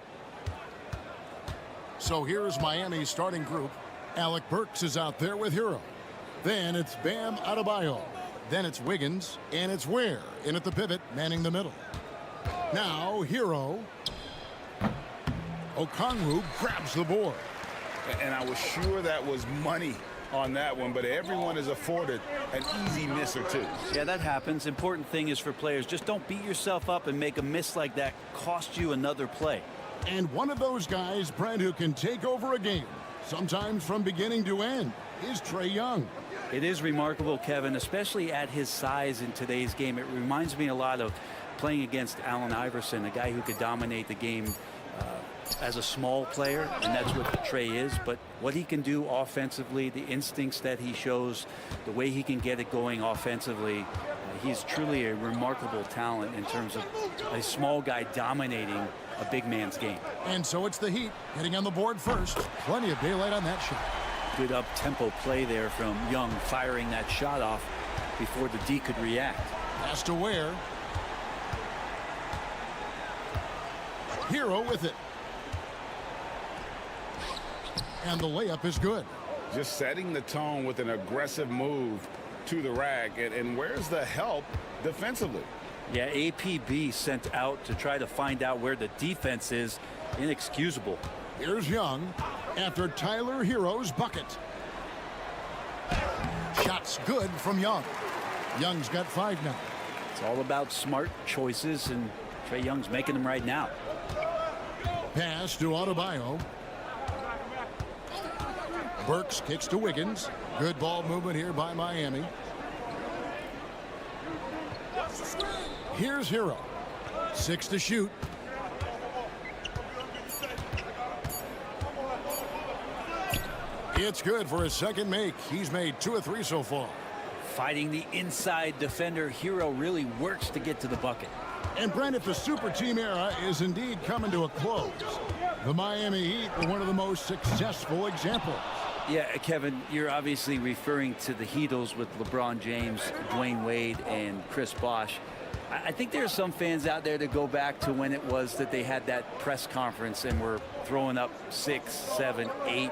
So here's Miami's starting group. Alec Burks is out there with Hero. Then it's Bam Adebayo. Then it's Wiggins, and it's Ware in at the pivot, manning the middle. Now Hero. Okongwu grabs the board. And I was sure that was money on that one, but everyone is afforded an easy miss or two. Yeah, that happens. Important thing is for players, just don't beat yourself up and make a miss like that cost you another play. And one of those guys, Brent, who can take over a game, sometimes from beginning to end, is Trae Young. It is remarkable, Kevin, especially at his size in today's game. It reminds me a lot of playing against Allen Iverson, a guy who could dominate the game as a small player, and that's what Trae is. But what he can do offensively, the instincts that he shows, the way he can get it going offensively, he's truly a remarkable talent in terms of a small guy dominating a big man's game. And so it's the Heat getting on the board first. Plenty of daylight on that shot. Good up-tempo play there from Young, firing that shot off before the D could react. Pass to Ware. Hero with it. And the layup is good. Just setting the tone with an aggressive move to the rack. And where's the help defensively? Yeah, APB sent out to try to find out where the defense is. Inexcusable. Here's Young after Tyler Hero's bucket. Shots good from Young. Young's got 5 now. It's all about smart choices, and Trae Young's making them right now. Pass to Adebayo. Burks kicks to Wiggins. Good ball movement here by Miami. Here's Hero. 6 to shoot. It's good for his second make. He's made 2 of 3 so far. Fighting the inside defender, Hero really works to get to the bucket. And Brent, if the super team era is indeed coming to a close, the Miami Heat are one of the most successful examples. Yeah, Kevin, you're obviously referring to the Heatles with LeBron James, Dwayne Wade, and Chris Bosh. I think there are some fans out there that go back to when it was that they had that press conference and were throwing up 6, 7, 8.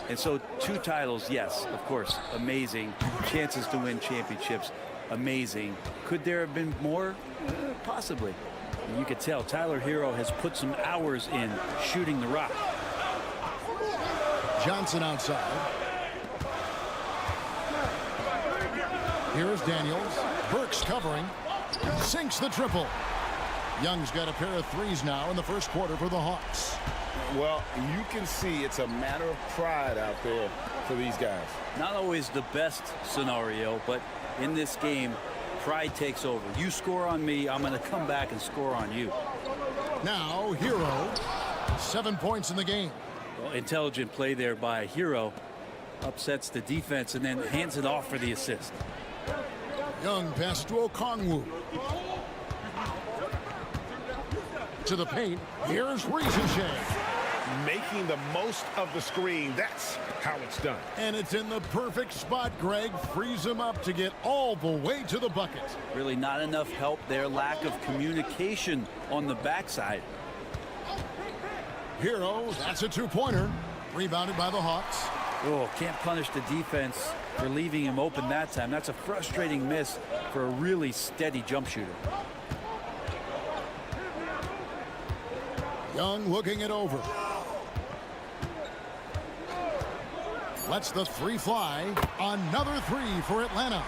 And so 2 titles, yes, of course, amazing. Chances to win championships, amazing. Could there have been more? Possibly. And you could tell Tyler Hero has put some hours in shooting the rock. Johnson outside. Here's Daniels. Burks covering. Sinks the triple. Young's got a pair of 3s now in the first quarter for the Hawks. Well, you can see it's a matter of pride out there for these guys. Not always the best scenario, but in this game, pride takes over. You score on me, I'm going to come back and score on you. Now, Hero. 7 points in the game. Well, intelligent play there by Hero. Upsets the defense and then hands it off for the assist. Young pass to Okongwu. To the paint. Here's Ricochet. Making the most of the screen. That's how it's done. And it's in the perfect spot, Greg. Frees him up to get all the way to the bucket. Really not enough help there. Lack of communication on the backside. Hero, that's a 2-pointer. Rebounded by the Hawks. Oh, can't punish the defense for leaving him open that time. That's a frustrating miss for a really steady jump shooter. Young looking it over. Lets the 3 fly. Another 3 for Atlanta.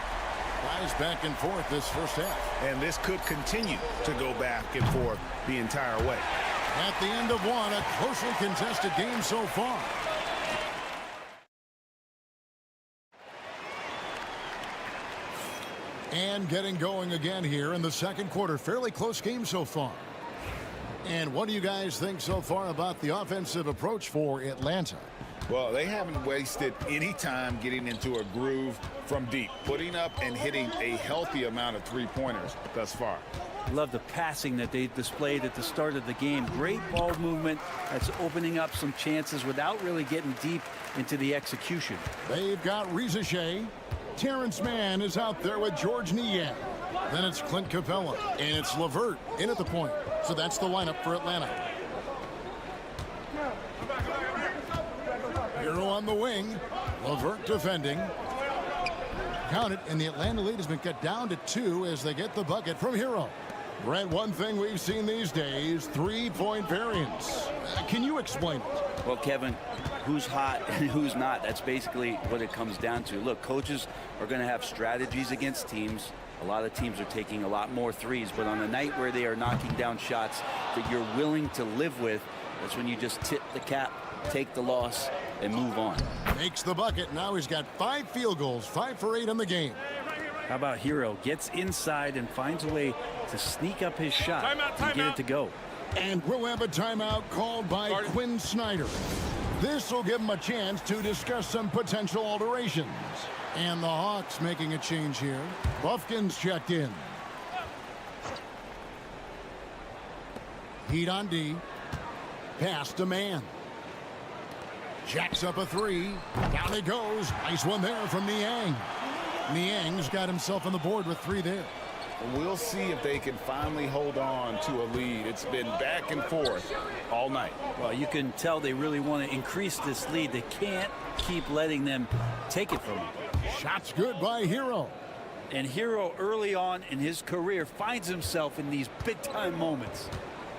Guys back and forth this first half. And this could continue to go back and forth the entire way. At the end of one, a closely contested game so far. And getting going again here in the second quarter. Fairly close game so far. And what do you guys think so far about the offensive approach for Atlanta? Well, they haven't wasted any time getting into a groove from deep, putting up and hitting a healthy amount of 3-pointers thus far. Love the passing that they displayed at the start of the game. Great ball movement that's opening up some chances without really getting deep into the execution. They've got Ricochet. Terrence Mann is out there with George Niang. Then it's Clint Capella. And it's LeVert in at the point. So that's the lineup for Atlanta. Hero on the wing. LeVert defending. Count it, and the Atlanta lead has been cut down to 2 as they get the bucket from Hero. Brent, one thing we've seen these days, 3-point variance. Can you explain it? Well, Kevin, who's hot and who's not, that's basically what it comes down to. Look, coaches are going to have strategies against teams. A lot of teams are taking a lot more threes, but on a night where they are knocking down shots that you're willing to live with, that's when you just tip the cap, take the loss, and move on. Makes the bucket. Now he's got 5 field goals, 5 for 8 in the game. How about Hero? Gets inside and finds a way to sneak up his shot and get it to go. And we'll have a timeout called by Quinn Snyder. This will give him a chance to discuss some potential alterations. And the Hawks making a change here. Buffkin's checked in. Heat on D. Pass to man. Jacks up a 3. Down it goes. Nice one there from Niang. Niang's got himself on the board with 3 there. We'll see if they can finally hold on to a lead. It's been back and forth all night. Well, you can tell they really want to increase this lead. They can't keep letting them take it from them. Shots good by Hero. And Hero early on in his career finds himself in these big-time moments.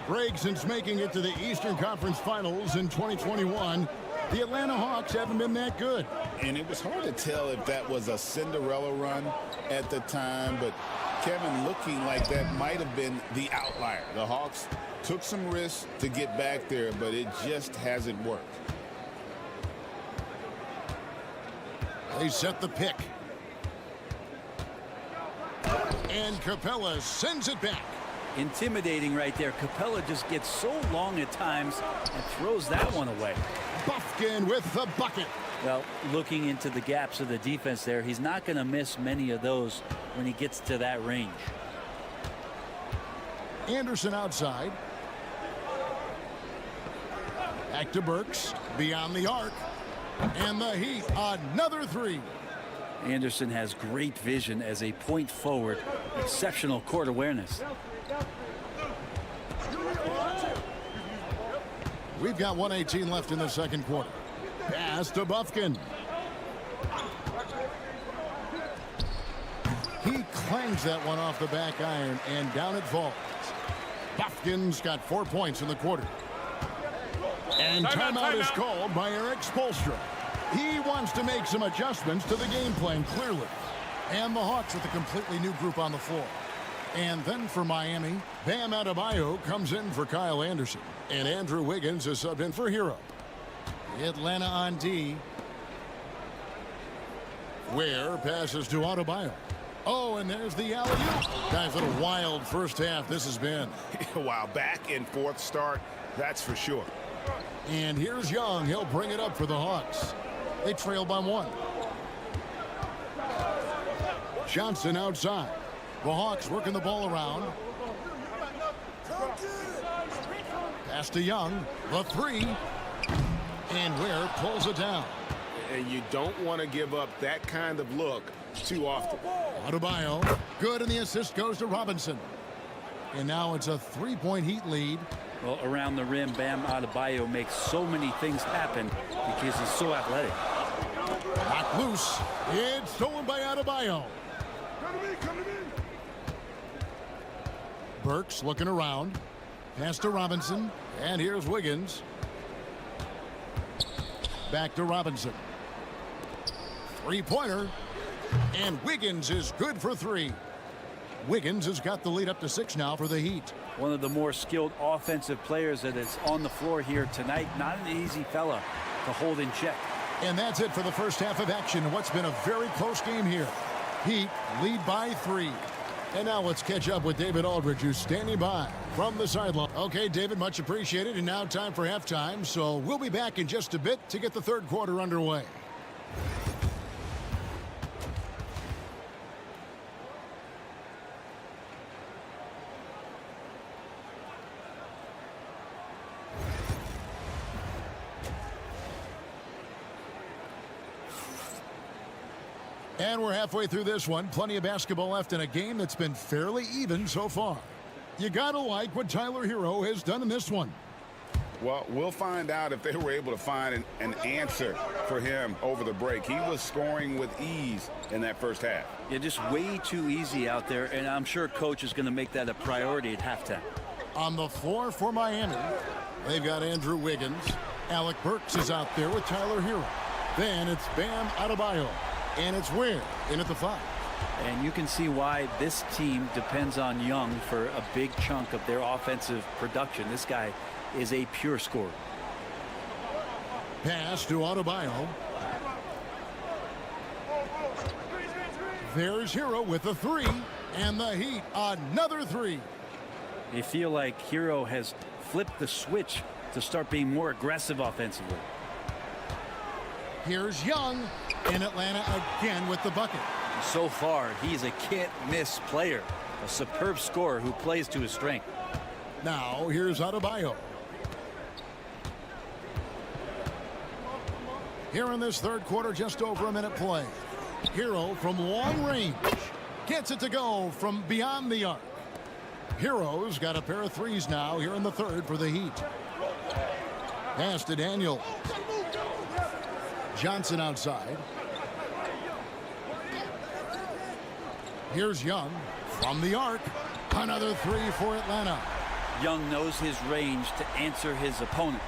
Greg, since making it to the Eastern Conference Finals in 2021, the Atlanta Hawks haven't been that good. And it was hard to tell if that was a Cinderella run at the time, but Kevin, looking like that might have been the outlier. The Hawks took some risks to get back there, but it just hasn't worked. They set the pick. And Capella sends it back. Intimidating right there. Capella just gets so long at times and throws that one away. Buffkin with the bucket. Well, looking into the gaps of the defense there, he's not going to miss many of those when he gets to that range. Anderson outside. Back to Burks. Beyond the arc. And the Heat, another 3. Anderson has great vision as a point forward. Exceptional court awareness. We've got 1:18 left in the second quarter. Pass to Buffkin. He clangs that one off the back iron, and down it falls. Buffkin's got 4 points in the quarter. And timeout is called by Eric Spoelstra. He wants to make some adjustments to the game plan, clearly. And the Hawks with a completely new group on the floor. And then for Miami, Bam Adebayo comes in for Kyle Anderson. And Andrew Wiggins is subbed in for Hero. Atlanta on D. Ware passes to Adebayo. Oh, and there's the alley-oop. Guys, what a wild first half this has been. Wow, back and forth start, that's for sure. And here's Young. He'll bring it up for the Hawks. They trail by 1. Johnson outside. The Hawks working the ball around. Pass to Young. The 3. And Ware pulls it down. And you don't want to give up that kind of look too often. Adebayo. Good, and the assist goes to Robinson. And now it's a 3-point Heat lead. Well, around the rim, Bam Adebayo makes so many things happen because he's so athletic. Knocked loose. It's stolen by Adebayo. Burks looking around. Pass to Robinson. And here's Wiggins. Back to Robinson. 3-pointer. And Wiggins is good for 3. Wiggins has got the lead up to 6 now for the Heat. One of the more skilled offensive players that is on the floor here tonight. Not an easy fella to hold in check. And that's it for the first half of action in what's been a very close game here. Heat lead by 3. And now let's catch up with David Aldridge, who's standing by from the sideline. Okay, David, much appreciated. And now time for halftime. So we'll be back in just a bit to get the third quarter underway. And we're halfway through this one. Plenty of basketball left in a game that's been fairly even so far. You gotta like what Tyler Hero has done in this one. Well, we'll find out if they were able to find an answer for him over the break. He was scoring with ease in that first half. Yeah, just way too easy out there, and I'm sure coach is going to make that a priority at halftime. On the floor for Miami, they've got Andrew Wiggins. Alec Burks is out there with Tyler Hero. Then it's Bam Adebayo, and it's Ware in at the 5. And you can see why this team depends on Young for a big chunk of their offensive production. This guy is a pure scorer. Pass to Adebayo. There's Hero with a 3, and the Heat another 3. They feel like Hero has flipped the switch to start being more aggressive offensively. Here's Young in Atlanta again with the bucket. So far, he's a can't-miss player, a superb scorer who plays to his strength. Now, here's Adebayo. Here in this third quarter, just over a minute play. Hero from long range gets it to go from beyond the arc. Hero's got a pair of 3s now here in the third for the Heat. Pass to Daniel. Johnson outside. Here's Young from the arc. Another 3 for Atlanta. Young knows his range to answer his opponent.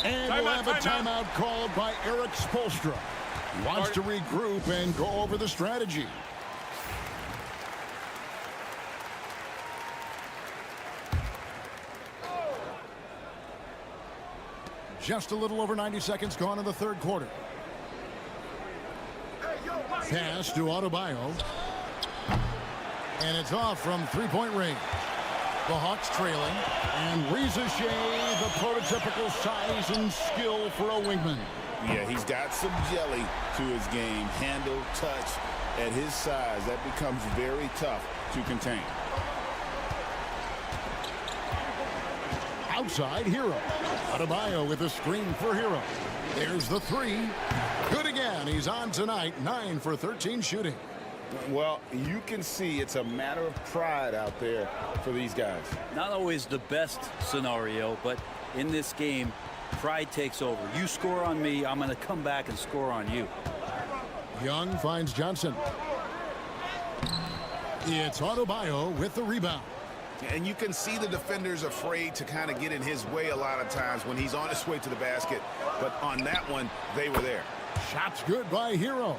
And we'll have a timeout called by Eric Spoelstra. He wants to regroup and go over the strategy. Just a little over 90 seconds gone in the third quarter. Pass to Adebayo. And it's off from three-point range. The Hawks trailing. And Reza Shea, the prototypical size and skill for a wingman. Yeah, he's got some jelly to his game. Handle, touch. At his size, that becomes very tough to contain. Outside, Hero. Adebayo with a screen for Hero. There's the 3. Good again. He's on tonight. 9 for 13 shooting. Well, you can see it's a matter of pride out there for these guys. Not always the best scenario, but in this game, pride takes over. You score on me, I'm going to come back and score on you. Young finds Johnson. It's Adebayo with the rebound. And you can see the defenders afraid to kind of get in his way a lot of times when he's on his way to the basket. But on that one, they were there. Shots good by Hero.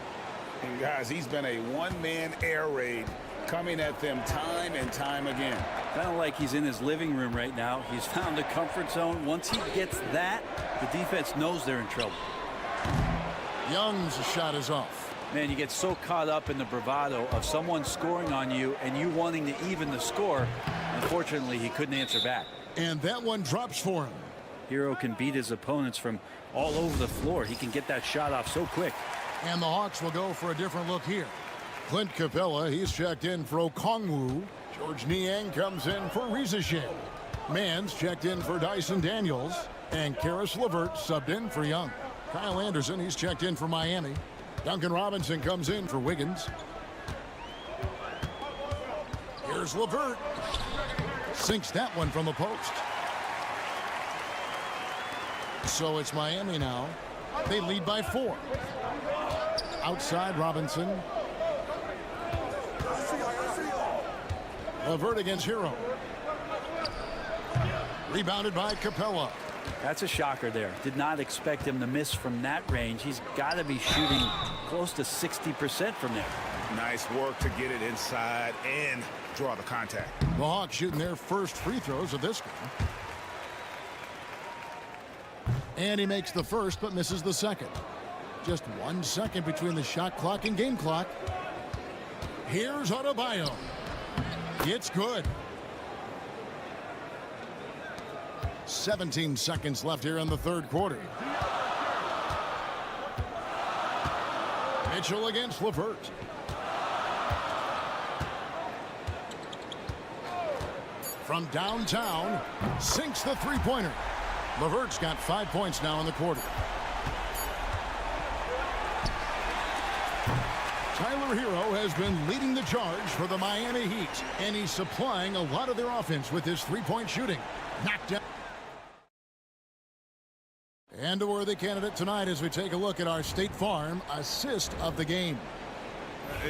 And guys, he's been a one-man air raid coming at them time and time again. Kind of like he's in his living room right now. He's found a comfort zone. Once he gets that, the defense knows they're in trouble. Young's shot is off. Man, you get so caught up in the bravado of someone scoring on you and you wanting to even the score. Unfortunately, he couldn't answer back. And that one drops for him. Hero can beat his opponents from all over the floor. He can get that shot off so quick. And the Hawks will go for a different look here. Clint Capella, he's checked in for Okongwu. George Niang comes in for Reza Shea. Mans checked in for Dyson Daniels. And Karis LeVert subbed in for Young. Kyle Anderson, he's checked in for Miami. Duncan Robinson comes in for Wiggins. Here's LeVert. Sinks that one from the post. So it's Miami now. They lead by 4. Outside Robinson. LeVert against Hero. Rebounded by Capella. That's a shocker there. Did not expect him to miss from that range. He's got to be shooting close to 60% from there. Nice work to get it inside and draw the contact. The Hawks shooting their first free throws of this game. And he makes the first but misses the second. Just 1 second between the shot clock and game clock. Here's Adebayo. It's good. 17 seconds left here in the third quarter. Mitchell against LeVert. From downtown, sinks the three-pointer. LeVert's got 5 points now in the quarter. Tyler Hero has been leading the charge for the Miami Heat, and he's supplying a lot of their offense with his three-point shooting. Knocked down. And a worthy candidate tonight as we take a look at our State Farm assist of the game.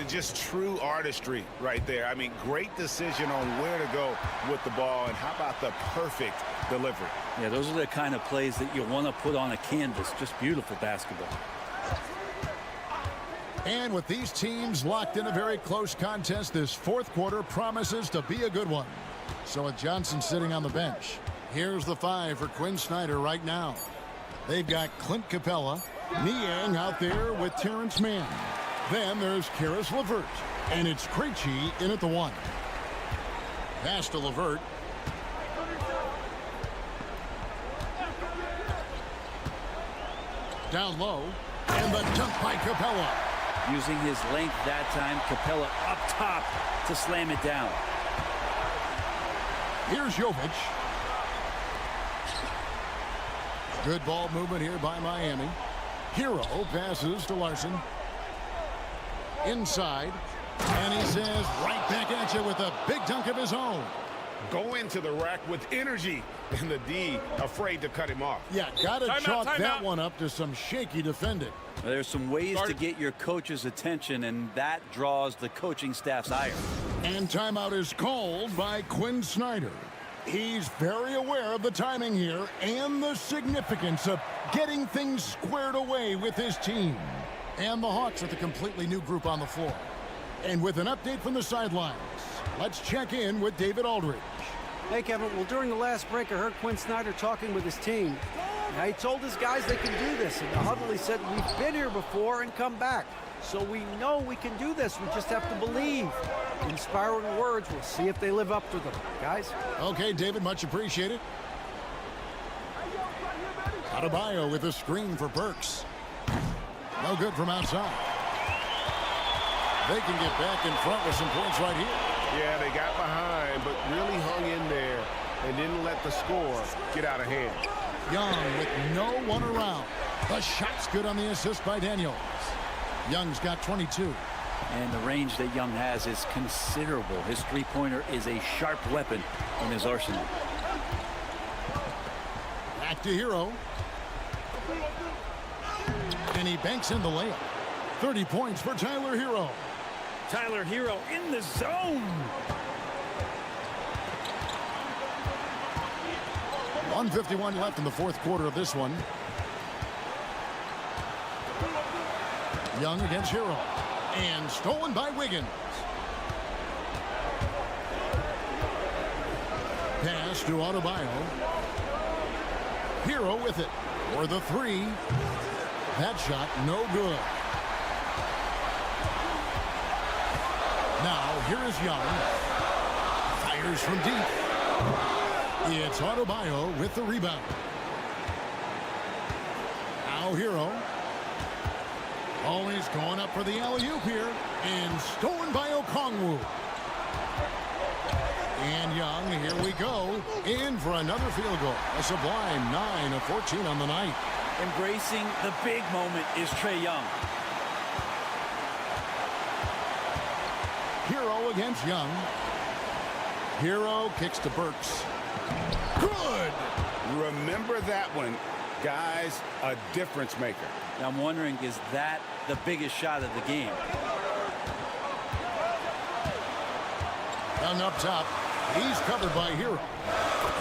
Just true artistry right there. I mean, great decision on where to go with the ball, and how about the perfect delivery? Yeah, those are the kind of plays that you want to put on a canvas. Just beautiful basketball. And with these teams locked in a very close contest, this fourth quarter promises to be a good one. So with Johnson sitting on the bench, here's the 5 for Quinn Snyder right now. They've got Clint Capella, Niang out there with Terrence Mann. Then there's Karis LeVert, and it's Krejci in at the 1. Pass to LeVert. Down low, and the dunk by Capella. Using his length that time, Capella up top to slam it down. Here's Jovic. Good ball movement here by Miami. Hero passes to Larson. Inside, and he says right back at you with a big dunk of his own. Go into the rack with energy, and the D afraid to cut him off. Yeah, gotta chalk that one up to some shaky defending. There's some ways to get your coach's attention, and that draws the coaching staff's ire. And timeout is called by Quinn Snyder. He's very aware of the timing here and the significance of getting things squared away with his team. And the Hawks with a completely new group on the floor. And with an update from the sidelines, let's check in with David Aldridge. Hey, Kevin. Well, during the last break, I heard Quinn Snyder talking with his team. Now, he told his guys they can do this. In the huddle, he said, we've been here before and come back. So we know we can do this. We just have to believe. Inspiring words. We'll see if they live up to them. Guys? Okay, David, much appreciated. Adebayo with a screen for Burks. No good from outside. They can get back in front with some points right here. Yeah, they got behind, but really hung in there and didn't let the score get out of hand. Young with no one around. The shot's good on the assist by Daniels. Young's got 22. And the range that Young has is considerable. His three-pointer is a sharp weapon in his arsenal. Back to Hero. And he banks in the layup. 30 points for Tyler Hero. Tyler Hero in the zone. 1:51 left in the fourth quarter of this one. Young against Hero. And stolen by Wiggins. Pass to Adebayo. Hero with it. For the 3. That shot no good. Now here is Young. Fires from deep. It's Adebayo with the rebound. Now Hero. Always going up for the alley-oop here. And stolen by Okongwu. And Young, here we go. In for another field goal. A sublime 9 of 14 on the night. Embracing the big moment is Trae Young. Hero against Young. Hero kicks to Burks. Good! Remember that one. Guys, a difference maker. I'm wondering, is that the biggest shot of the game? Young up top. He's covered by Hero.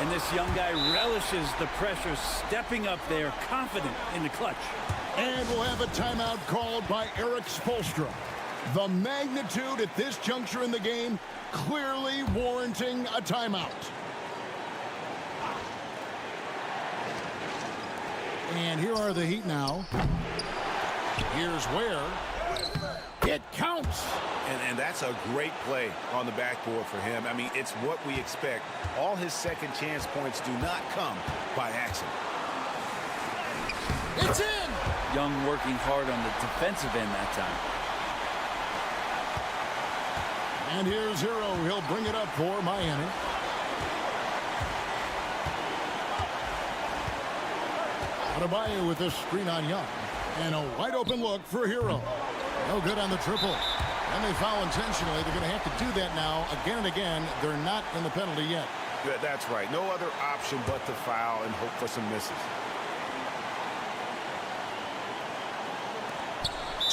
And this young guy relishes the pressure, stepping up there, confident in the clutch. And we'll have a timeout called by Eric Spoelstra. The magnitude at this juncture in the game clearly warranting a timeout. And here are the Heat now. Here's where it counts. And that's a great play on the backboard for him. I mean, it's what we expect. All his second chance points do not come by accident. It's in! Young working hard on the defensive end that time. And here's Hero. He'll bring it up for Miami. Adebayo with this screen on Young. And a wide open look for Hero. No good on the triple. And they foul intentionally. They're going to have to do that now again and again. They're not in the penalty yet. That's right. No other option but to foul and hope for some misses.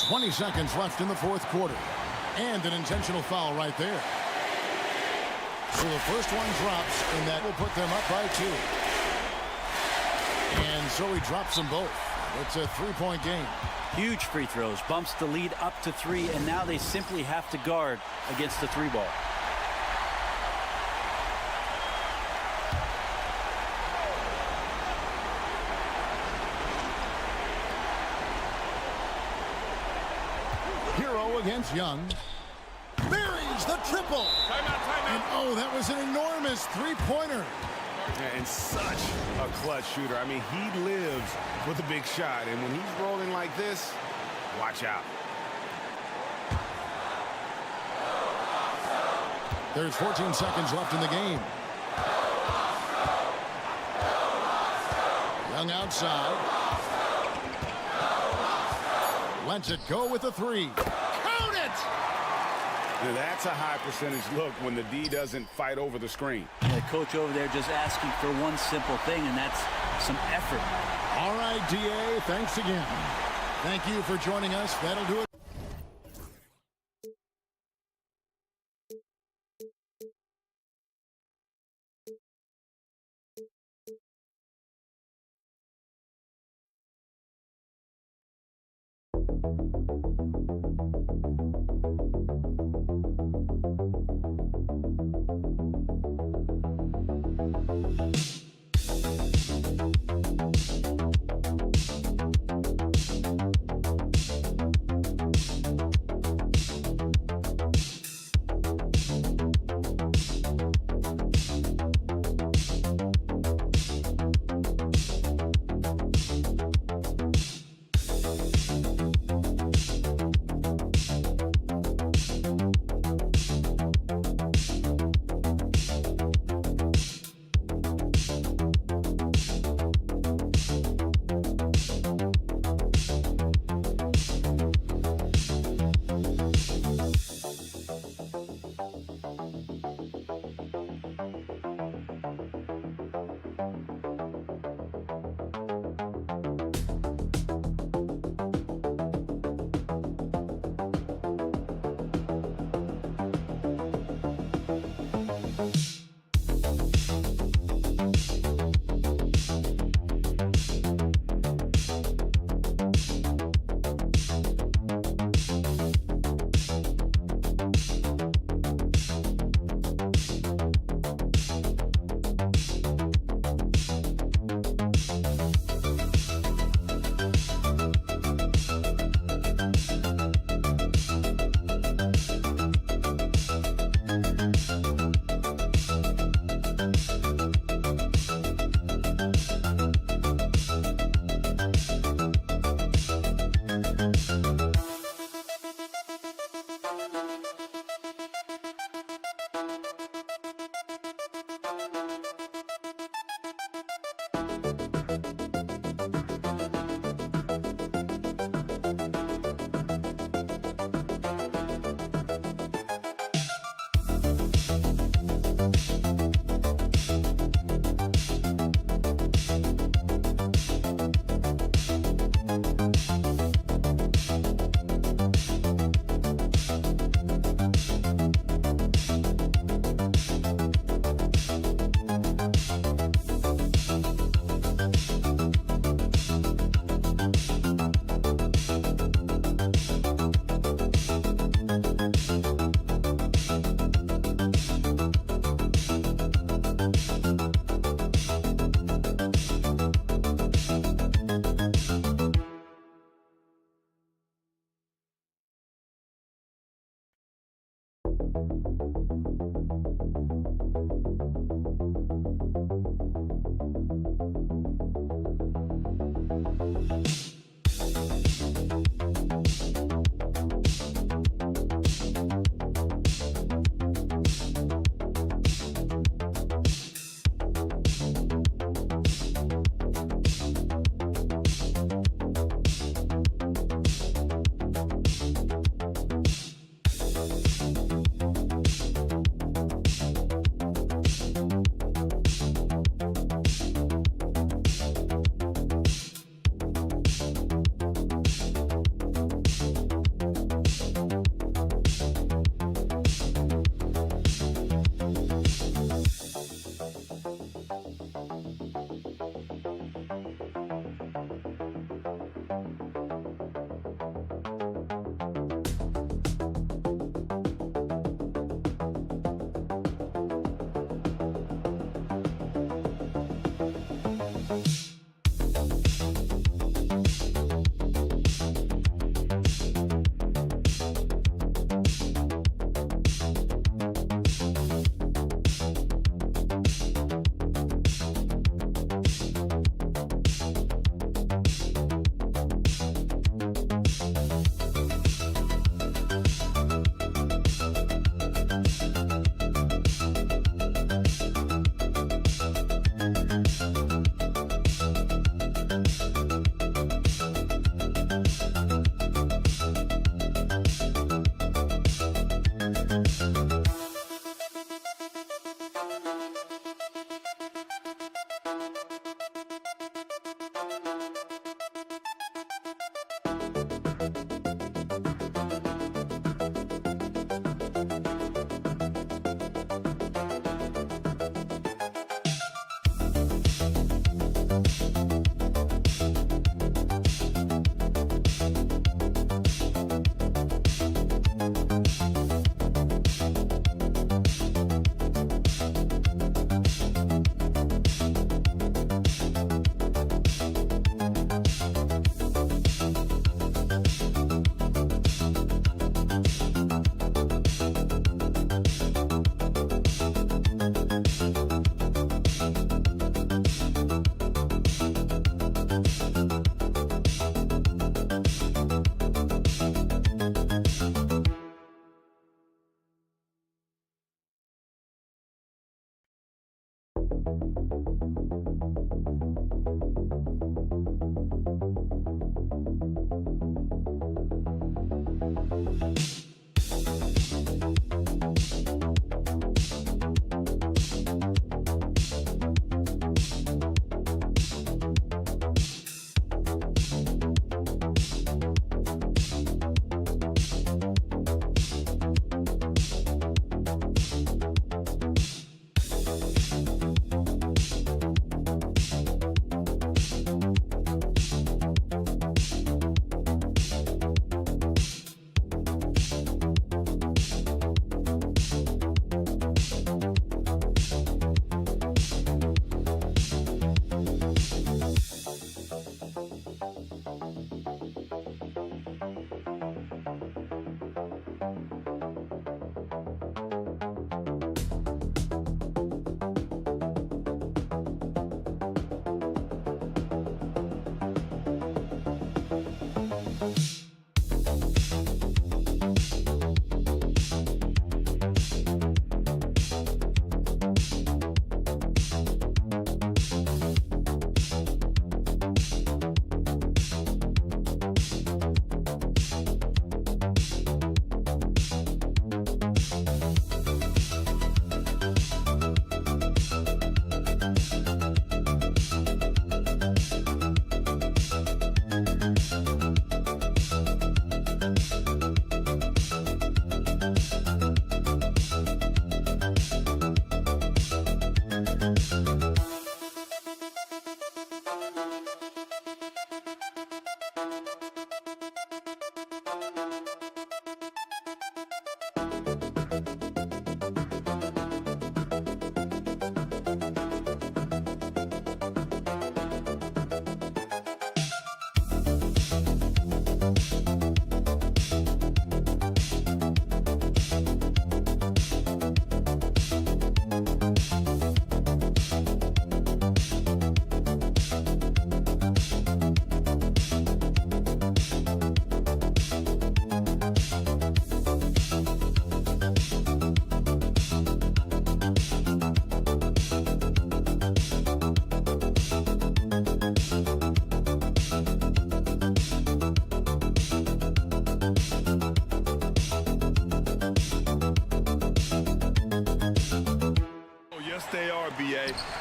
20 seconds left in the fourth quarter. And an intentional foul right there. So the first one drops, and that will put them up by 2. And so he drops them both. It's a 3-point game. Huge free throws, bumps the lead up to 3, and now they simply have to guard against the 3 ball. Hero against Young. Buries the triple. Timeout. And oh, that was an enormous 3-pointer. And such a clutch shooter. I mean, he lives with a big shot. And when he's rolling like this, watch out. There's 14 seconds left in the game. Young outside. Lets it go with a 3. Count it! Now that's a high percentage look when the D doesn't fight over the screen. The coach over there just asking for one simple thing, and that's some effort. All right, DA, thanks again. Thank you for joining us. That'll do it.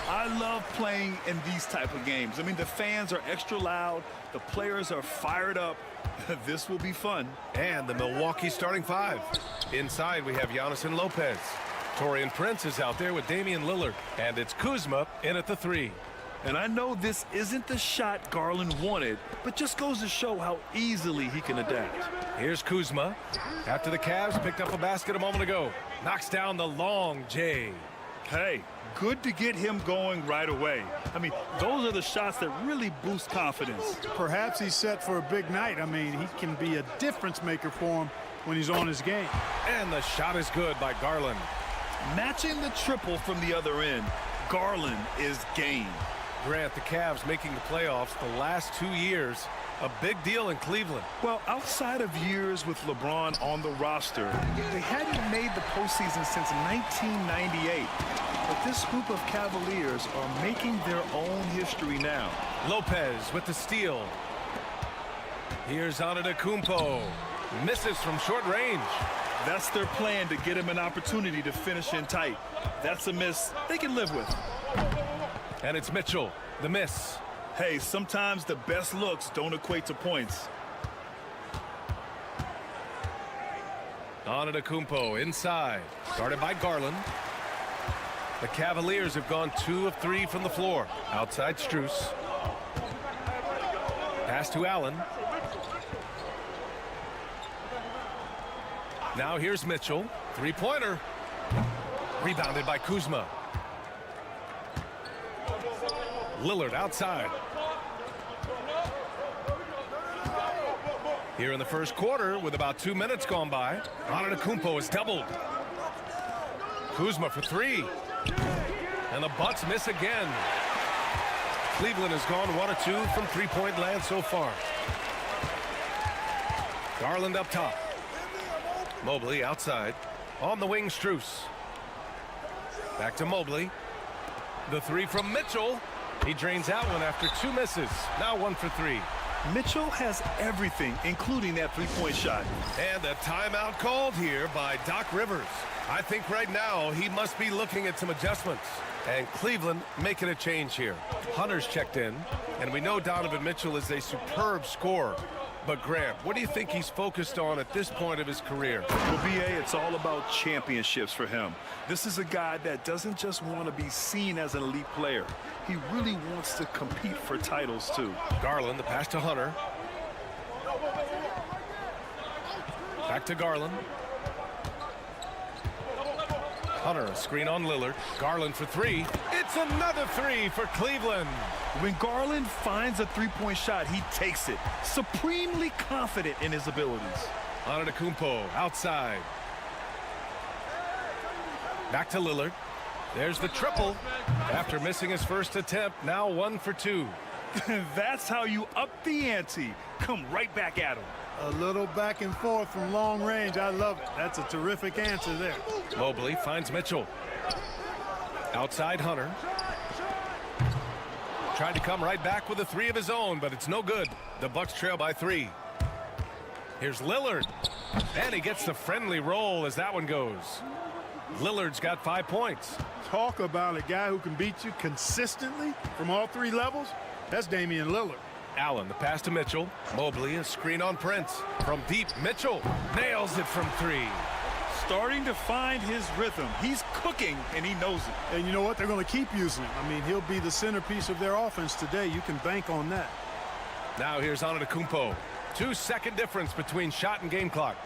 I love playing in these type of games. I mean, the fans are extra loud. The players are fired up. This will be fun. And the Milwaukee starting five. Inside, we have Giannis and Lopez. Taurean Prince is out there with Damian Lillard. And it's Kuzma in at the three. And I know this isn't the shot Garland wanted, but just goes to show how easily he can adapt. Here's Kuzma. After the Cavs picked up a basket a moment ago. Knocks down the long J. Hey, good to get him going right away. I mean, those are the shots that really boost confidence. Perhaps he's set for a big night. I mean, he can be a difference maker for him when he's on his game. And the shot is good by Garland. Matching the triple from the other end, Garland is game. Grant, the Cavs making the playoffs the last 2 years. A big deal in Cleveland. Well, outside of years with LeBron on the roster, they hadn't made the postseason since 1998. But this group of Cavaliers are making their own history now. Lopez with the steal. Here's Antetokounmpo. Misses from short range. That's their plan, to get him an opportunity to finish in tight. That's a miss they can live with. And it's Mitchell, the miss. Hey, sometimes the best looks don't equate to points. Antetokounmpo inside. Started by Garland. The Cavaliers have gone 2 of 3 from the floor. Outside Strus. Pass to Allen. Now here's Mitchell. Three-pointer. Rebounded by Kuzma. Lillard outside. Here in the first quarter, with about 2 minutes gone by, Antetokounmpo is doubled. Kuzma for three. And the Bucks miss again. Cleveland has gone 1 of 2 from three-point land so far. Garland up top. Mobley outside. On the wing, Strus. Back to Mobley. The three from Mitchell. He drains that one after 2 misses. Now 1 for 3. Mitchell has everything, including that three-point shot. And a timeout called here by Doc Rivers. I think right now he must be looking at some adjustments. And Cleveland making a change here. Hunter's checked in, and we know Donovan Mitchell is a superb scorer. But Grant, what do you think he's focused on at this point of his career? Well, B.A., it's all about championships for him. This is a guy that doesn't just want to be seen as an elite player. He really wants to compete for titles, too. Garland, the pass to Hunter. Back to Garland. Hunter, a screen on Lillard. Garland for 3. It's another 3 for Cleveland. When Garland finds a three-point shot, he takes it, supremely confident in his abilities. Antetokounmpo outside. Back to Lillard. There's the triple. After missing his first attempt, now 1 for 2. That's how you up the ante. Come right back at him. A little back and forth from long range. I love it. That's a terrific answer there. Mobley finds Mitchell. Outside Hunter. Tried to come right back with a 3 of his own, but it's no good. The Bucks trail by 3. Here's Lillard. And he gets the friendly roll as that one goes. Lillard's got 5 points. Talk about a guy who can beat you consistently from all 3 levels. That's Damian Lillard. Allen, the pass to Mitchell. Mobley, a screen on Prince. From deep, Mitchell nails it from 3. Starting to find his rhythm. He's cooking, and he knows it. And you know what? They're going to keep using him. I mean, he'll be the centerpiece of their offense today. You can bank on that. Now here's Antetokounmpo. 2-second difference between shot and game clock.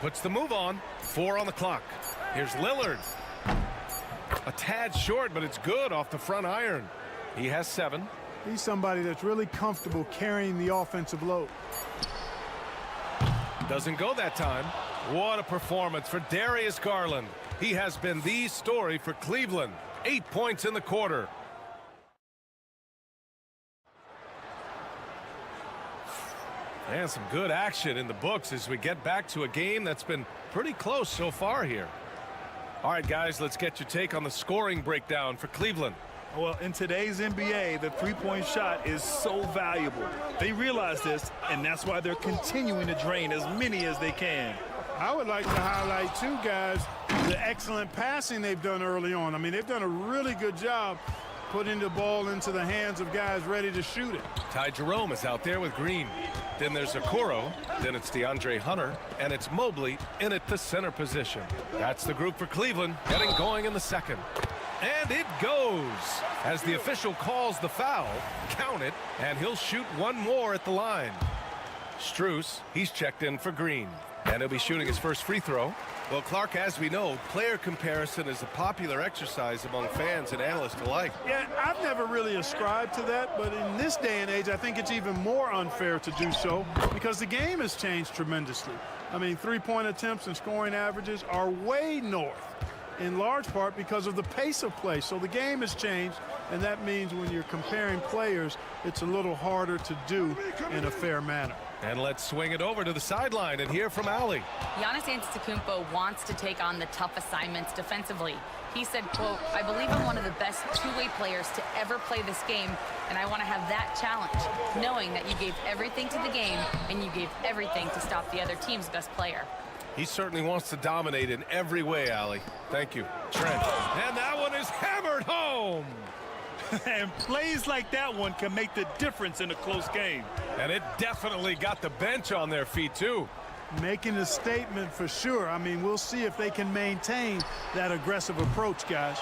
Puts the move on. 4 on the clock. Here's Lillard. A tad short, but it's good off the front iron. He has 7. He's somebody that's really comfortable carrying the offensive load. Doesn't go that time. What a performance for Darius Garland. He has been the story for Cleveland. 8 points in the quarter. And some good action in the books as we get back to a game that's been pretty close so far here. All right, guys, let's get your take on the scoring breakdown for Cleveland. Well, in today's NBA, the three-point shot is so valuable. They realize this, and that's why they're continuing to drain as many as they can. I would like to highlight, too, guys, the excellent passing they've done early on. I mean, they've done a really good job putting the ball into the hands of guys ready to shoot it. Ty Jerome is out there with Green. Then there's Okoro. Then it's DeAndre Hunter. And it's Mobley in at the center position. That's the group for Cleveland getting going in the second. And it goes. As the official calls the foul, count it, and he'll shoot one more at the line. Strus, he's checked in for Green. And he'll be shooting his first free throw. Well, Clark, as we know, player comparison is a popular exercise among fans and analysts alike. Yeah, I've never really ascribed to that, but in this day and age, I think it's even more unfair to do so because the game has changed tremendously. I mean, three-point attempts and scoring averages are way north, in large part because of the pace of play. So the game has changed, and that means when you're comparing players, it's a little harder to do in a fair manner. And let's swing it over to the sideline and hear from Allie. Giannis Antetokounmpo wants to take on the tough assignments defensively. He said, quote, "I believe I'm one of the best two-way players to ever play this game, and I want to have that challenge, knowing that you gave everything to the game and you gave everything to stop the other team's best player." He certainly wants to dominate in every way, Allie. Thank you. Trent. And that one is hammered home. And plays like that one can make the difference in a close game. And it definitely got the bench on their feet, too. Making a statement for sure. I mean, we'll see if they can maintain that aggressive approach, guys.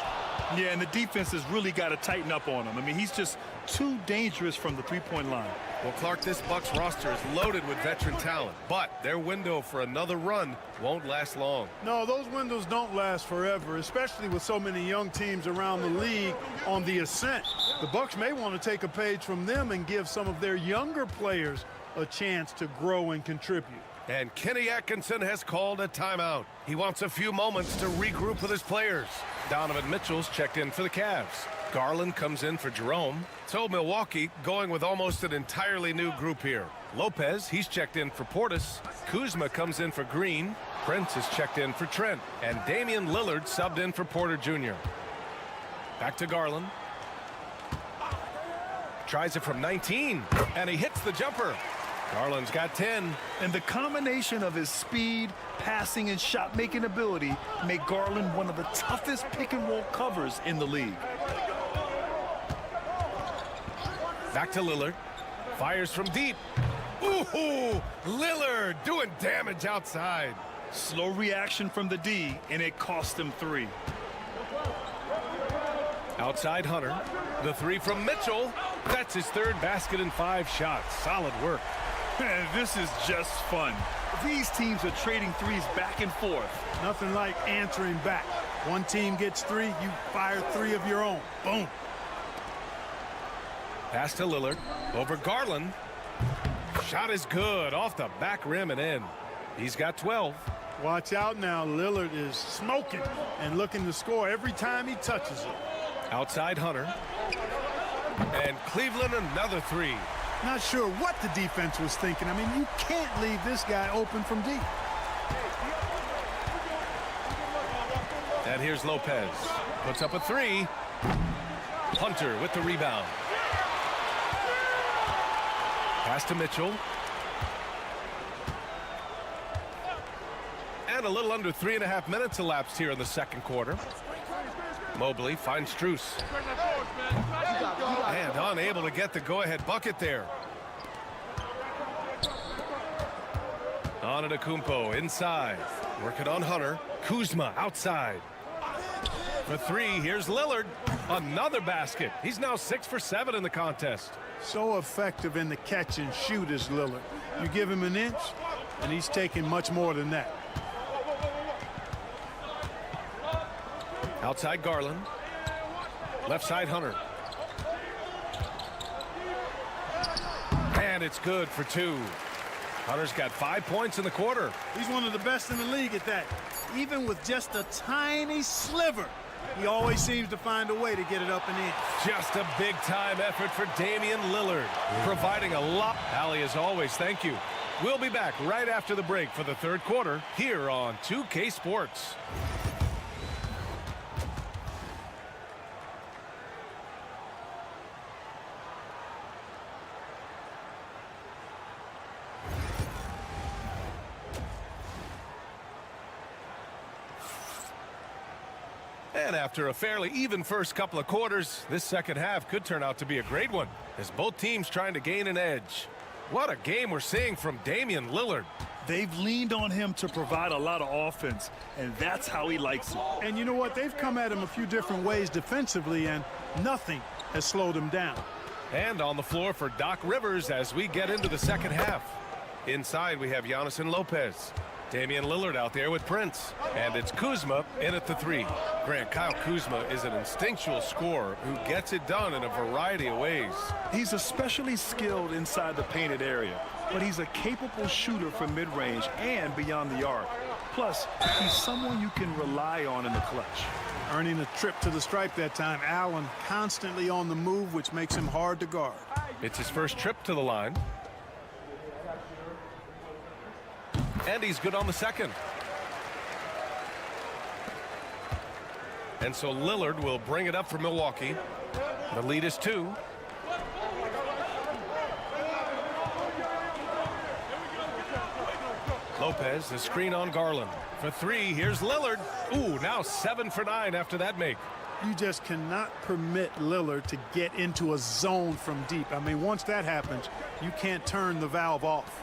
Yeah, and the defense has really got to tighten up on him. I mean, he's just too dangerous from the three-point line. Well, Clark, this Bucks roster is loaded with veteran talent, but their window for another run won't last long. No, those windows don't last forever, especially with so many young teams around the league on the ascent. The Bucks may want to take a page from them and give some of their younger players a chance to grow and contribute. And Kenny Atkinson has called a timeout. He wants a few moments to regroup with his players. Donovan Mitchell's checked in for the Cavs. Garland comes in for Jerome. So Milwaukee going with almost an entirely new group here. Lopez, he's checked in for Portis. Kuzma comes in for Green. Prince is checked in for Trent. And Damian Lillard subbed in for Porter Jr. Back to Garland. Tries it from 19, and he hits the jumper. Garland's got 10. And the combination of his speed, passing, and shot-making ability make Garland one of the toughest pick-and-roll covers in the league. Back to Lillard. Fires from deep. Ooh, Lillard doing damage outside. Slow reaction from the D, and it cost him 3. Outside Hunter. The 3 from Mitchell. That's his 3rd basket in 5 shots. Solid work. This is just fun. These teams are trading threes back and forth. Nothing like answering back. One team gets 3, you fire 3 of your own. Boom. Pass to Lillard. Over Garland. Shot is good. Off the back rim and in. He's got 12. Watch out now. Lillard is smoking and looking to score every time he touches it. Outside Hunter. And Cleveland another 3. Not sure what the defense was thinking. I mean, you can't leave this guy open from deep. And here's Lopez. Puts up a 3. Hunter with the rebound. Pass to Mitchell. And a little under 3.5 minutes elapsed here in the second quarter. Mobley finds Strus. And unable to get the go-ahead bucket there. Antetokounmpo inside. Working on Hunter. Kuzma outside. For 3, here's Lillard. Another basket. He's now 6 for 7 in the contest. So effective in the catch and shoot is Lillard. You give him an inch, and he's taking much more than that. Outside Garland. Left side Hunter. And it's good for 2. Hunter's got 5 points in the quarter. He's one of the best in the league at that. Even with just a tiny sliver, he always seems to find a way to get it up and in. Just a big-time effort for Damian Lillard, providing a lot. Allie, as always, thank you. We'll be back right after the break for the third quarter here on 2K Sports. And after a fairly even first couple of quarters, this second half could turn out to be a great one, as both teams trying to gain an edge. What a game we're seeing from Damian Lillard. They've leaned on him to provide a lot of offense, and that's how he likes it. And you know what? They've come at him a few different ways defensively, and nothing has slowed him down. And on the floor for Doc Rivers as we get into the second half. Inside, we have Giannis and Lopez. Damian Lillard out there with Prince. And it's Kuzma in at the 3. Grant, Kyle Kuzma is an instinctual scorer who gets it done in a variety of ways. He's especially skilled inside the painted area, but he's a capable shooter from mid-range and beyond the arc. Plus, he's someone you can rely on in the clutch. Earning a trip to the stripe that time. Allen constantly on the move, which makes him hard to guard. It's his first trip to the line. And he's good on the second. And so Lillard will bring it up for Milwaukee. The lead is 2. Lopez, the screen on Garland. For 3, here's Lillard. Ooh, now 7 for 9 after that make. You just cannot permit Lillard to get into a zone from deep. I mean, once that happens, you can't turn the valve off.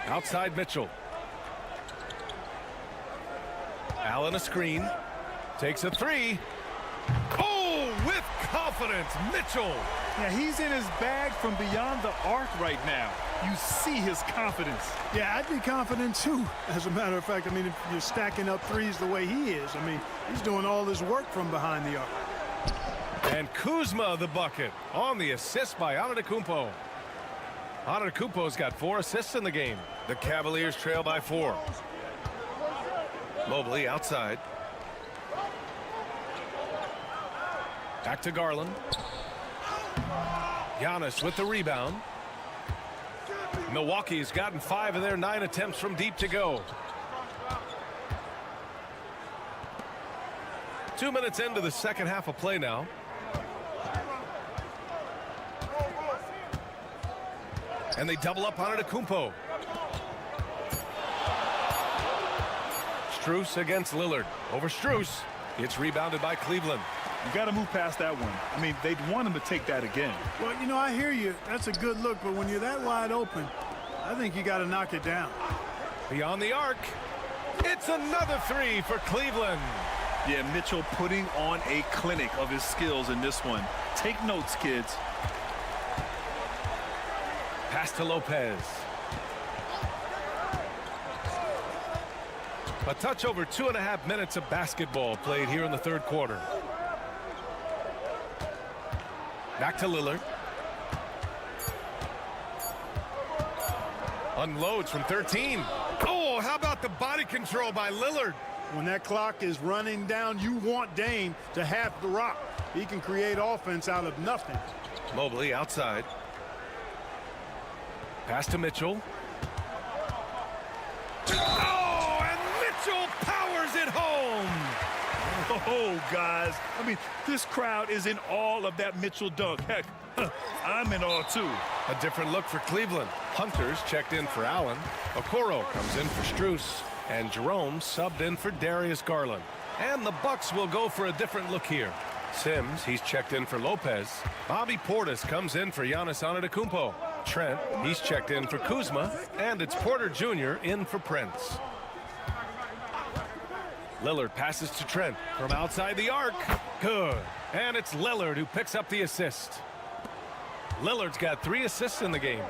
Outside Mitchell. Allen a screen. Takes a 3. Oh, with confidence, Mitchell. Yeah, he's in his bag from beyond the arc right now. You see his confidence. Yeah, I'd be confident too. As a matter of fact, I mean, if you're stacking up threes the way he is, I mean, he's doing all this work from behind the arc. And Kuzma the bucket on the assist by Antetokounmpo. Antetokounmpo's got 4 assists in the game. The Cavaliers trail by 4. Mobley outside. Back to Garland. Giannis with the rebound. Milwaukee has gotten 5 of their 9 attempts from deep to go. 2 minutes into the second half of play now. And they double up on Antetokounmpo. Strus against Lillard. Over Strus. It's rebounded by Cleveland. You got to move past that one. I mean, they'd want him to take that again. Well, you know, I hear you. That's a good look, but when you're that wide open, I think you got to knock it down. Beyond the arc. It's another 3 for Cleveland. Yeah, Mitchell putting on a clinic of his skills in this one. Take notes, kids. Pass to Lopez. A touch over 2.5 minutes of basketball played here in the third quarter. Back to Lillard. Unloads from 13. Oh, how about the body control by Lillard? When that clock is running down, you want Dame to have the rock. He can create offense out of nothing. Mobley outside. Pass to Mitchell. Oh, and Mitchell powers it home. Oh, guys. I mean, this crowd is in awe of that Mitchell dunk. Heck, I'm in awe, too. A different look for Cleveland. Hunters checked in for Allen. Okoro comes in for Strus. And Jerome subbed in for Darius Garland. And the Bucks will go for a different look here. Sims, he's checked in for Lopez. Bobby Portis comes in for Giannis Antetokounmpo. Trent, he's checked in for Kuzma. And it's Porter Jr. in for Prince. Lillard passes to Trent from outside the arc. Good. And it's Lillard who picks up the assist. Lillard's got 3 assists in the game.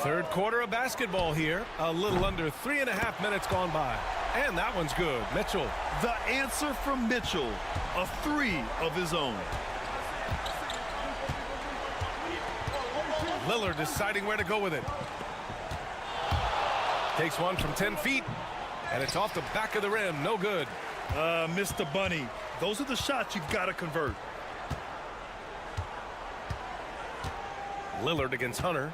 Third quarter of basketball here. A little under 3.5 minutes gone by. And that one's good. Mitchell. The answer from Mitchell. A 3 of his own. Lillard deciding where to go with it. Takes one from 10 feet. And it's off the back of the rim. No good. Mr. Bunny. Those are the shots you've got to convert. Lillard against Hunter.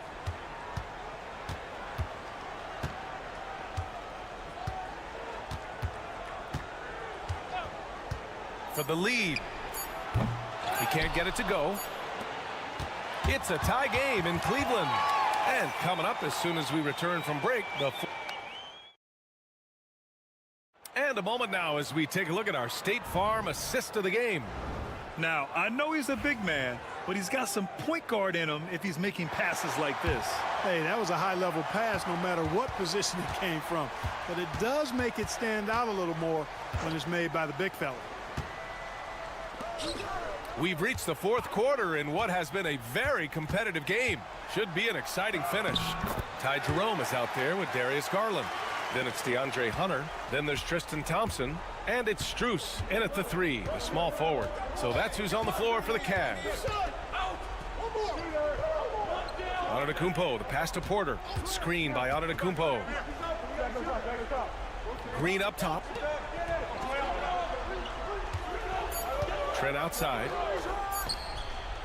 For the lead. He can't get it to go. It's a tie game in Cleveland. And coming up as soon as we return from break, and a moment now as we take a look at our State Farm assist of the game. Now, I know he's a big man, but he's got some point guard in him if he's making passes like this. Hey, that was a high-level pass no matter what position it came from. But it does make it stand out a little more when it's made by the big fella. We've reached the fourth quarter in what has been a very competitive game. Should be an exciting finish. Ty Jerome is out there with Darius Garland. Then it's DeAndre Hunter. Then there's Tristan Thompson. And it's Strus in at the 3, the small forward. So that's who's on the floor for the Cavs. Antetokounmpo, the pass to Porter. Screen by Antetokounmpo. Green up top. Trent outside.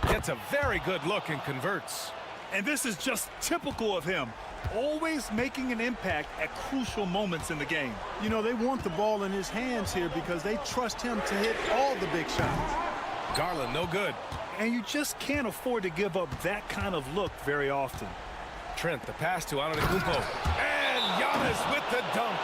Gets a very good look and converts. And this is just typical of him. Always making an impact at crucial moments in the game. You know, they want the ball in his hands here because they trust him to hit all the big shots. Garland, no good. And you just can't afford to give up that kind of look very often. Trent, the pass to Antetokounmpo. And Giannis with the dunk.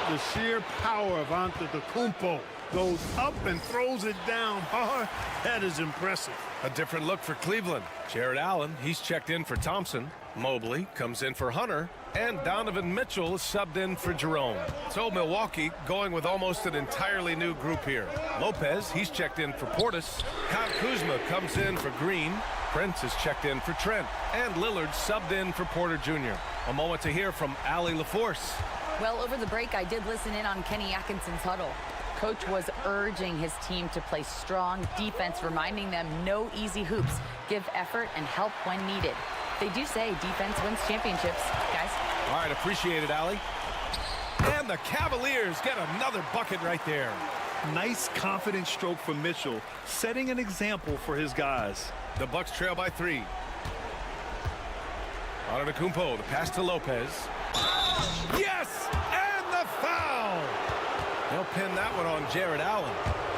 The sheer power of Antetokounmpo goes up and throws it down hard. That is impressive. A different look for Cleveland. Jared Allen, he's checked in for Thompson. Mobley comes in for Hunter. And Donovan Mitchell is subbed in for Jerome. So Milwaukee going with almost an entirely new group here. Lopez, he's checked in for Portis. Kyle Kuzma comes in for Green. Prince is checked in for Trent. And Lillard subbed in for Porter Jr. A moment to hear from Allie LaForce. Well, over the break, I did listen in on Kenny Atkinson's huddle. Coach was urging his team to play strong defense, reminding them no easy hoops, give effort, and help when needed. They do say defense wins championships, guys. All right, appreciate it, Allie. And the Cavaliers get another bucket right there. Nice, confident stroke from Mitchell, setting an example for his guys. The Bucks trail by 3. Antetokounmpo, the pass to Lopez. Yes! And the foul! They'll pin that one on Jared Allen.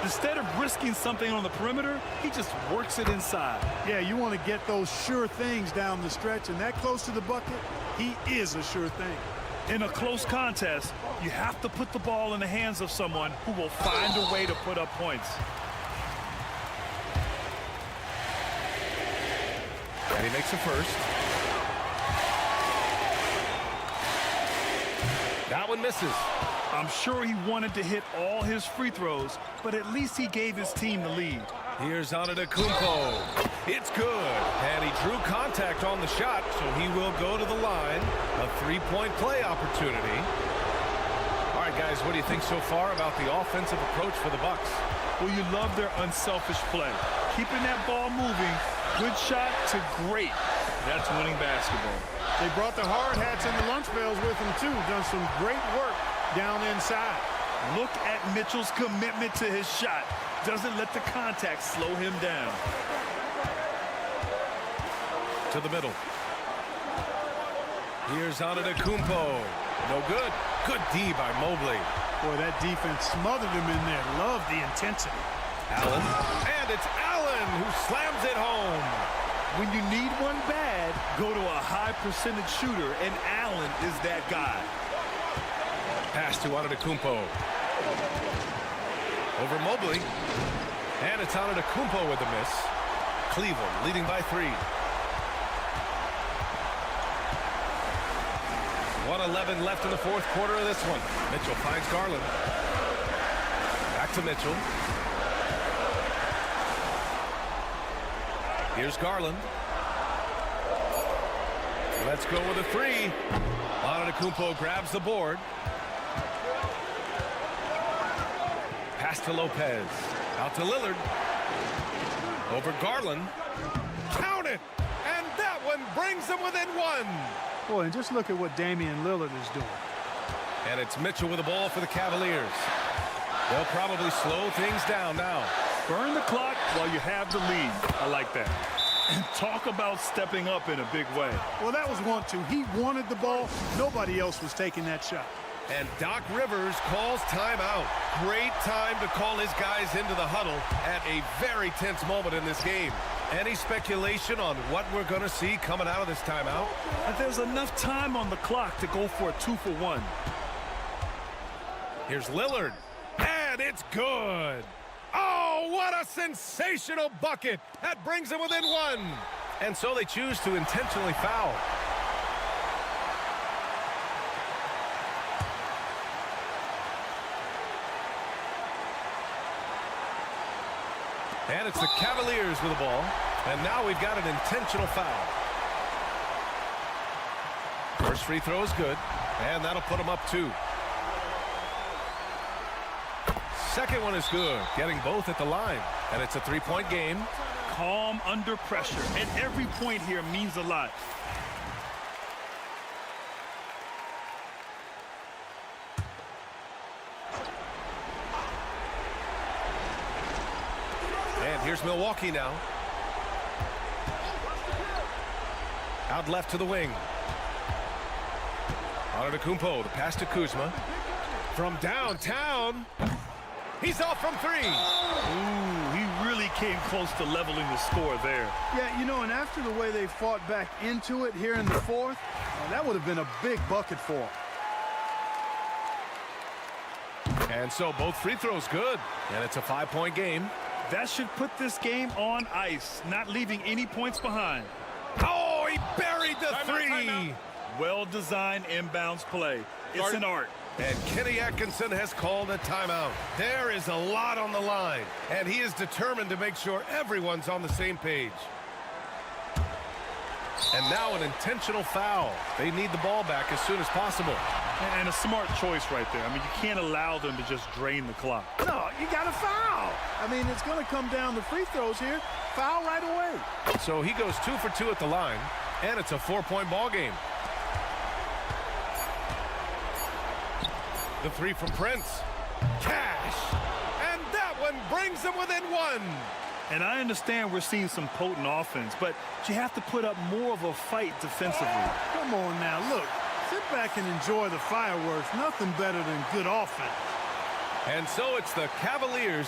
Instead of risking something on the perimeter, he just works it inside. Yeah, you want to get those sure things down the stretch, and that close to the bucket, he is a sure thing. In a close contest, you have to put the ball in the hands of someone who will find a way to put up points. And he makes a first. That one misses. I'm sure he wanted to hit all his free throws, but at least he gave his team the lead. Here's Antetokounmpo. It's good. And he drew contact on the shot, so he will go to the line. A 3-point play opportunity. All right, guys, what do you think so far about the offensive approach for the Bucks? Well, you love their unselfish play. Keeping that ball moving, good shot to great. That's winning basketball. They brought the hard hats and the lunch pails with them, too. Done some great work down inside. Look at Mitchell's commitment to his shot. Doesn't let the contact slow him down. To the middle. Here's Antetokounmpo. No good. Good D by Mobley. Boy, that defense smothered him in there. Love the intensity. Allen. And it's Allen who slams it home. When you need one bad, go to a high percentage shooter, and Allen is that guy. Pass to Antetokounmpo. Over Mobley. And it's Antetokounmpo with a miss. Cleveland leading by 3. 1:11 left in the fourth quarter of this one. Mitchell finds Garland. Back to Mitchell. Here's Garland. Let's go with a 3. Antetokounmpo grabs the board. Pass to Lopez. Out to Lillard. Over Garland. Count it! And that one brings them within 1. Boy, and just look at what Damian Lillard is doing. And it's Mitchell with the ball for the Cavaliers. They'll probably slow things down now. Burn the clock while you have the lead. I like that. And talk about stepping up in a big way. Well, that was 1-2. He wanted the ball. Nobody else was taking that shot. And Doc Rivers calls timeout. Great time to call his guys into the huddle at a very tense moment in this game. Any speculation on what we're going to see coming out of this timeout? There's enough time on the clock to go for a 2-for-1. Here's Lillard. And it's good. Oh, what a sensational bucket. That brings them within 1. And so they choose to intentionally foul. And it's the Cavaliers with the ball. And now we've got an intentional foul. First free throw is good. And that'll put them up 2. Second one is good. Getting both at the line. And it's a 3-point game. Calm under pressure. And every point here means a lot. And here's Milwaukee now. Out left to the wing. Antetokounmpo, the pass to Kuzma. From downtown. He's off from 3. Ooh, he really came close to leveling the score there. Yeah, you know, and after the way they fought back into it here in the fourth, that would have been a big bucket for him. And so both free throws good. And it's a 5-point game. That should put this game on ice, not leaving any points behind. Oh, he buried the 3. Well-designed inbounds play. It's an art. And Kenny Atkinson has called a timeout. There is a lot on the line, and he is determined to make sure everyone's on the same page. And now an intentional foul. They need the ball back as soon as possible. And a smart choice right there. I mean, you can't allow them to just drain the clock. No, you got to foul. I mean, it's going to come down to free throws here. Foul right away. So he goes 2 for 2 at the line, and it's a 4-point ball game. The 3 from Prince. Cash. And brings them within one. And I understand we're seeing some potent offense, but you have to put up more of a fight defensively. Come on now, look. Sit back and enjoy the fireworks. Nothing better than good offense. And so it's the Cavaliers.